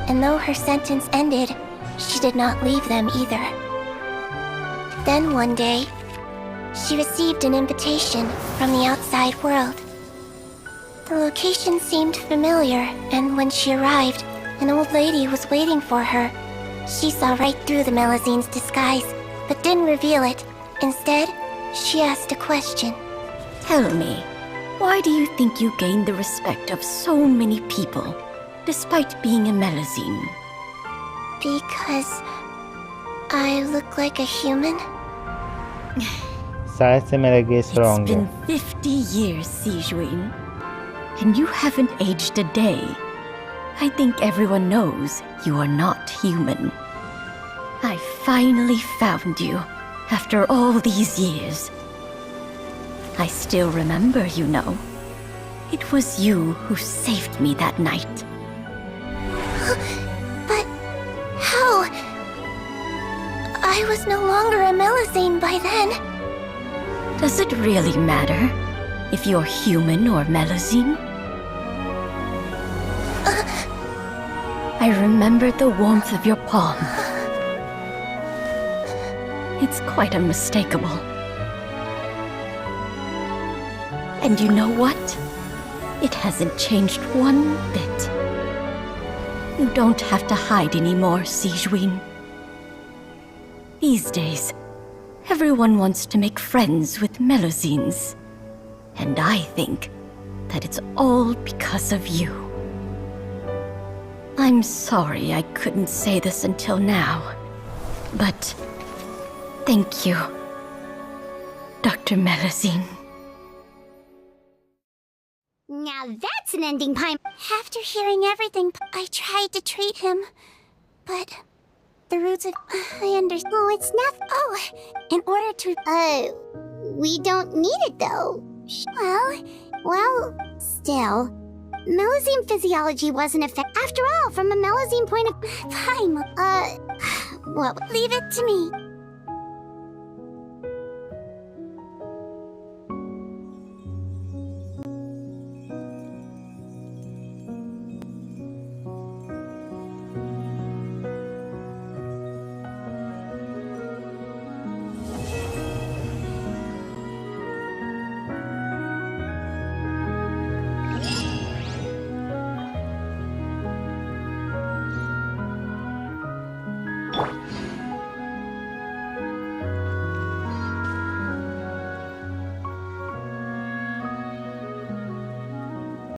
and though her sentence ended, she did not leave them either. Then one day, she received an invitation from the outside world. The location seemed familiar, and when she arrived, an old lady was waiting for her. She saw right through the Melusine's disguise, but didn't reveal it. Instead, she asked a question. Tell me, why do you think you gained the respect of so many people, despite being a Melusine? Because... I look like a human? It's been 50 years, Sigewinne, and you haven't aged a day. I think everyone knows you are not human. I finally found you, after all these years. I still remember, you know. It was you who saved me that night. But... how? I was no longer a Melusine by then. Does it really matter if you're human or Melusine? I remembered the warmth of your palm. It's quite unmistakable. And you know what? It hasn't changed one bit. You don't have to hide anymore, Sigewinne. These days, everyone wants to make friends with Melusines. And I think that it's all because of you. I'm sorry I couldn't say this until now, but thank you, Dr. Melusine. Now that's an ending, Paimon. After hearing everything, I tried to treat him, but the roots of... I understand. Oh, it's nothing. Oh, in order to... We don't need it, though. Well, still. Melusine physiology wasn't affected. After all, from a Melusine point of... Paimon. Well, leave it to me.